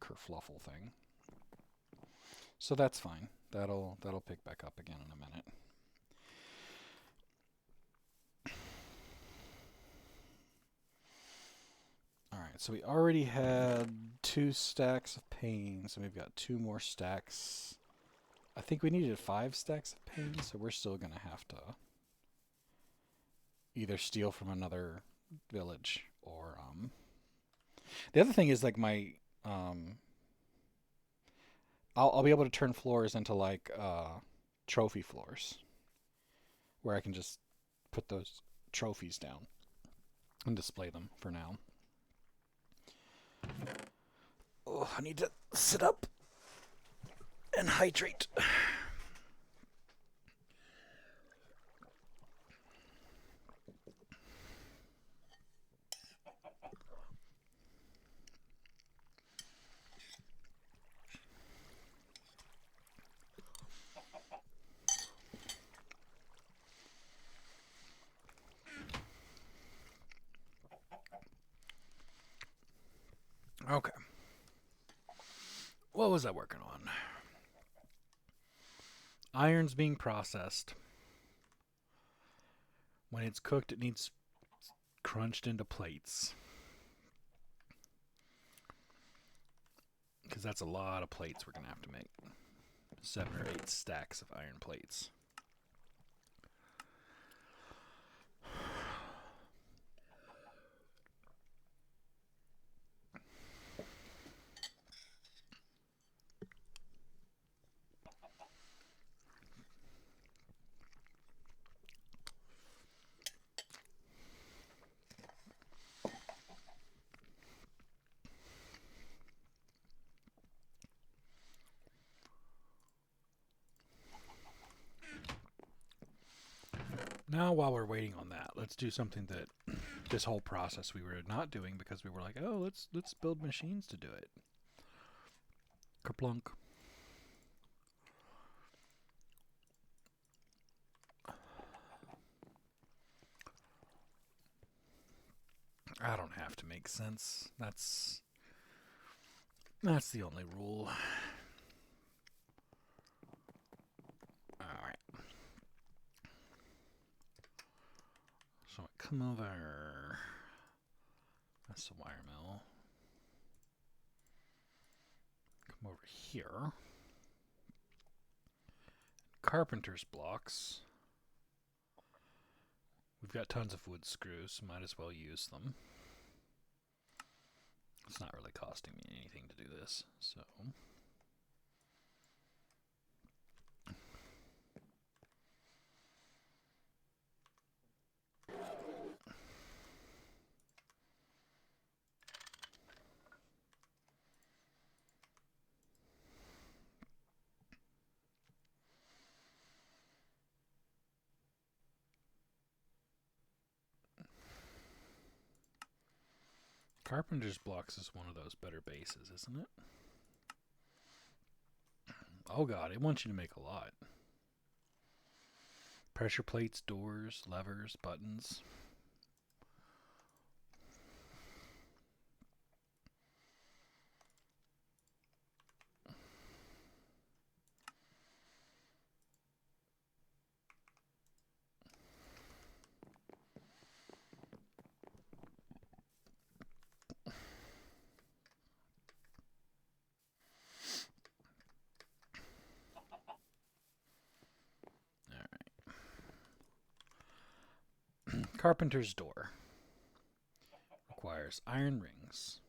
kerfluffle thing. So that's fine. That'll pick back up again in a minute. Alright, so we already had 2 stacks of panes, and we've got 2 more stacks. I think we needed 5 stacks of panes, so we're still going to have to either steal from another village or... The other thing is, like, my... I'll be able to turn floors into, like, trophy floors, where I can just put those trophies down and display them for now. Oh, I need to sit up and hydrate. Okay. What was I working on? Iron's being processed. When it's cooked, it needs crunched into plates. Because that's a lot of plates we're going to have to make. 7 or 8 stacks of iron plates. Now, while we're waiting on that, let's do something that this whole process we were not doing because we were like, oh, let's build machines to do it. Kerplunk. I don't have to make sense. That's the only rule. Alright. So I come over. That's the wire mill. Come over here. Carpenter's blocks. We've got tons of wood screws, so might as well use them. It's not really costing me anything to do this, so... Carpenter's blocks is one of those better bases, isn't it? Oh god, it wants you to make a lot. Pressure plates, doors, levers, buttons. Carpenter's door requires iron rings.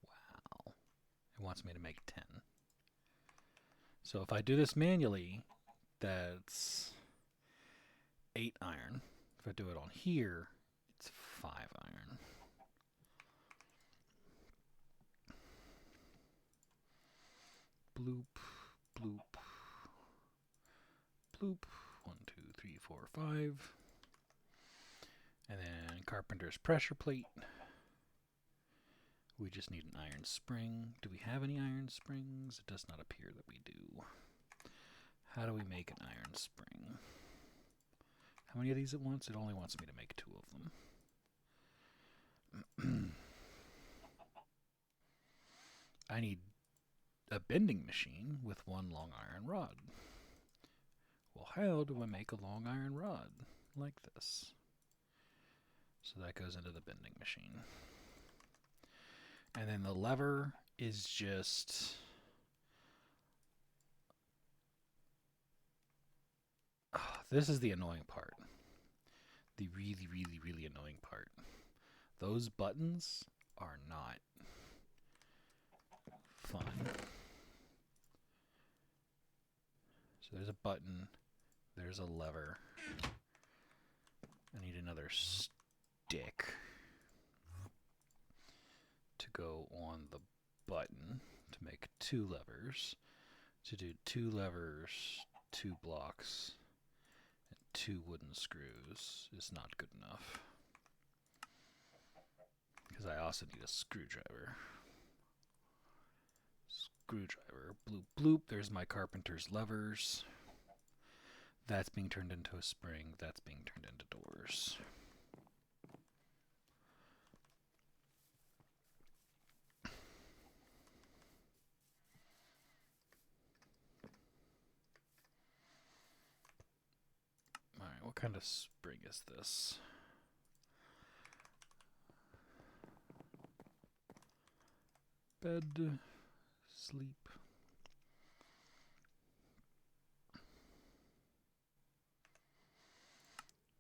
Wow. It wants me to make 10. So if I do this manually, that's 8 iron. If I do it on here, it's 5 iron. Bloop, bloop, bloop. 1, 2, 3, 4, 5. And then carpenter's pressure plate. We just need an iron spring. Do we have any iron springs? It does not appear that we do. How do we make an iron spring? How many of these it wants? It only wants me to make 2 of them. I need a bending machine with 1 long iron rod. Well, how do I make a long iron rod like this? So that goes into the bending machine. And then the lever is just... this is the annoying part. The really, really, really annoying part. Those buttons are not fun. So there's a button. There's a lever. I need another stick to go on the button to make 2 levers. To do 2 levers, 2 blocks, and 2 wooden screws is not good enough. Because I also need a screwdriver. Screwdriver, bloop, bloop. There's my carpenter's levers. That's being turned into a spring. That's being turned into doors. Alright, what kind of spring is this? Bed, sleep.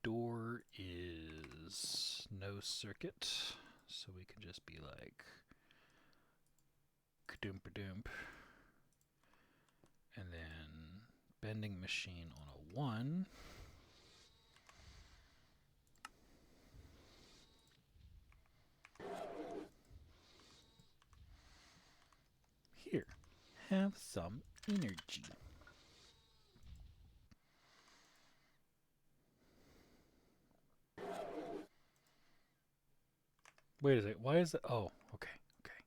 Door is no circuit, so we can just be like kadoomp-a-doomp. And then bending machine on a 1. Here, have some energy. Wait a second, why is it? Oh, okay, okay.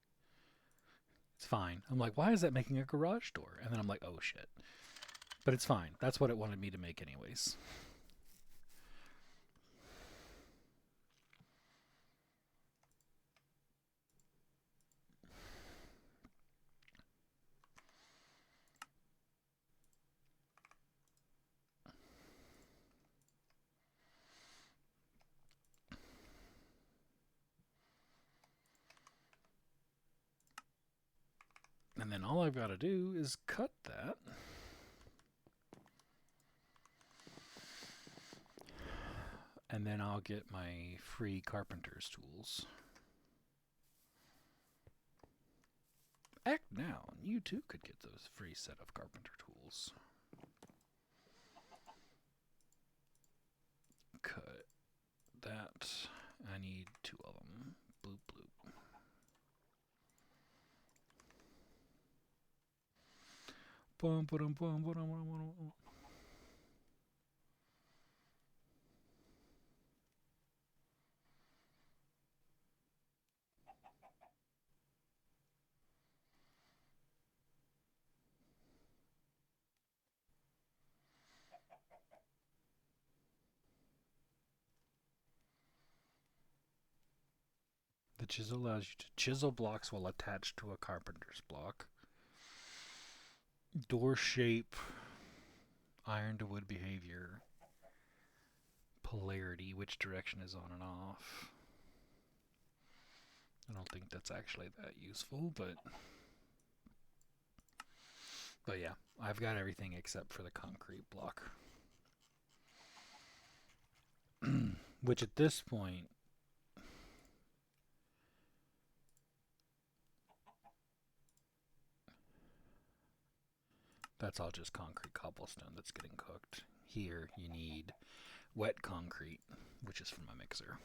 It's fine. I'm like, why is that making a garage door? And then I'm like, oh shit. But it's fine. That's what it wanted me to make anyways. And then all I've got to do is cut that. And then I'll get my free carpenter's tools. Act now, and you too could get those free set of carpenter tools. Cut that. I need 2 of them. Bloop, bloop. Boom, boom, boom, boom, boom, boom. Chisel allows you to chisel blocks while attached to a carpenter's block. Door shape, iron to wood behavior, polarity, which direction is on and off. I don't think that's actually that useful, but yeah, I've got everything except for the concrete block. Which at this point, that's all just concrete cobblestone that's getting cooked. Here you need wet concrete, which is from my mixer.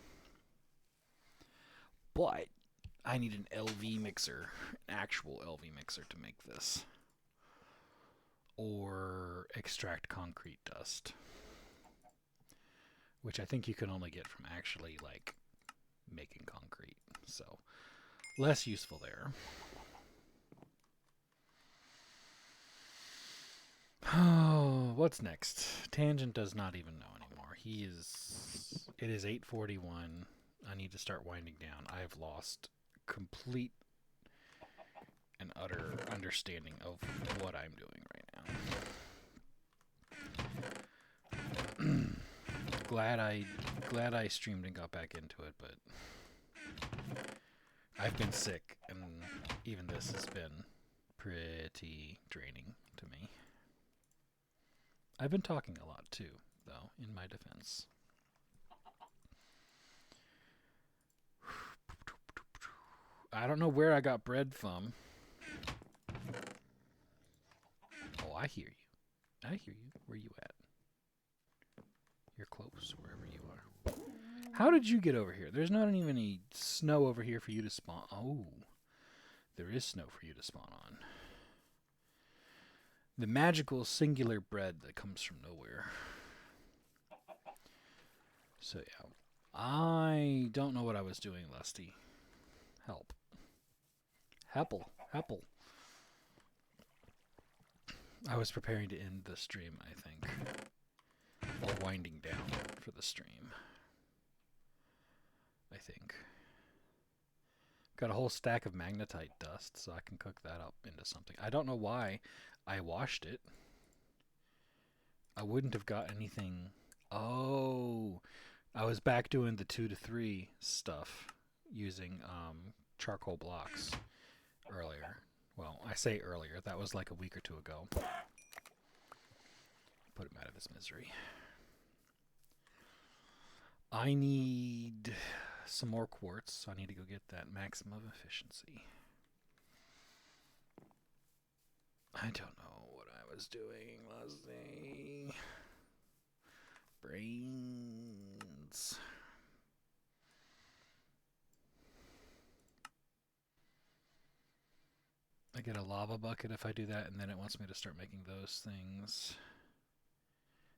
But I need an LV mixer, an actual LV mixer to make this. Or extract concrete dust, which I think you can only get from actually like making concrete. So less useful there. Oh, what's next? Tangent does not even know anymore. It is 8:41. I need to start winding down. I have lost complete and utter understanding of what I'm doing right now. glad I streamed and got back into it, but I've been sick, and even this has been pretty draining to me. I've been talking a lot too, though, in my defense. I don't know where I got bread from. Oh, I hear you. I hear you. Where you at? You're close, wherever you are. How did you get over here? There's not even any snow over here for you to spawn. Oh, there is snow for you to spawn on. The magical singular bread that comes from nowhere. So yeah, I don't know what I was doing, Lusty. Help. Help. I was preparing to end the stream, I think. Or winding down for the stream. I think. Got a whole stack of magnetite dust, so I can cook that up into something. I don't know why I washed it. I wouldn't have got anything. Oh, I was back doing the 2 to 3 stuff using charcoal blocks earlier. Well, I say earlier. That was like a week or two ago. Put him out of his misery. I need some more quartz, so I need to go get that maximum efficiency. I don't know what I was doing, Leslie. Brains. I get a lava bucket if I do that, and then it wants me to start making those things.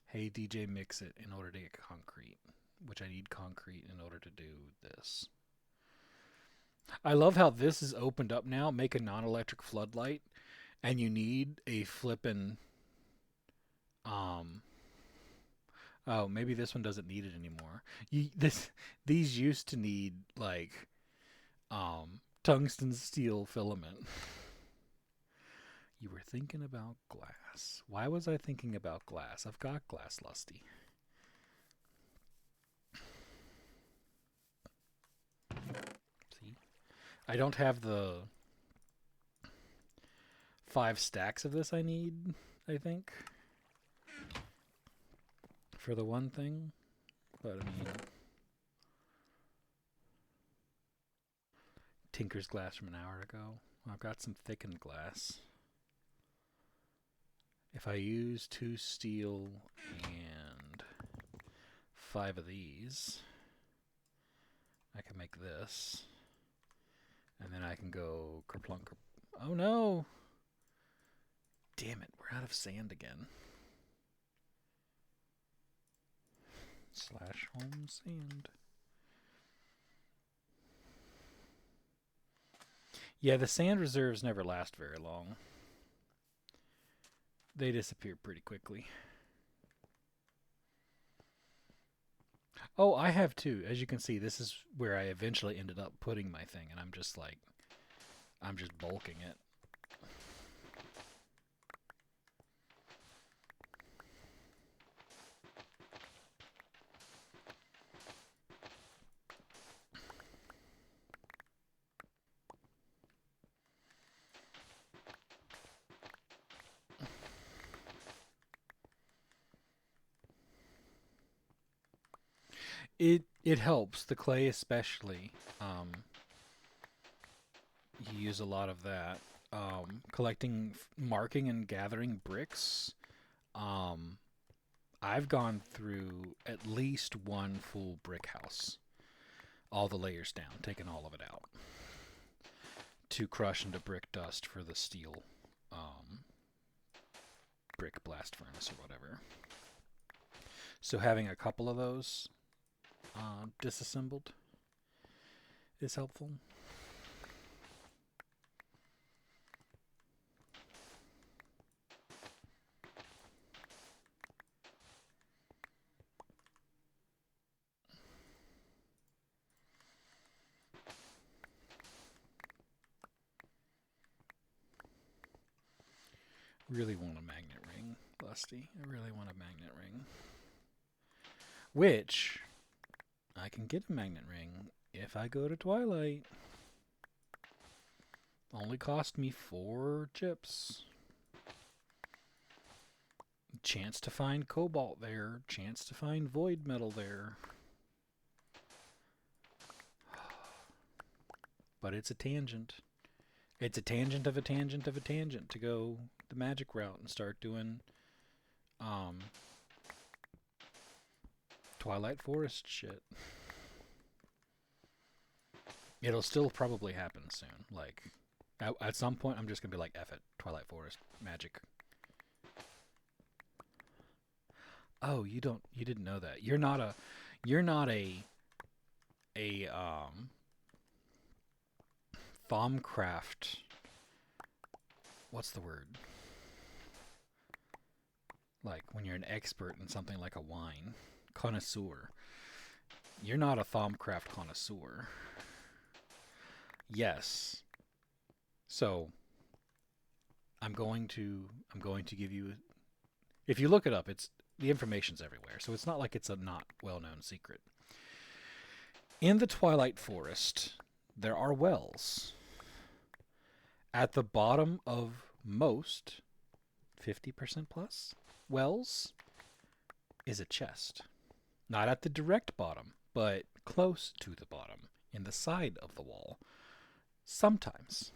Hey, DJ, mix it in order to get concrete, which I need concrete in order to do this. I love how this is opened up now. Make a non-electric floodlight, and you need a flippin' oh, maybe this one doesn't need it anymore. These used to need like tungsten steel filament. You were thinking about glass. Why was I thinking about glass? I've got glass, Lusty. See? I don't have the 5 stacks of this I need, I think. For the one thing. But I mean, Tinker's glass from an hour ago. I've got some thickened glass. If I use 2 steel and 5 of these, I can make this. And then I can go kerplunk. Oh no! Damn it, we're out of sand again. /home sand. Yeah, the sand reserves never last very long. They disappear pretty quickly. Oh, I have too. As you can see, this is where I eventually ended up putting my thing, and I'm just like, I'm just bulking it. It helps, the clay especially. You use a lot of that. Collecting, marking, and gathering bricks. Um, I've gone through at least one full brick house, all the layers down, taken all of it out, to crush into brick dust for the steel um, brick blast furnace or whatever. So having a couple of those disassembled is helpful. Really want a magnet ring, Lusty. I really want a magnet ring. Which, I can get a magnet ring if I go to Twilight. Only cost me 4 chips. Chance to find cobalt there. Chance to find void metal there. But it's a tangent. It's a tangent of a tangent of a tangent to go the magic route and start doing Twilight Forest shit. It'll still probably happen soon. Like, at some point, I'm just gonna be like, F it, Twilight Forest magic. Oh, you didn't know that. You're not a Thaumcraft. What's the word? Like when you're an expert in something like a wine, connoisseur. You're not a Thaumcraft connoisseur. Yes. So I'm going to give you, if you look it up, it's the information's everywhere. So it's not like it's a not well-known secret. In the Twilight Forest, there are wells. At the bottom of most 50% plus wells is a chest. Not at the direct bottom, but close to the bottom, in the side of the wall. Sometimes.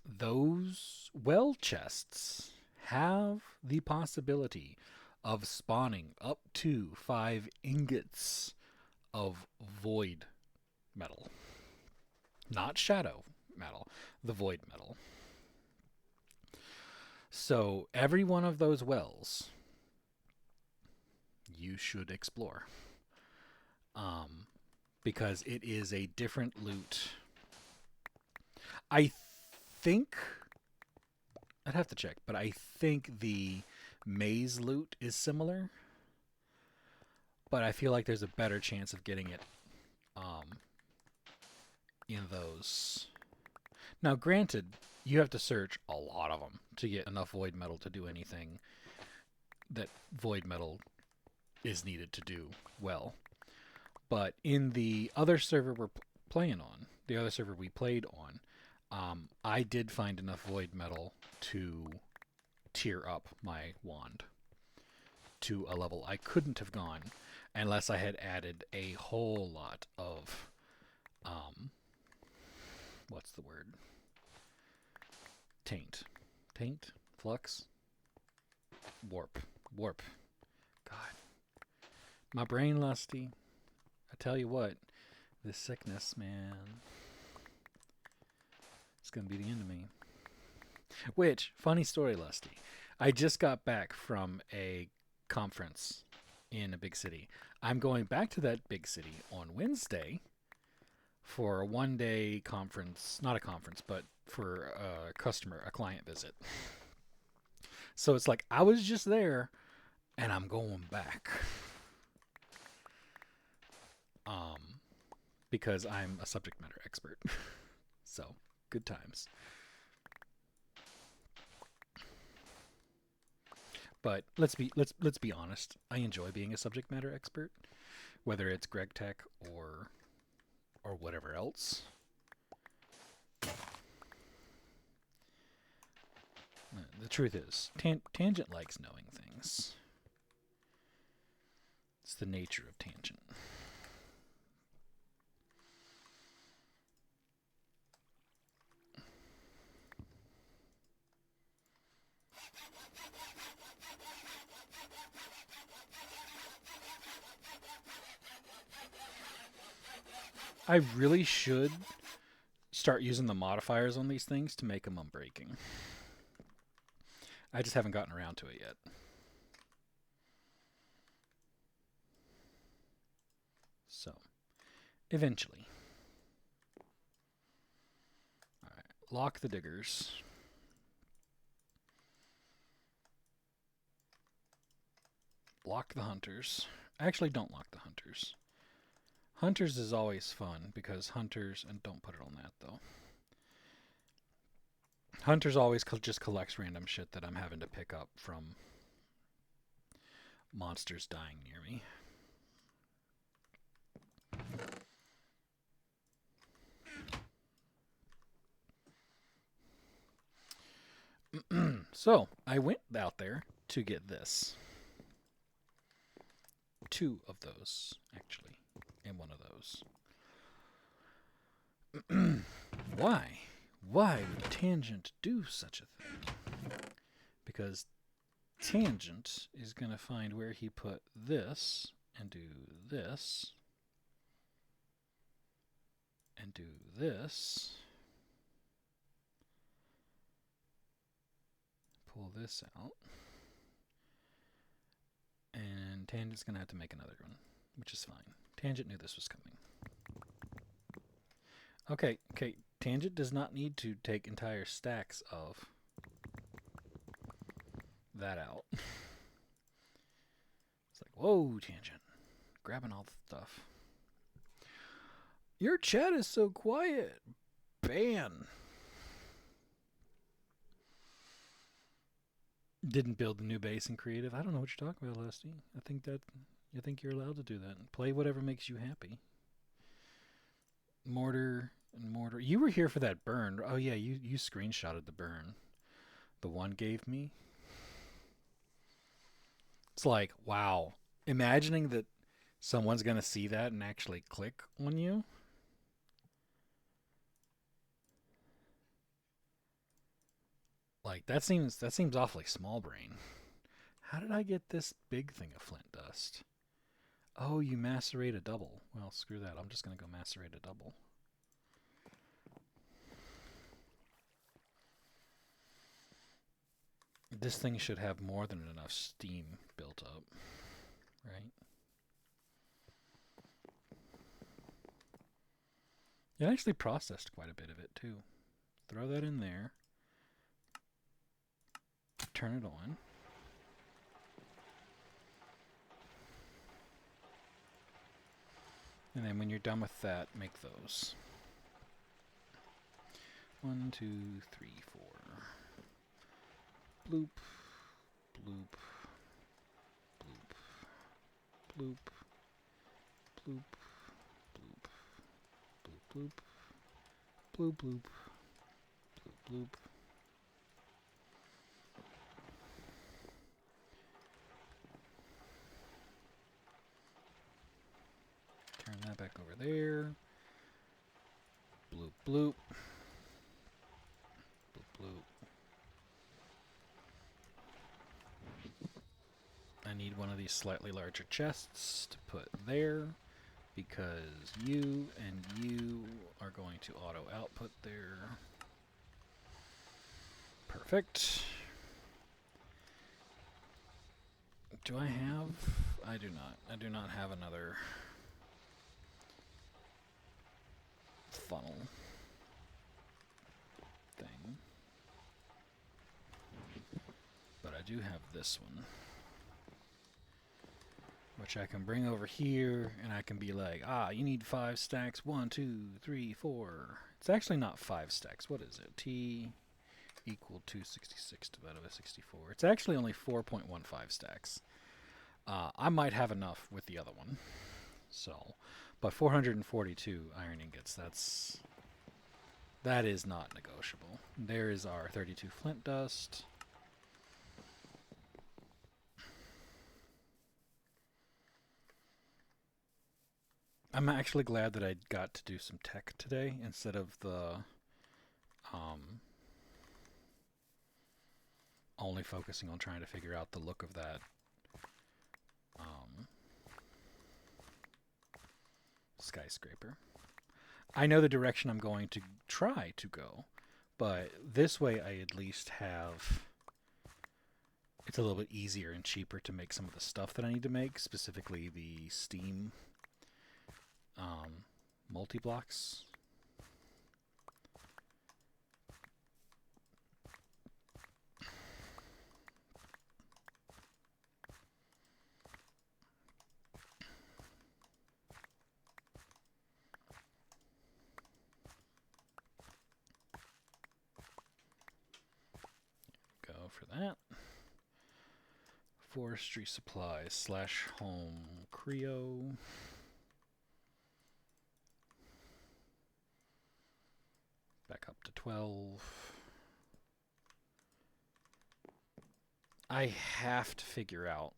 Those well chests have the possibility of spawning up to 5 ingots of void metal. Not shadow metal, the void metal. So every one of those wells you should explore. Because it is a different loot. I think I'd have to check, but I think the maze loot is similar. But I feel like there's a better chance of getting it in those. Now, granted, you have to search a lot of them to get enough void metal to do anything that void metal is needed to do well. But in the other server we're playing on, the other server we played on, I did find enough void metal to tier up my wand to a level I couldn't have gone unless I had added a whole lot of, what's the word? Taint, flux, warp. God, my brain, Lusty. I tell you what, this sickness, man, it's gonna be the end of me. Which, funny story, Lusty. I just got back from a conference in a big city. I'm going back to that big city on Wednesday for a 1-day conference, not a conference, but for a client visit. So it's like I was just there and I'm going back. Um, because I'm a subject matter expert. So, good times. But let's be honest. I enjoy being a subject matter expert, whether it's Greg Tech or whatever else. The truth is, Tangent likes knowing things. It's the nature of Tangent. I really should start using the modifiers on these things to make them unbreaking. I just haven't gotten around to it yet. So, eventually. Alright, lock the diggers. Lock the hunters. Actually, don't lock the hunters. Hunters is always fun because hunters, and don't put it on that though. Hunters always just collects random shit that I'm having to pick up from monsters dying near me. So, I went out there to get this. 2 of those, actually, and 1 of those. Why? Why would Tangent do such a thing? Because Tangent is going to find where he put this, and do this, and do this. Pull this out. And Tangent's going to have to make another one, which is fine. Tangent knew this was coming. Okay, Tangent does not need to take entire stacks of that out. It's like, whoa, Tangent. Grabbing all the stuff. Your chat is so quiet. Ban. Didn't build the new base in creative. I don't know what you're talking about, Lesty. I think you're allowed to do that. Play whatever makes you happy. Mortar and mortar. You were here for that burn. Oh yeah, you screenshotted the burn. The one gave me. It's like, wow. Imagining that someone's gonna see that and actually click on you. Like that seems awfully small brain. How did I get this big thing of flint dust? Oh, you macerate a double. Well, screw that. I'm just gonna go macerate a double. This thing should have more than enough steam built up, right? It actually processed quite a bit of it too. Throw that in there. Turn it on. And then when you're done with that, make those. 1, 2, 3, 4. Bloop, bloop, bloop, bloop, bloop, bloop, bloop, bloop, bloop, bloop, bloop, bloop. Turn that back over there. Bloop, bloop. Bloop, bloop. I need one of these slightly larger chests to put there because you and you are going to auto output there. Perfect. Do I have? I do not. I do not have another funnel thing. But I do have this one, which I can bring over here, and I can be like, you need 5 stacks. 1, 2, 3, 4. It's actually not 5 stacks. What is it? T equal 266 divided by 64. It's actually only 4.15 stacks. I might have enough with the other one. So, but 442 iron ingots, that is not negotiable. There is our 32 flint dust. I'm actually glad that I got to do some tech today instead of the only focusing on trying to figure out the look of that skyscraper. I know the direction I'm going to try to go, but this way I at least have... It's a little bit easier and cheaper to make some of the stuff that I need to make, specifically the steam multi-blocks. Go for that. Forestry supplies / home Creo. Back up to 12. I have to figure out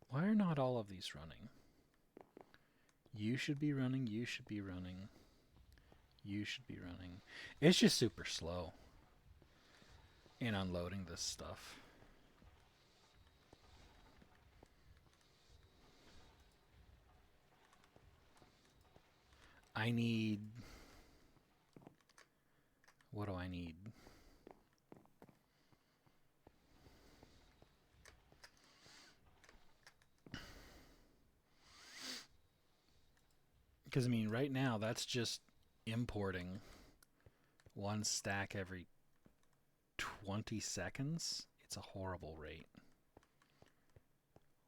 why are not all of these running? You should be running, you should be running, you should be running. It's just super slow in unloading this stuff. I need... What do I need? Because, I mean, right now, that's just importing 1 stack every 20 seconds. It's a horrible rate.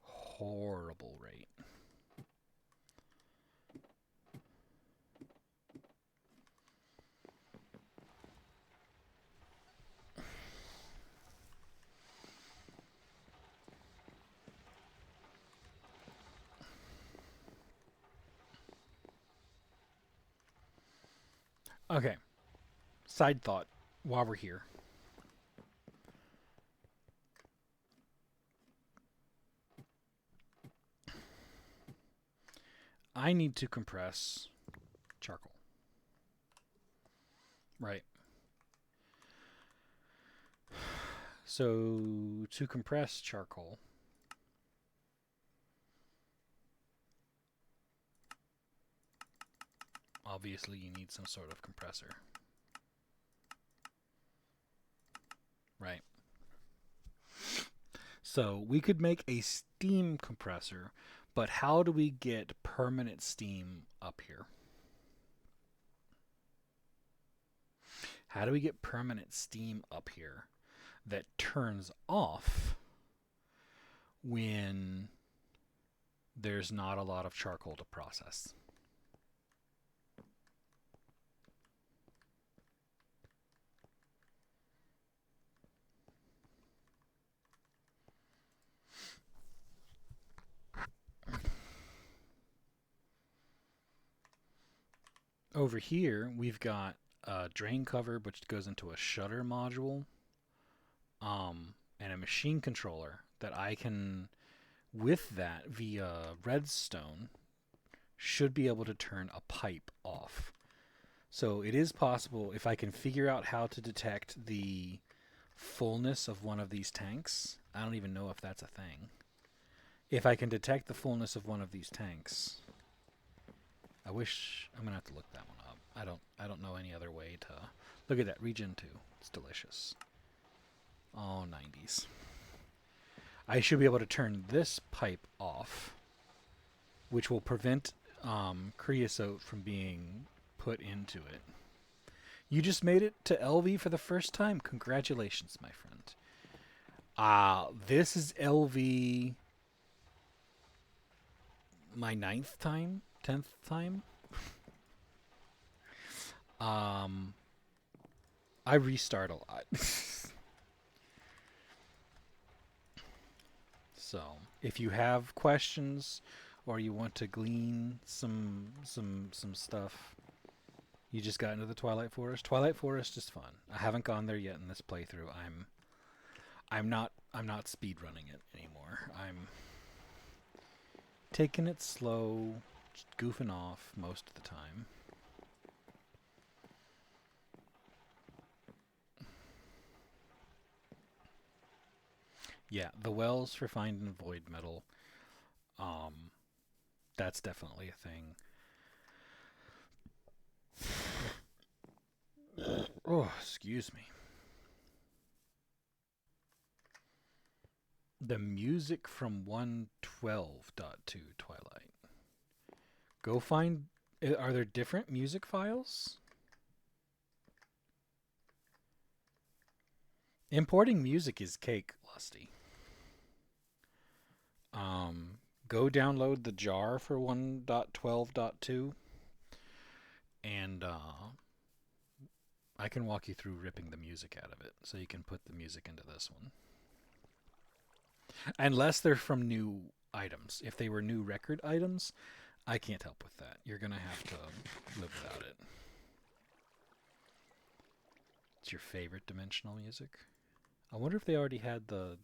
Horrible rate. Okay. Side thought while we're here. I need to compress charcoal. Right. So to compress charcoal, obviously you need some sort of compressor. Right. So we could make a steam compressor, but how do we get permanent steam up here? How do we get permanent steam up here that turns off when there's not a lot of charcoal to process? Over here, we've got a drain cover, which goes into a shutter module, and a machine controller that I can, with that via redstone, should be able to turn a pipe off. So it is possible, if I can figure out how to detect the fullness of one of these tanks. I don't even know if that's a thing. If I can detect the fullness of one of these tanks, I wish... I'm gonna have to look that one up. I don't know any other way to... Look at that, Regen 2. It's delicious. Oh, 90s. I should be able to turn this pipe off, which will prevent creosote from being put into it. You just made it to LV for the first time. Congratulations, my friend. This is LV my 9th time, 10th time. I restart a lot. So, if you have questions or you want to glean some stuff, you just got into the Twilight Forest. Twilight Forest is fun. I haven't gone there yet in this playthrough. I'm not speed running it anymore. I'm taking it slow, just goofing off most of the time. Yeah, the wells for finding void metal. That's definitely a thing. Oh, excuse me. The music from 112.2 Twilight. Go find. Are there different music files? Importing music is cake, Lusty. Go download the jar for 1.12.2, and I can walk you through ripping the music out of it, so you can put the music into this one. Unless they're from new items. If they were new record items, I can't help with that. You're gonna have to live without it. It's your favorite dimensional music? I wonder if they already had the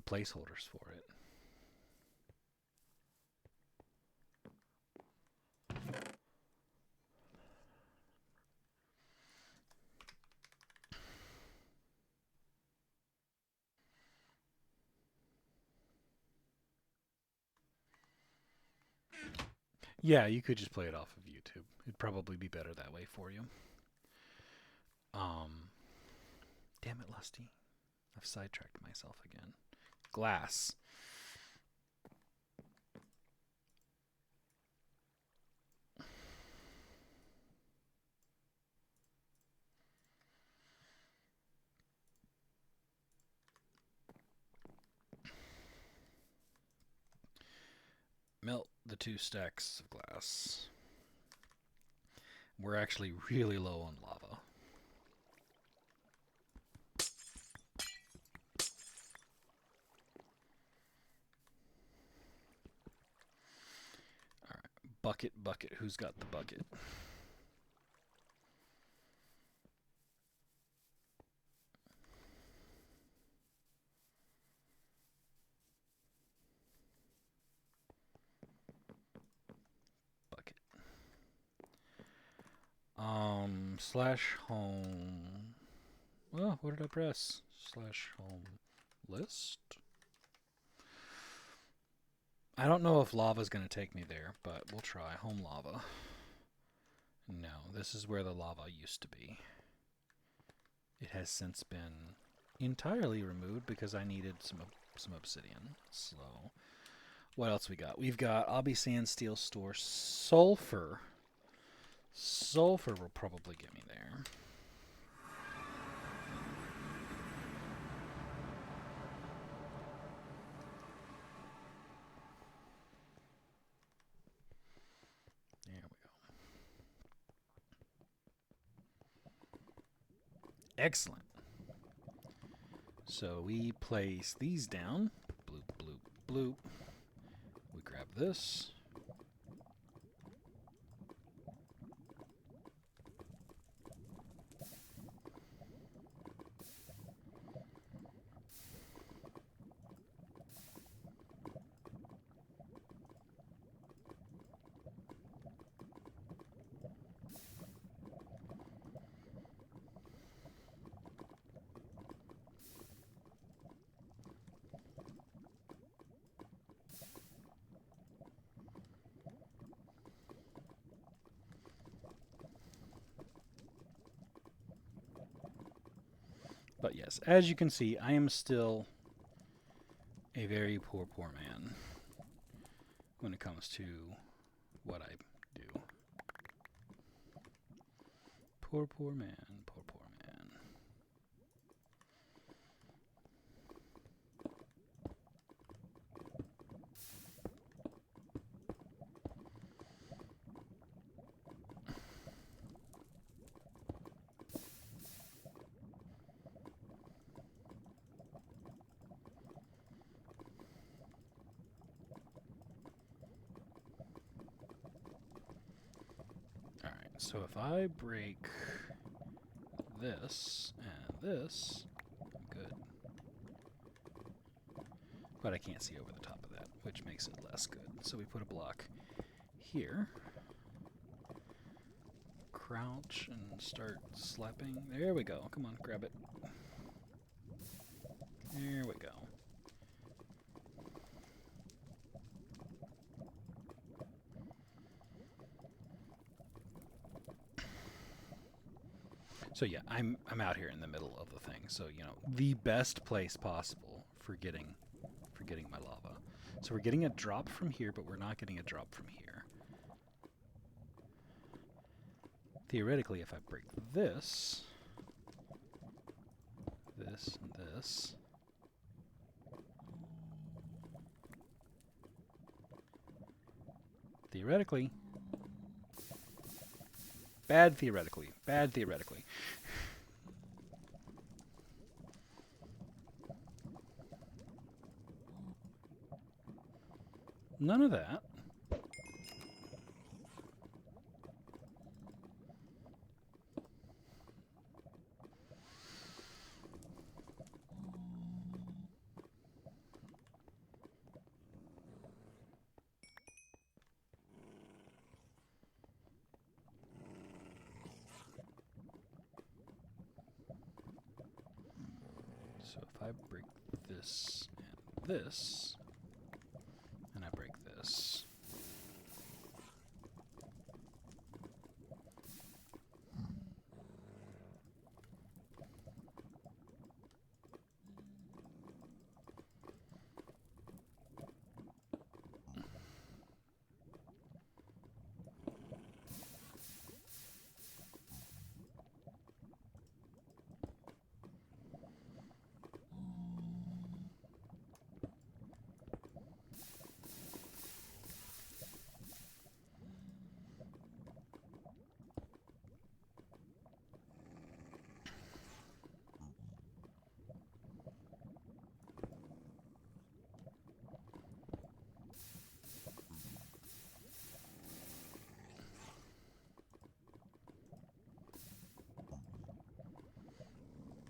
placeholders for it. Yeah, you could just play it off of YouTube. It'd probably be better that way for you. Damn it, Lusty. I've sidetracked myself again. Glass. Melt the 2 stacks of glass. We're actually really low on lava. Alright, bucket, bucket. Who's got the bucket? Bucket. Slash home. Oh, what did I press? Slash home list? I don't know if lava's going to take me there, but we'll try. Home lava. No, this is where the lava used to be. It has since been entirely removed because I needed some obsidian. So, what else we got? We've got Obby Sand Steel Store. Sulfur. Sulfur will probably get me there. There we go. Excellent. So we place these down. Bloop, bloop, bloop. We grab this. But yes, as you can see, I am still a very poor, poor man when it comes to what I do. Poor, poor man. Poor, poor man. Alright, so if I break this and this, I'm good. But I can't see over the top of that, which makes it less good. So we put a block here. Crouch and start slapping. There we go. Come on, grab it. There we go. So yeah, I'm out here in the middle of the thing. So, you know, the best place possible for getting my lava. So we're getting a drop from here, but we're not getting a drop from here. Theoretically, if I break this, this, and this, theoretically, bad theoretically, bad theoretically. None of that. So if I break this and this, and I break this.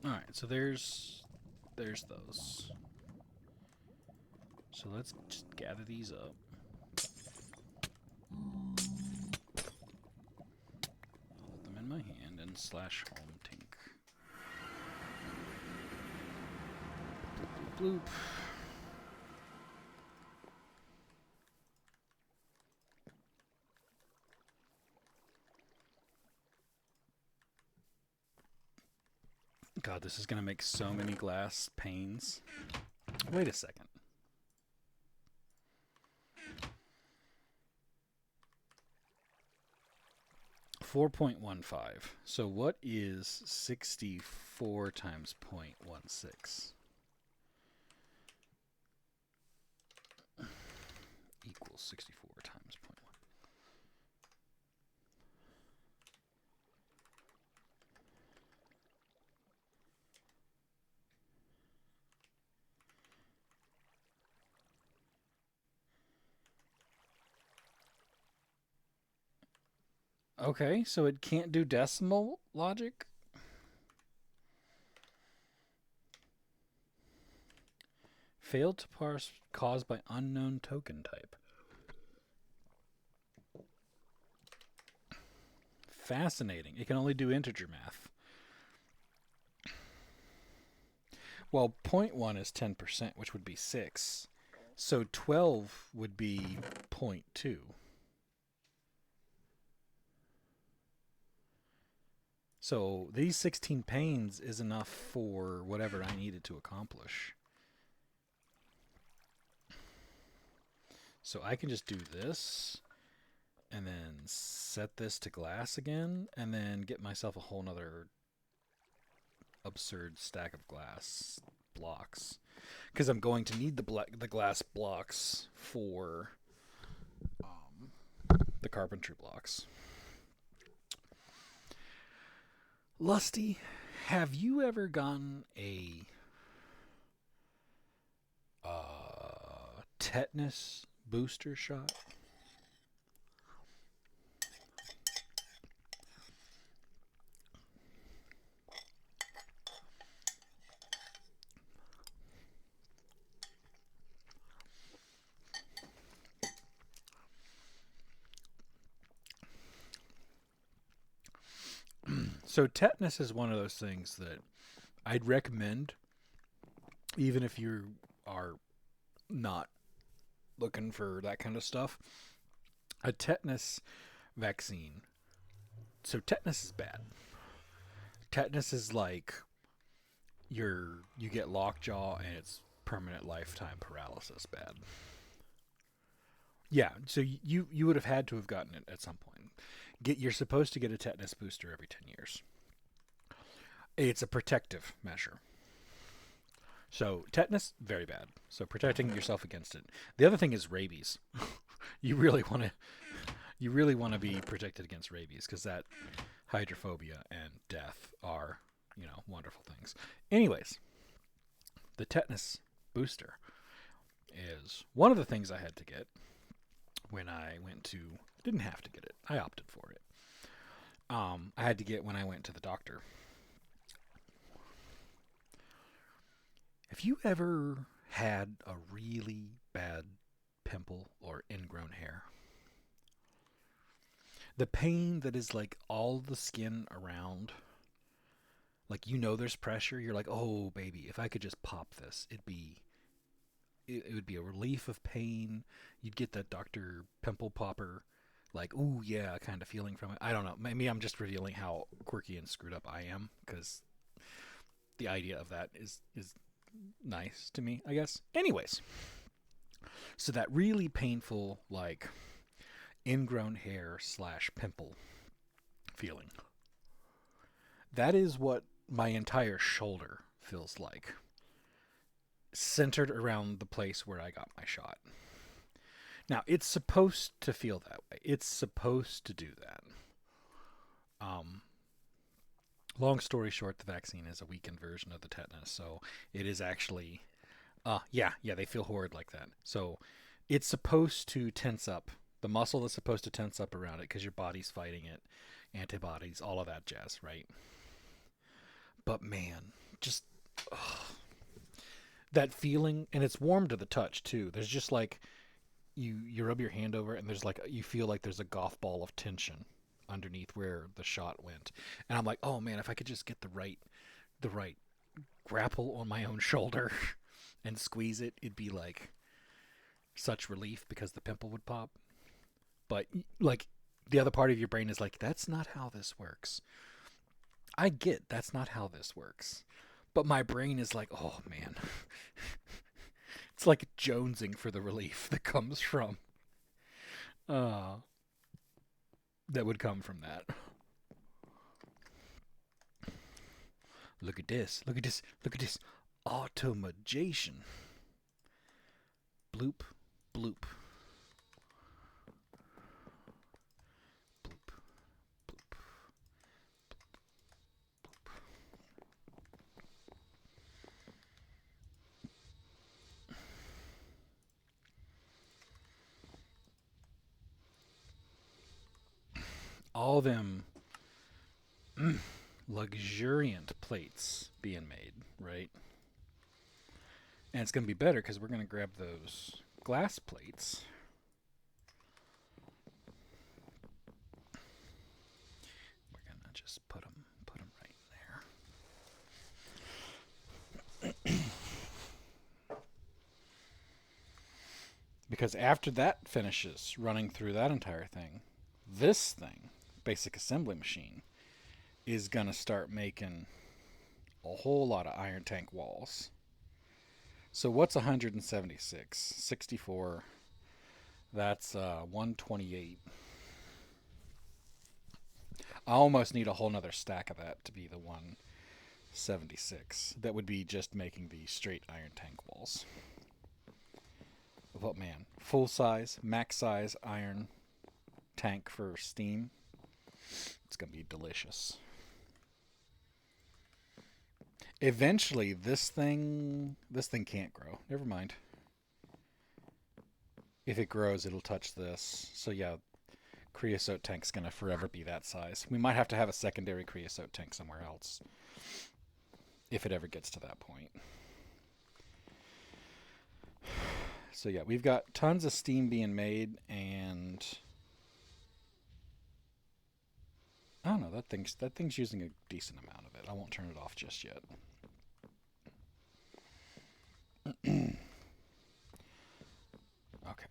Alright, so there's those. So let's just gather these up. Hold them in my hand and slash home tink. Bloop, bloop, bloop. God, this is going to make so many glass panes. Wait a second. .15. So what is 64 times 0.16? Equals 64 times 0.1. Okay, so it can't do decimal logic? Failed to parse caused by unknown token type. Fascinating. It can only do integer math. Well, 0.1 is 10%, which would be 6. So 12 would be 0.2. So these 16 panes is enough for whatever I needed to accomplish. So I can just do this and then set this to glass again, and then get myself a whole nother absurd stack of glass blocks, because I'm going to need the glass blocks for the carpentry blocks. Lusty, have you ever gotten a tetanus booster shot? So tetanus is one of those things that I'd recommend, even if you are not looking for that kind of stuff. A tetanus vaccine. So tetanus is bad. Tetanus is like you get lockjaw and it's permanent lifetime paralysis bad. Yeah, so you would have had to have gotten it at some point. You're supposed to get a tetanus booster every 10 years. It's a protective measure. So tetanus, very bad. So protecting yourself against it. The other thing is rabies. you really want to be protected against rabies, because that hydrophobia and death are, wonderful things. Anyways, the tetanus booster is one of the things I had to get when I went to. Didn't have to get it. I opted for it. I had to get when I went to the doctor. Have you ever had a really bad pimple or ingrown hair? The pain that is like all the skin around, like there's pressure. You're like, oh baby, if I could just pop this, it would be a relief of pain. You'd get that Dr. Pimple Popper, like, ooh yeah, kind of feeling from it. I don't know. Maybe I'm just revealing how quirky and screwed up I am, because the idea of that is nice to me, I guess. Anyways, so that really painful, like, ingrown hair / pimple feeling. That is what my entire shoulder feels like, centered around the place where I got my shot. Now, it's supposed to feel that way. It's supposed to do that. Long story short, the vaccine is a weakened version of the tetanus, so it is actually, yeah, they feel horrid like that. So it's supposed to tense up. The muscle is supposed to tense up around it because your body's fighting it, antibodies, all of that jazz, right? But man, just that feeling, and it's warm to the touch too. There's just like, you rub your hand over it, and there's like, you feel like there's a golf ball of tension underneath where the shot went. And I'm like, oh man, if I could just get the right grapple on my own shoulder and squeeze it, it'd be like such relief, because the pimple would pop. But like, the other part of your brain is like, that's not how this works. I get that's not how this works. But my brain is like, oh man. It's like jonesing for the relief that comes from that would come from that. Look at this. Look at this. Look at this. Automation. Bloop, bloop. Bloop, bloop. All them luxuriant plates being made, right? And it's going to be better because we're going to grab those glass plates. We're going to just put them right there. Because after that finishes running through that entire thing, this thing, basic assembly machine, is going to start making a whole lot of iron tank walls. So what's 176? 64. That's 128. I almost need a whole nother stack of that to be the 176. That would be just making the straight iron tank walls. But man, full size, max size iron tank for steam. It's gonna be delicious. Eventually, this thing can't grow. Never mind. If it grows, it'll touch this. So yeah, creosote tank's gonna forever be that size. We might have to have a secondary creosote tank somewhere else if it ever gets to that point. So yeah, we've got tons of steam being made, and I don't know, that thing's using a decent amount of it. I won't turn it off just yet. Okay.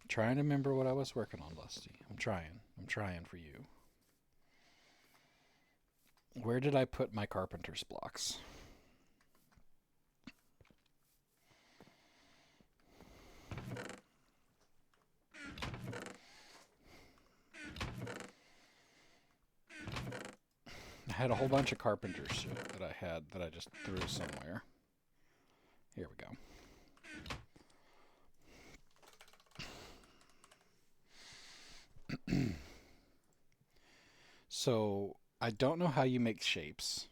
Trying to remember what I was working on, Lusty. I'm trying for you. Where did I put my carpenter's blocks? I had a whole bunch of carpenter shit that I just threw somewhere. Here we go. So, I don't know how you make shapes.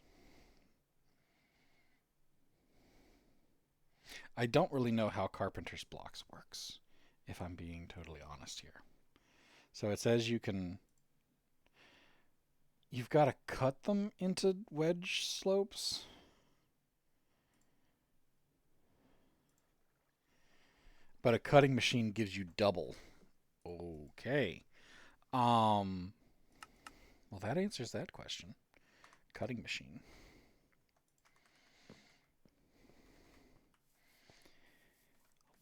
I don't really know how carpenter's blocks works, if I'm being totally honest here. So it says you've got to cut them into wedge slopes. But a cutting machine gives you double. Okay. Well, that answers that question. Cutting machine.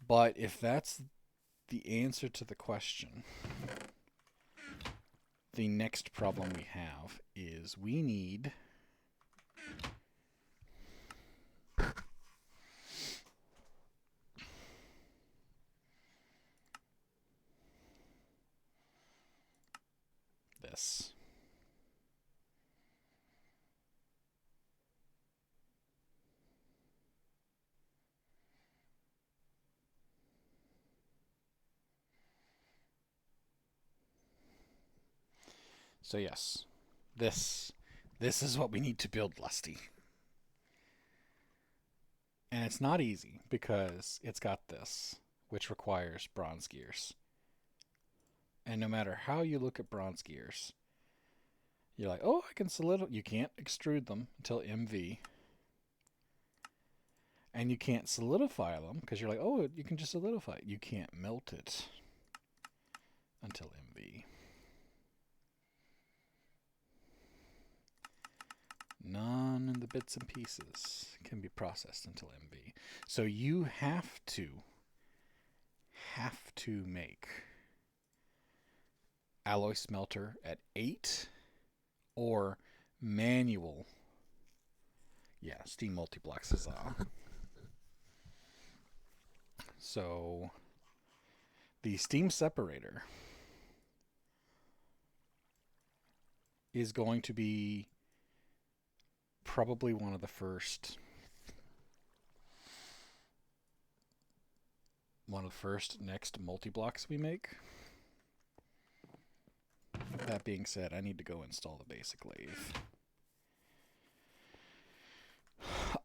But if that's the answer to the question, the next problem we have is we need this. So yes, this is what we need to build, Lusty. And it's not easy because it's got this, which requires bronze gears. And no matter how you look at bronze gears, you're like, oh, I can solidify. You can't extrude them until MV. And you can't solidify them because you're like, oh, you can just solidify it. You can't melt it until MV. None of the bits and pieces can be processed until MV. So you have to make alloy smelter at 8 or manual. Yeah, steam multi-blocks is So the steam separator is going to be probably one of the first next multi-blocks we make. That being said, I need to go install the basic lathe.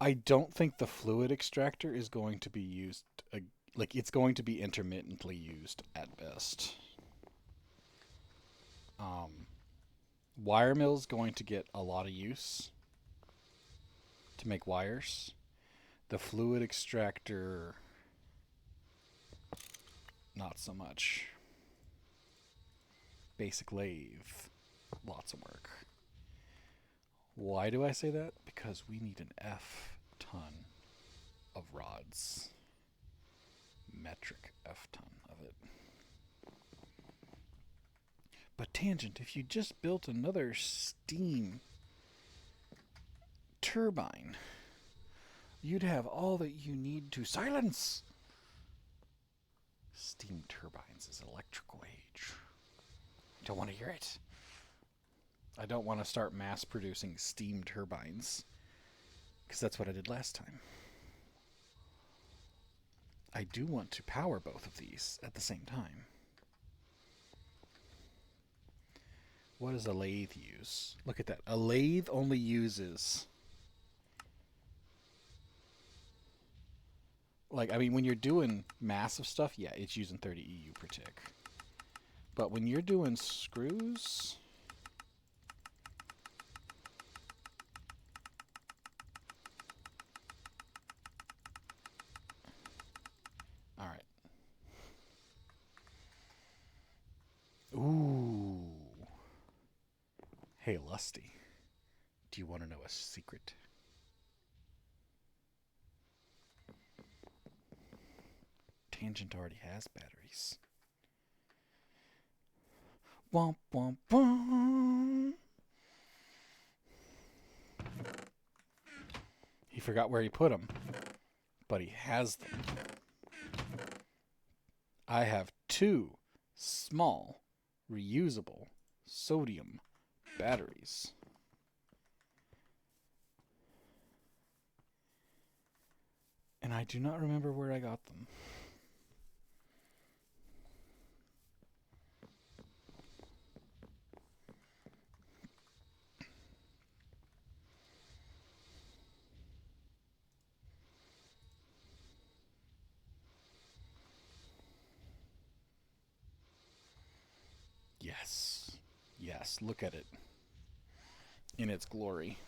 I don't think the fluid extractor is going to be used, it's going to be intermittently used at best. Wire mill is going to get a lot of use to make wires. The fluid extractor, not so much. Basic lathe, lots of work. Why do I say that? Because we need an F ton of rods. Metric F ton of it. But Tangent, if you just built another steam turbine, You'd have all that you need to silence. Steam turbines is electrical age. I don't want to hear it. I don't want to start mass producing steam turbines, because that's what I did last time. I do want to power both of these at the same time. What does a lathe use? Look at that. A lathe only uses... Like, I mean, when you're doing massive stuff, yeah, it's using 30 EU per tick. But when you're doing screws... Alright. Ooh. Hey, Lusty. Do you want to know a secret? Tangent already has batteries. Womp womp womp. He forgot where he put them, but he has them. I have 2 small, reusable sodium batteries. And I do not remember where I got them. Yes. Yes, look at it in its glory.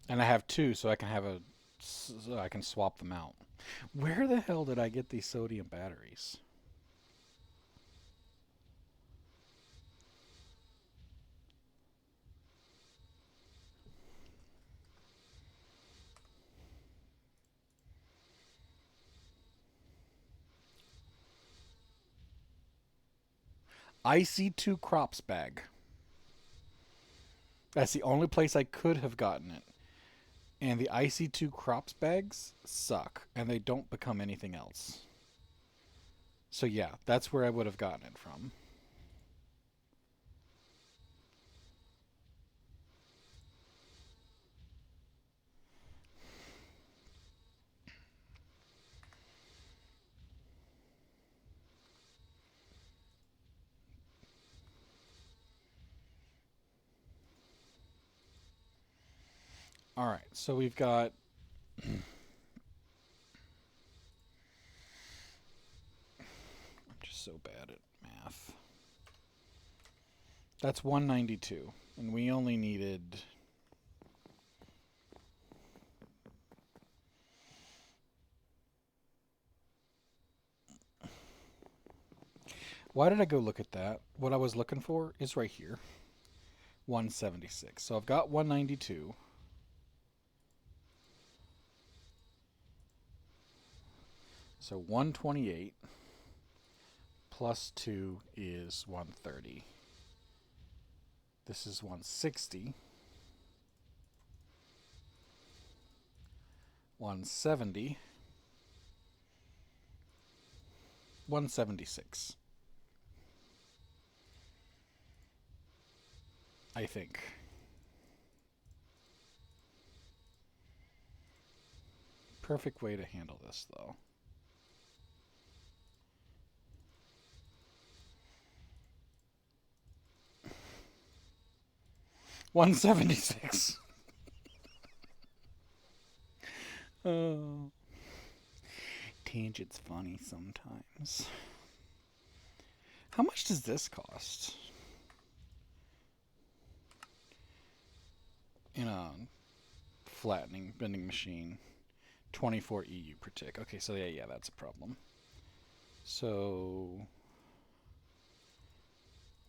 And I have 2, so I can swap them out. Where the hell did I get these sodium batteries? IC2 crops bag. That's the only place I could have gotten it. And the IC2 crops bags suck, and they don't become anything else. So yeah, that's where I would have gotten it from. All right, so we've got... I'm just so bad at math. That's 192, and we only needed... Why did I go look at that? What I was looking for is right here. 176. So I've got 192. So 128 plus 2 is 130. This is 160. 170. 176. I think. Perfect way to handle this, though. $176. Oh. Tangent's funny sometimes. How much does this cost? In a flattening bending machine. 24 EU per tick. Okay, so yeah, that's a problem. So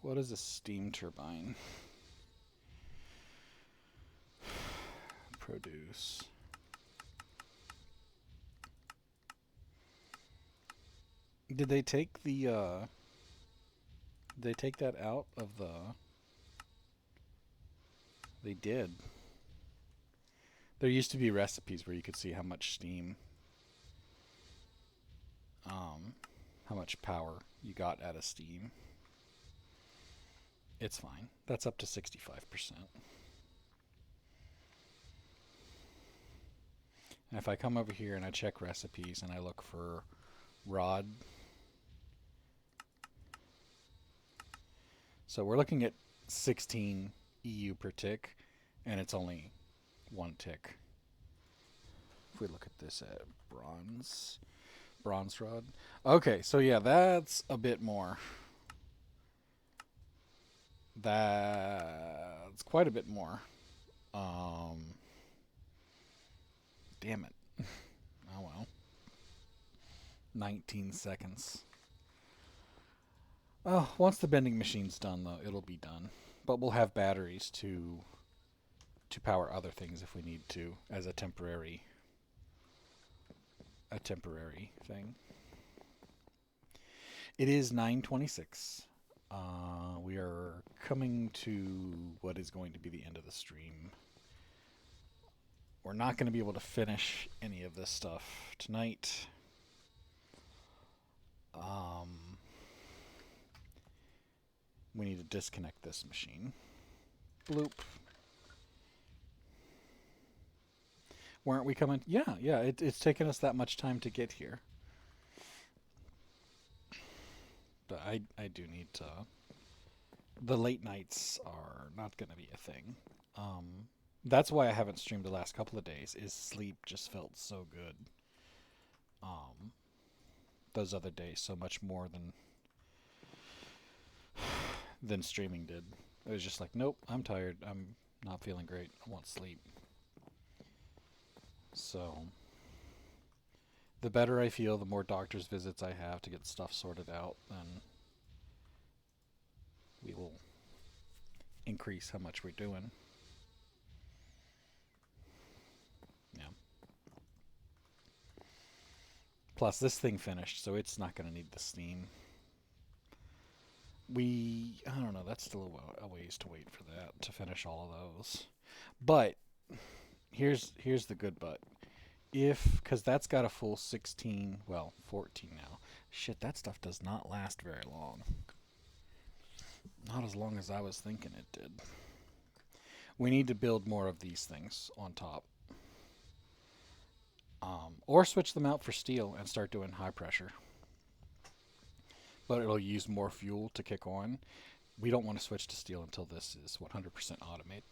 what is a steam turbine? Produce. Did they take the they take that out of the... They did. There used to be recipes where you could see how much steam, how much power you got out of steam. It's fine. That's up to 65%. And if I come over here and I check recipes and I look for rod, so we're looking at 16 EU per tick, and it's only 1 tick. If we look at this at bronze rod. Okay, so yeah, that's a bit more. That's quite a bit more. Damn it. Oh well. 19 seconds. Oh, once the bending machine's done, though, it'll be done. But we'll have batteries to power other things if we need to, as a temporary thing. It is 9:26. We are coming to what is going to be the end of the stream. We're not going to be able to finish any of this stuff tonight. We need to disconnect this machine. Bloop. Weren't we coming? Yeah. It's taken us that much time to get here. But I do need to. The late nights are not going to be a thing. That's why I haven't streamed the last couple of days. Is sleep just felt so good. Those other days, so much more than streaming did. It was just like, nope, I'm tired. I'm not feeling great. I want sleep. So, the better I feel, the more doctor's visits I have to get stuff sorted out, then we will increase how much we're doing. Yeah. Plus, this thing finished, so it's not going to need the steam. I don't know, that's still a ways to wait for that, to finish all of those. But, here's the good but. Because that's got a full 16, well, 14 now. Shit, that stuff does not last very long. Not as long as I was thinking it did. We need to build more of these things on top. Or switch them out for steel and start doing high pressure. But it'll use more fuel to kick on. We don't want to switch to steel until this is 100% automated.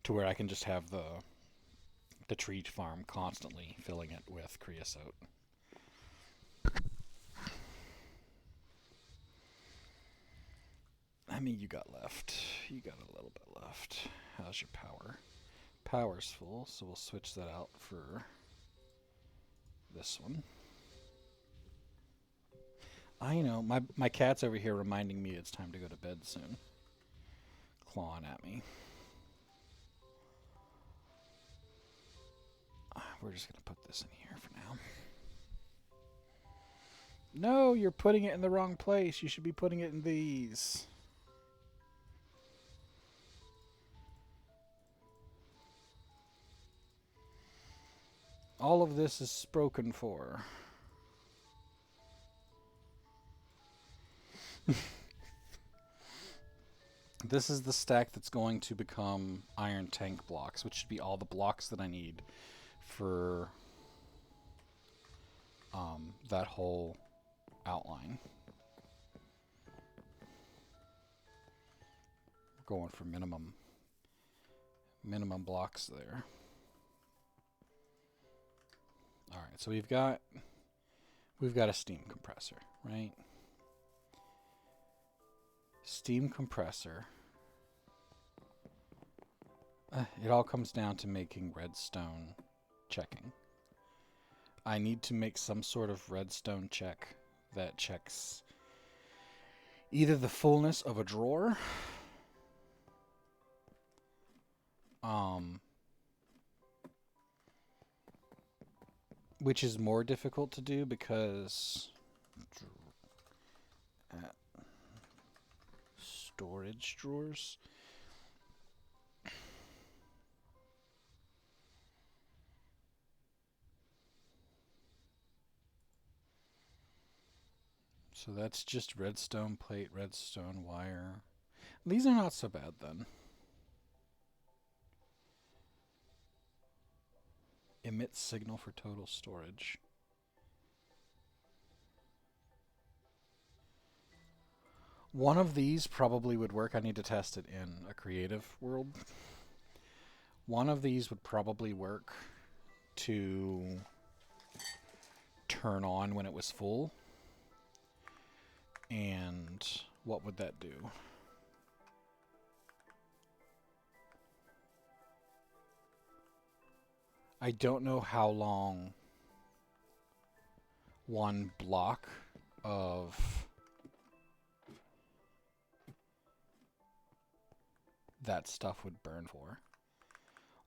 To where I can just have the tree farm constantly filling it with creosote. How many you got left? You got a little bit left. How's your power? Power's full, so we'll switch that out for this one. I know, my cat's over here reminding me it's time to go to bed soon. Clawing at me. We're just going to put this in here for now. No, you're putting it in the wrong place. You should be putting it in these. All of this is spoken for. This is the stack that's going to become iron tank blocks, which should be all the blocks that I need for that whole outline. We're going for minimum blocks there. All right, so we've got a steam compressor, right? Steam compressor. It all comes down to making redstone checking. I need to make some sort of redstone check that checks either the fullness of a drawer, which is more difficult to do because storage drawers. So that's just redstone plate, redstone wire. These are not so bad then. Emit signal for total storage. One of these probably would work. I need to test it in a creative world. One of these would probably work to turn on when it was full. And what would that do? I don't know how long one block of that stuff would burn for.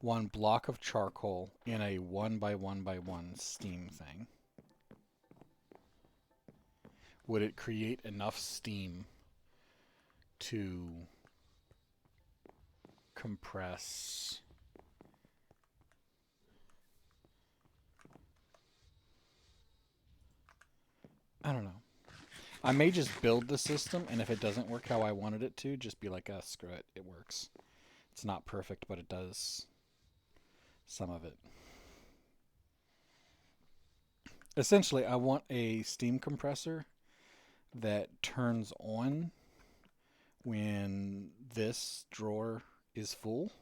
One block of charcoal in a 1x1x1 steam thing. Would it create enough steam to compress? I don't know. I may just build the system, and if it doesn't work how I wanted it to, just be like, screw it, it works. It's not perfect, but it does some of it. Essentially, I want a steam compressor that turns on when this drawer is full.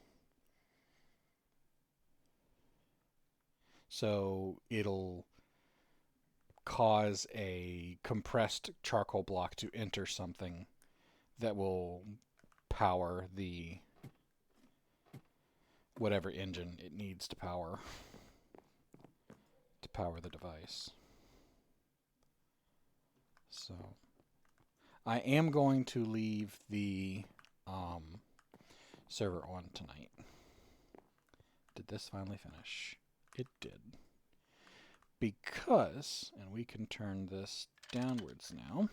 So it'll cause a compressed charcoal block to enter something that will power the whatever engine it needs to power the device. So I am going to leave the server on tonight. Did this finally finish? It did. Because, and we can turn this downwards now.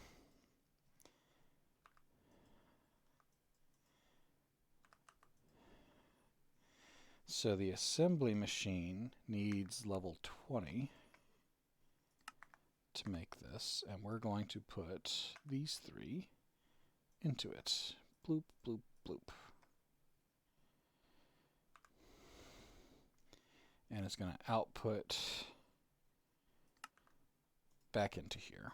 So the assembly machine needs level 20 to make this, and we're going to put these three into it. Bloop, bloop, bloop. And it's going to output back into here.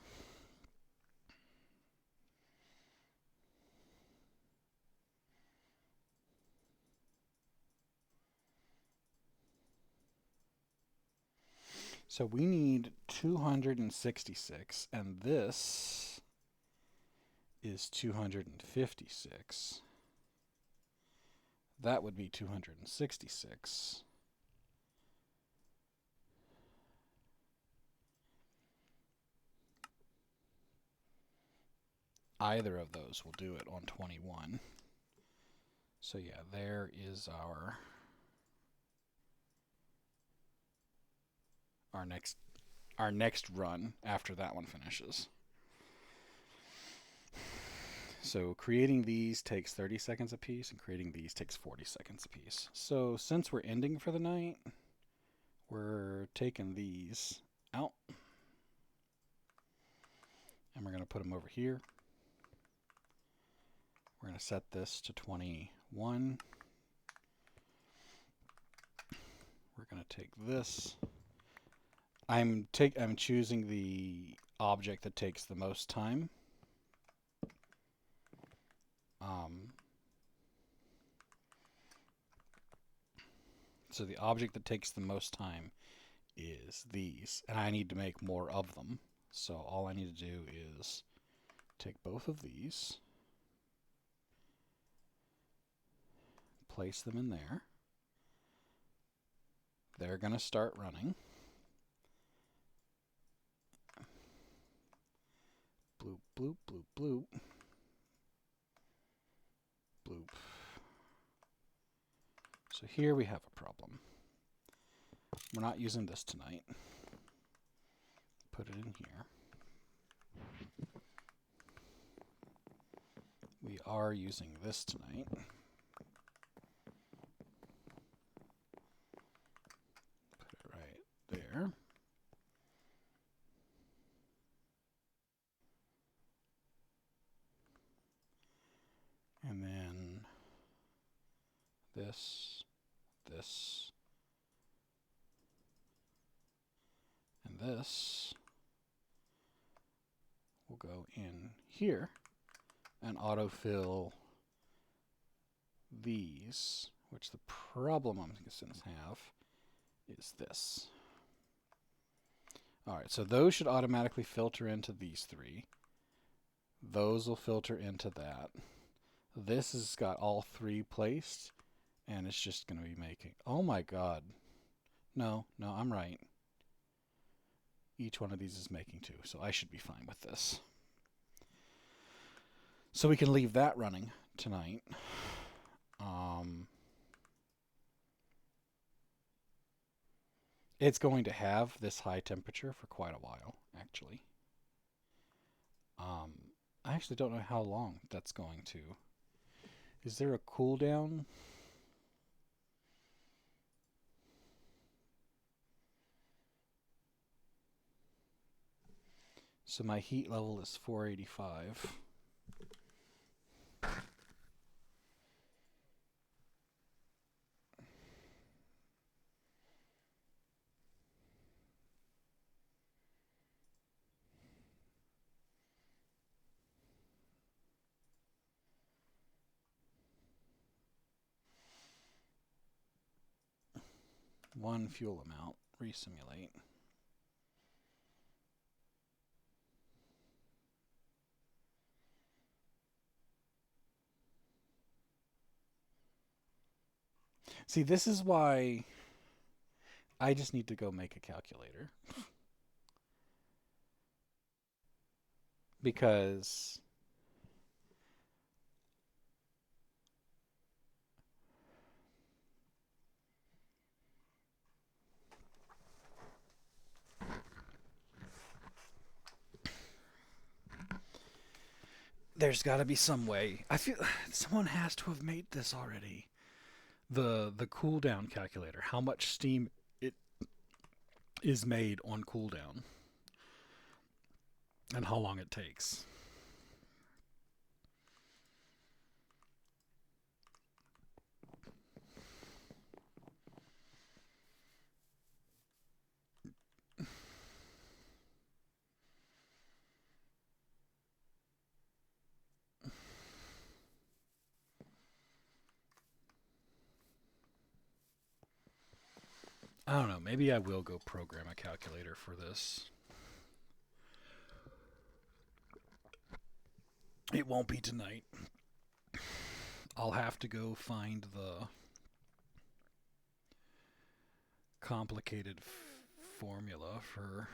So we need 266, and this is 256. That would be 266. Either of those will do it on 21. So yeah, there is our next run after that one finishes. So creating these takes 30 seconds apiece, and creating these takes 40 seconds apiece. So since we're ending for the night, we're taking these out, and we're going to put them over here. We're going to set this to 21. We're going to take this. I'm choosing the object that takes the most time. So the object that takes the most time is these, and I need to make more of them. So all I need to do is take both of these, place them in there. They're going to start running. Bloop, bloop, bloop, bloop. Bloop. So here we have a problem. We're not using this tonight. Put it in here. We are using this tonight. Put it right there. this, this, and this will go in here and autofill these, which the problem I'm going to have is this. All right, so those should automatically filter into these three. Those will filter into that. This has got all three placed, and it's just going to be making... Oh my god. No, I'm right. Each one of these is making two, so I should be fine with this. So we can leave that running tonight. It's going to have this high temperature for quite a while, actually. I actually don't know how long that's going to. Is there a cooldown? So my heat level is 485. One fuel amount, resimulate. See, this is why I just need to go make a calculator. Because there's got to be some way. I feel someone has to have made this already. The cooldown calculator, how much steam it is made on cooldown, and how long it takes. I don't know. Maybe I will go program a calculator for this. It won't be tonight. I'll have to go find the complicated formula for...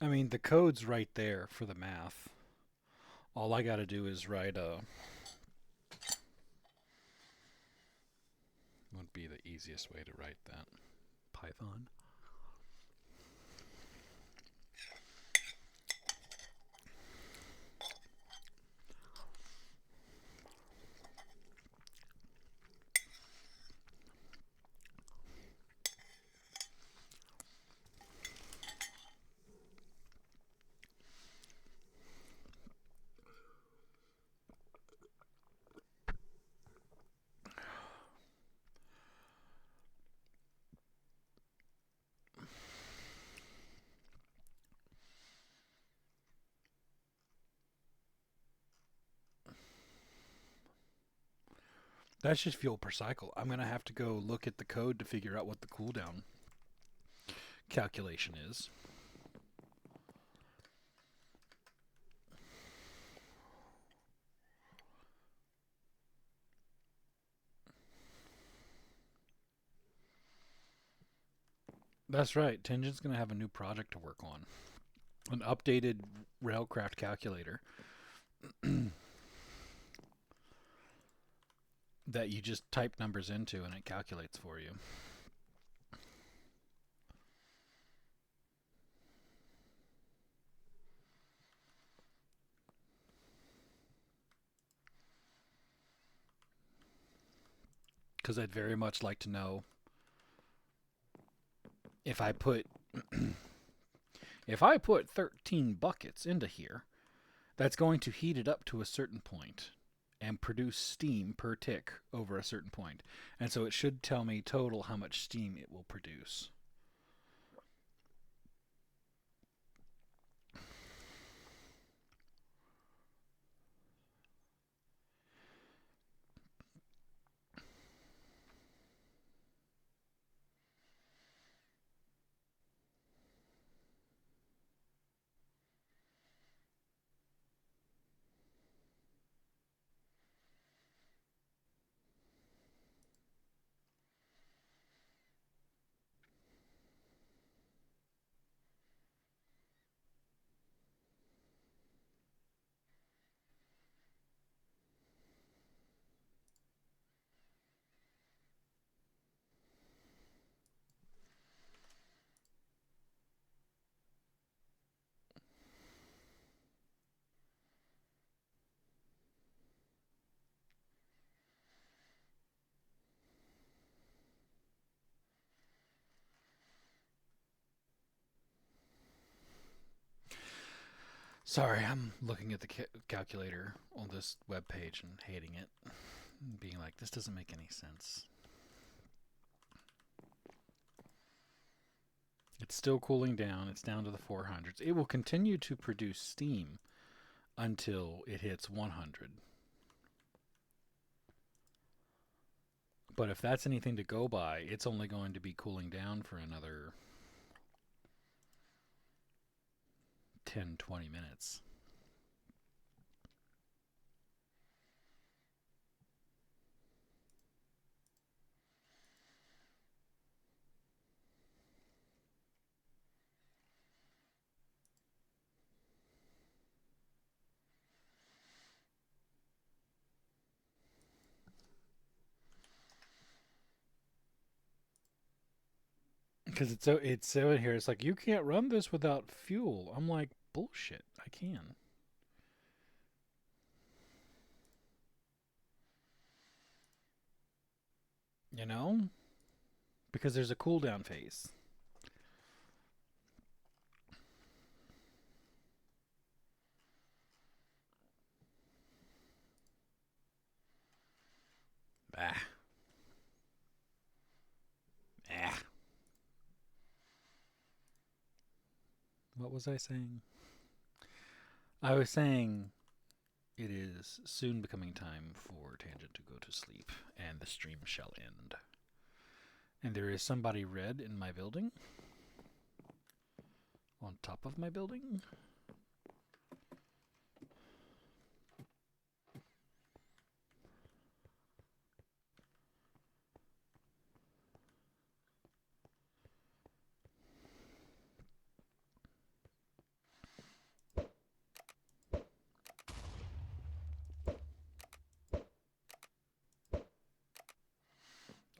I mean, the code's right there for the math. All I got to do is write a... Would be the easiest way to write that. Python. That's just fuel per cycle. I'm going to have to go look at the code to figure out what the cooldown calculation is. That's right. Tengen's going to have a new project to work on. An updated Railcraft calculator that you just type numbers into and it calculates for you. because I'd very much like to know if I put if I put 13 buckets into here, that's going to heat it up to a certain point and produce steam per tick over a certain point. And so it should tell me total how much steam it will produce. Sorry, I'm looking at the calculator on this web page and hating it, and being like, this doesn't make any sense. It's still cooling down. It's down to the 400s. It will continue to produce steam until it hits 100. But if that's anything to go by, it's only going to be cooling down for another 10, 20 minutes. Because it's so in here. It's like, you can't run this without fuel. I'm like, bullshit. I can. You know? Because there's a cooldown phase. Ah. Ah. What was I saying? I was saying it is soon becoming time for Tangent to go to sleep, and the stream shall end. And there is somebody red in my building. On top of my building.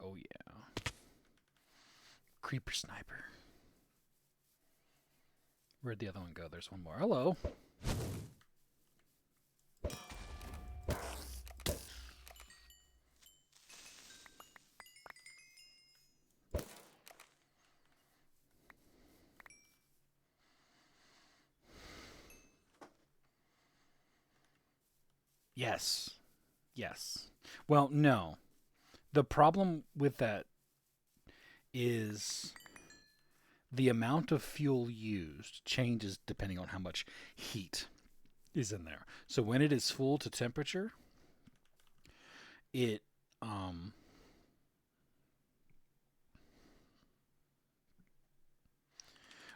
Oh yeah. Creeper sniper. Where'd the other one go? There's one more. Hello. Yes. Yes. Well, no. The problem with that is the amount of fuel used changes depending on how much heat is in there. So when it is full to temperature, it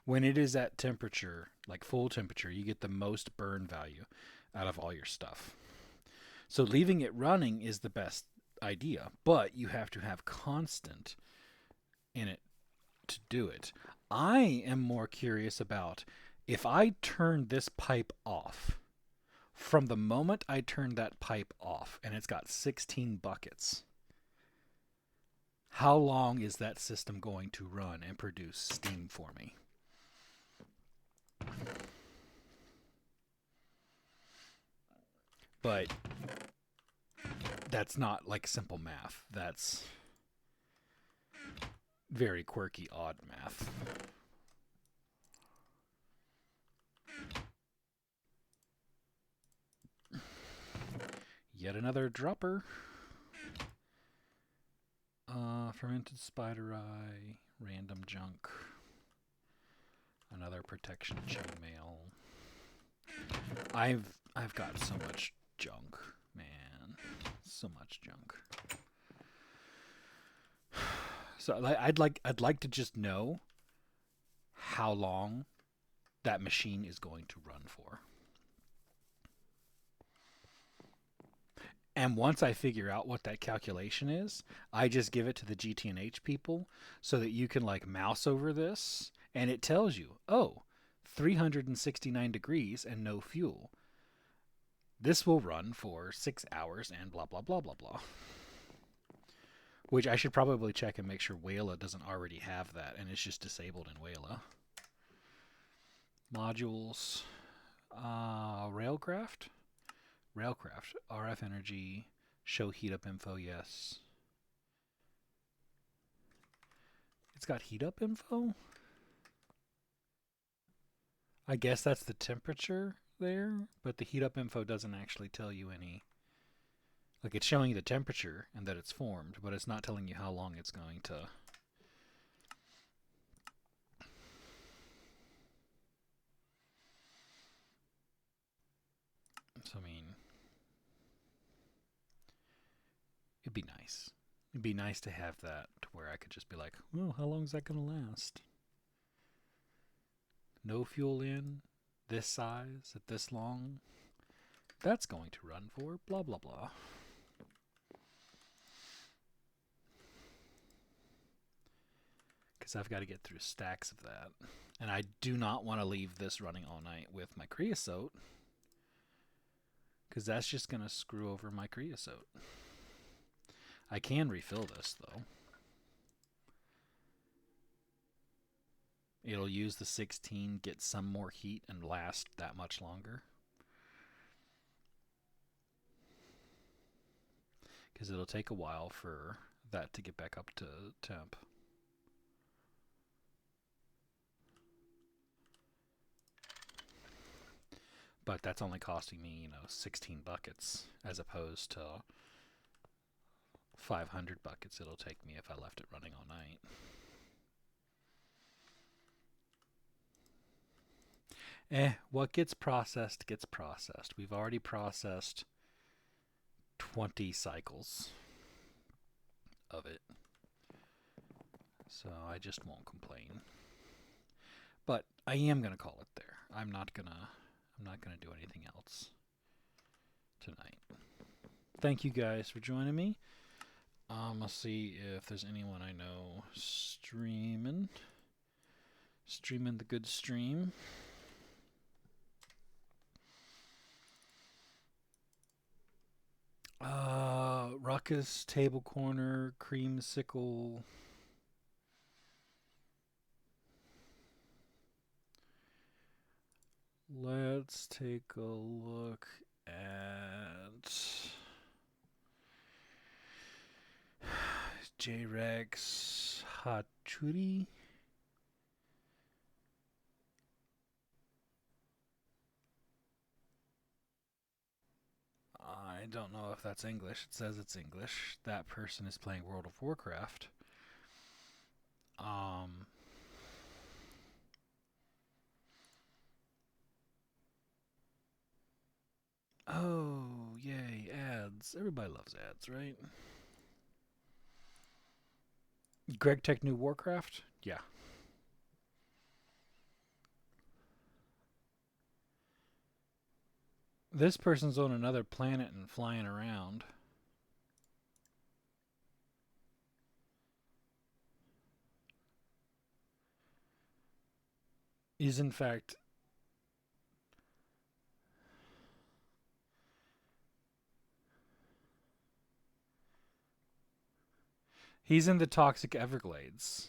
when it is at temperature, like full temperature, you get the most burn value out of all your stuff. So leaving it running is the best idea, but you have to have constant in it to do it. I am more curious about if I turn this pipe off, from the moment I turn that pipe off and it's got 16 buckets, how long is that system going to run and produce steam for me? But that's not like simple math. That's very quirky, odd math. Yet another dropper. Fermented spider eye, random junk. Another protection chainmail. I've got so much junk, man. So much junk. So I'd like to just know how long that machine is going to run for. And once I figure out what that calculation is, I just give it to the GTNH people so that you can like mouse over this and it tells you, oh, 369 degrees and no fuel. This will run for 6 hours and blah, blah, blah, blah, blah. Which I should probably check and make sure Wayla doesn't already have that and it's just disabled in Wayla. Modules. Railcraft? Railcraft. RF energy. Show heat up info, yes. It's got heat up info? I guess that's the temperature there, but the heat up info doesn't actually tell you any. Like it's showing you the temperature and that it's formed, but it's not telling you how long it's going to. So, I mean, it'd be nice. It'd be nice to have that to where I could just be like, well, how long is that going to last? No fuel in, this size, at this long. That's going to run for blah, blah, blah. Because I've got to get through stacks of that. And I do not want to leave this running all night with my creosote. Because that's just going to screw over my creosote. I can refill this, though. It'll use the 16, get some more heat, and last that much longer. Because it'll take a while for that to get back up to temp. But that's only costing me, 16 buckets as opposed to 500 buckets it'll take me if I left it running all night. What gets processed gets processed. We've already processed 20 cycles of it. So I just won't complain. But I am going to call it there. I'm not going to do anything else tonight. Thank you guys for joining me. I'll see if there's anyone I know streaming the good stream. Ruckus, Table Corner, Creamsicle. Let's take a look at J-Rex, Hachuri. I don't know if that's English. It says it's English. That person is playing World of Warcraft. Oh, yay, ads. Everybody loves ads, right? Greg Tech New Warcraft? Yeah. This person's on another planet and flying around. Is in fact he's in the toxic Everglades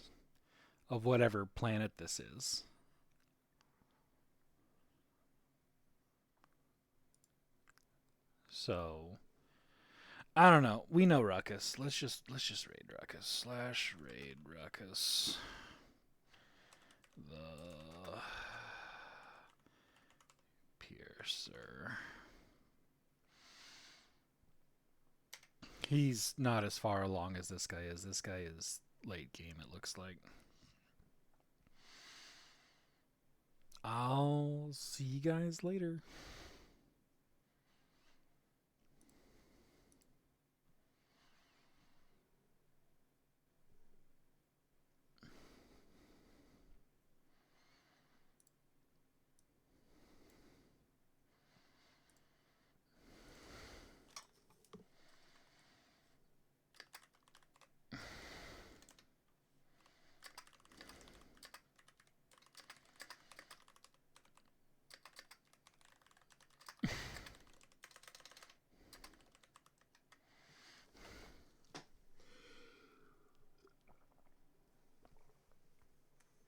of whatever planet this is. So I don't know. We know Ruckus. Let's just raid Ruckus. / raid Ruckus. The Piercer. He's not as far along as this guy is. This guy is late game, it looks like. I'll see you guys later.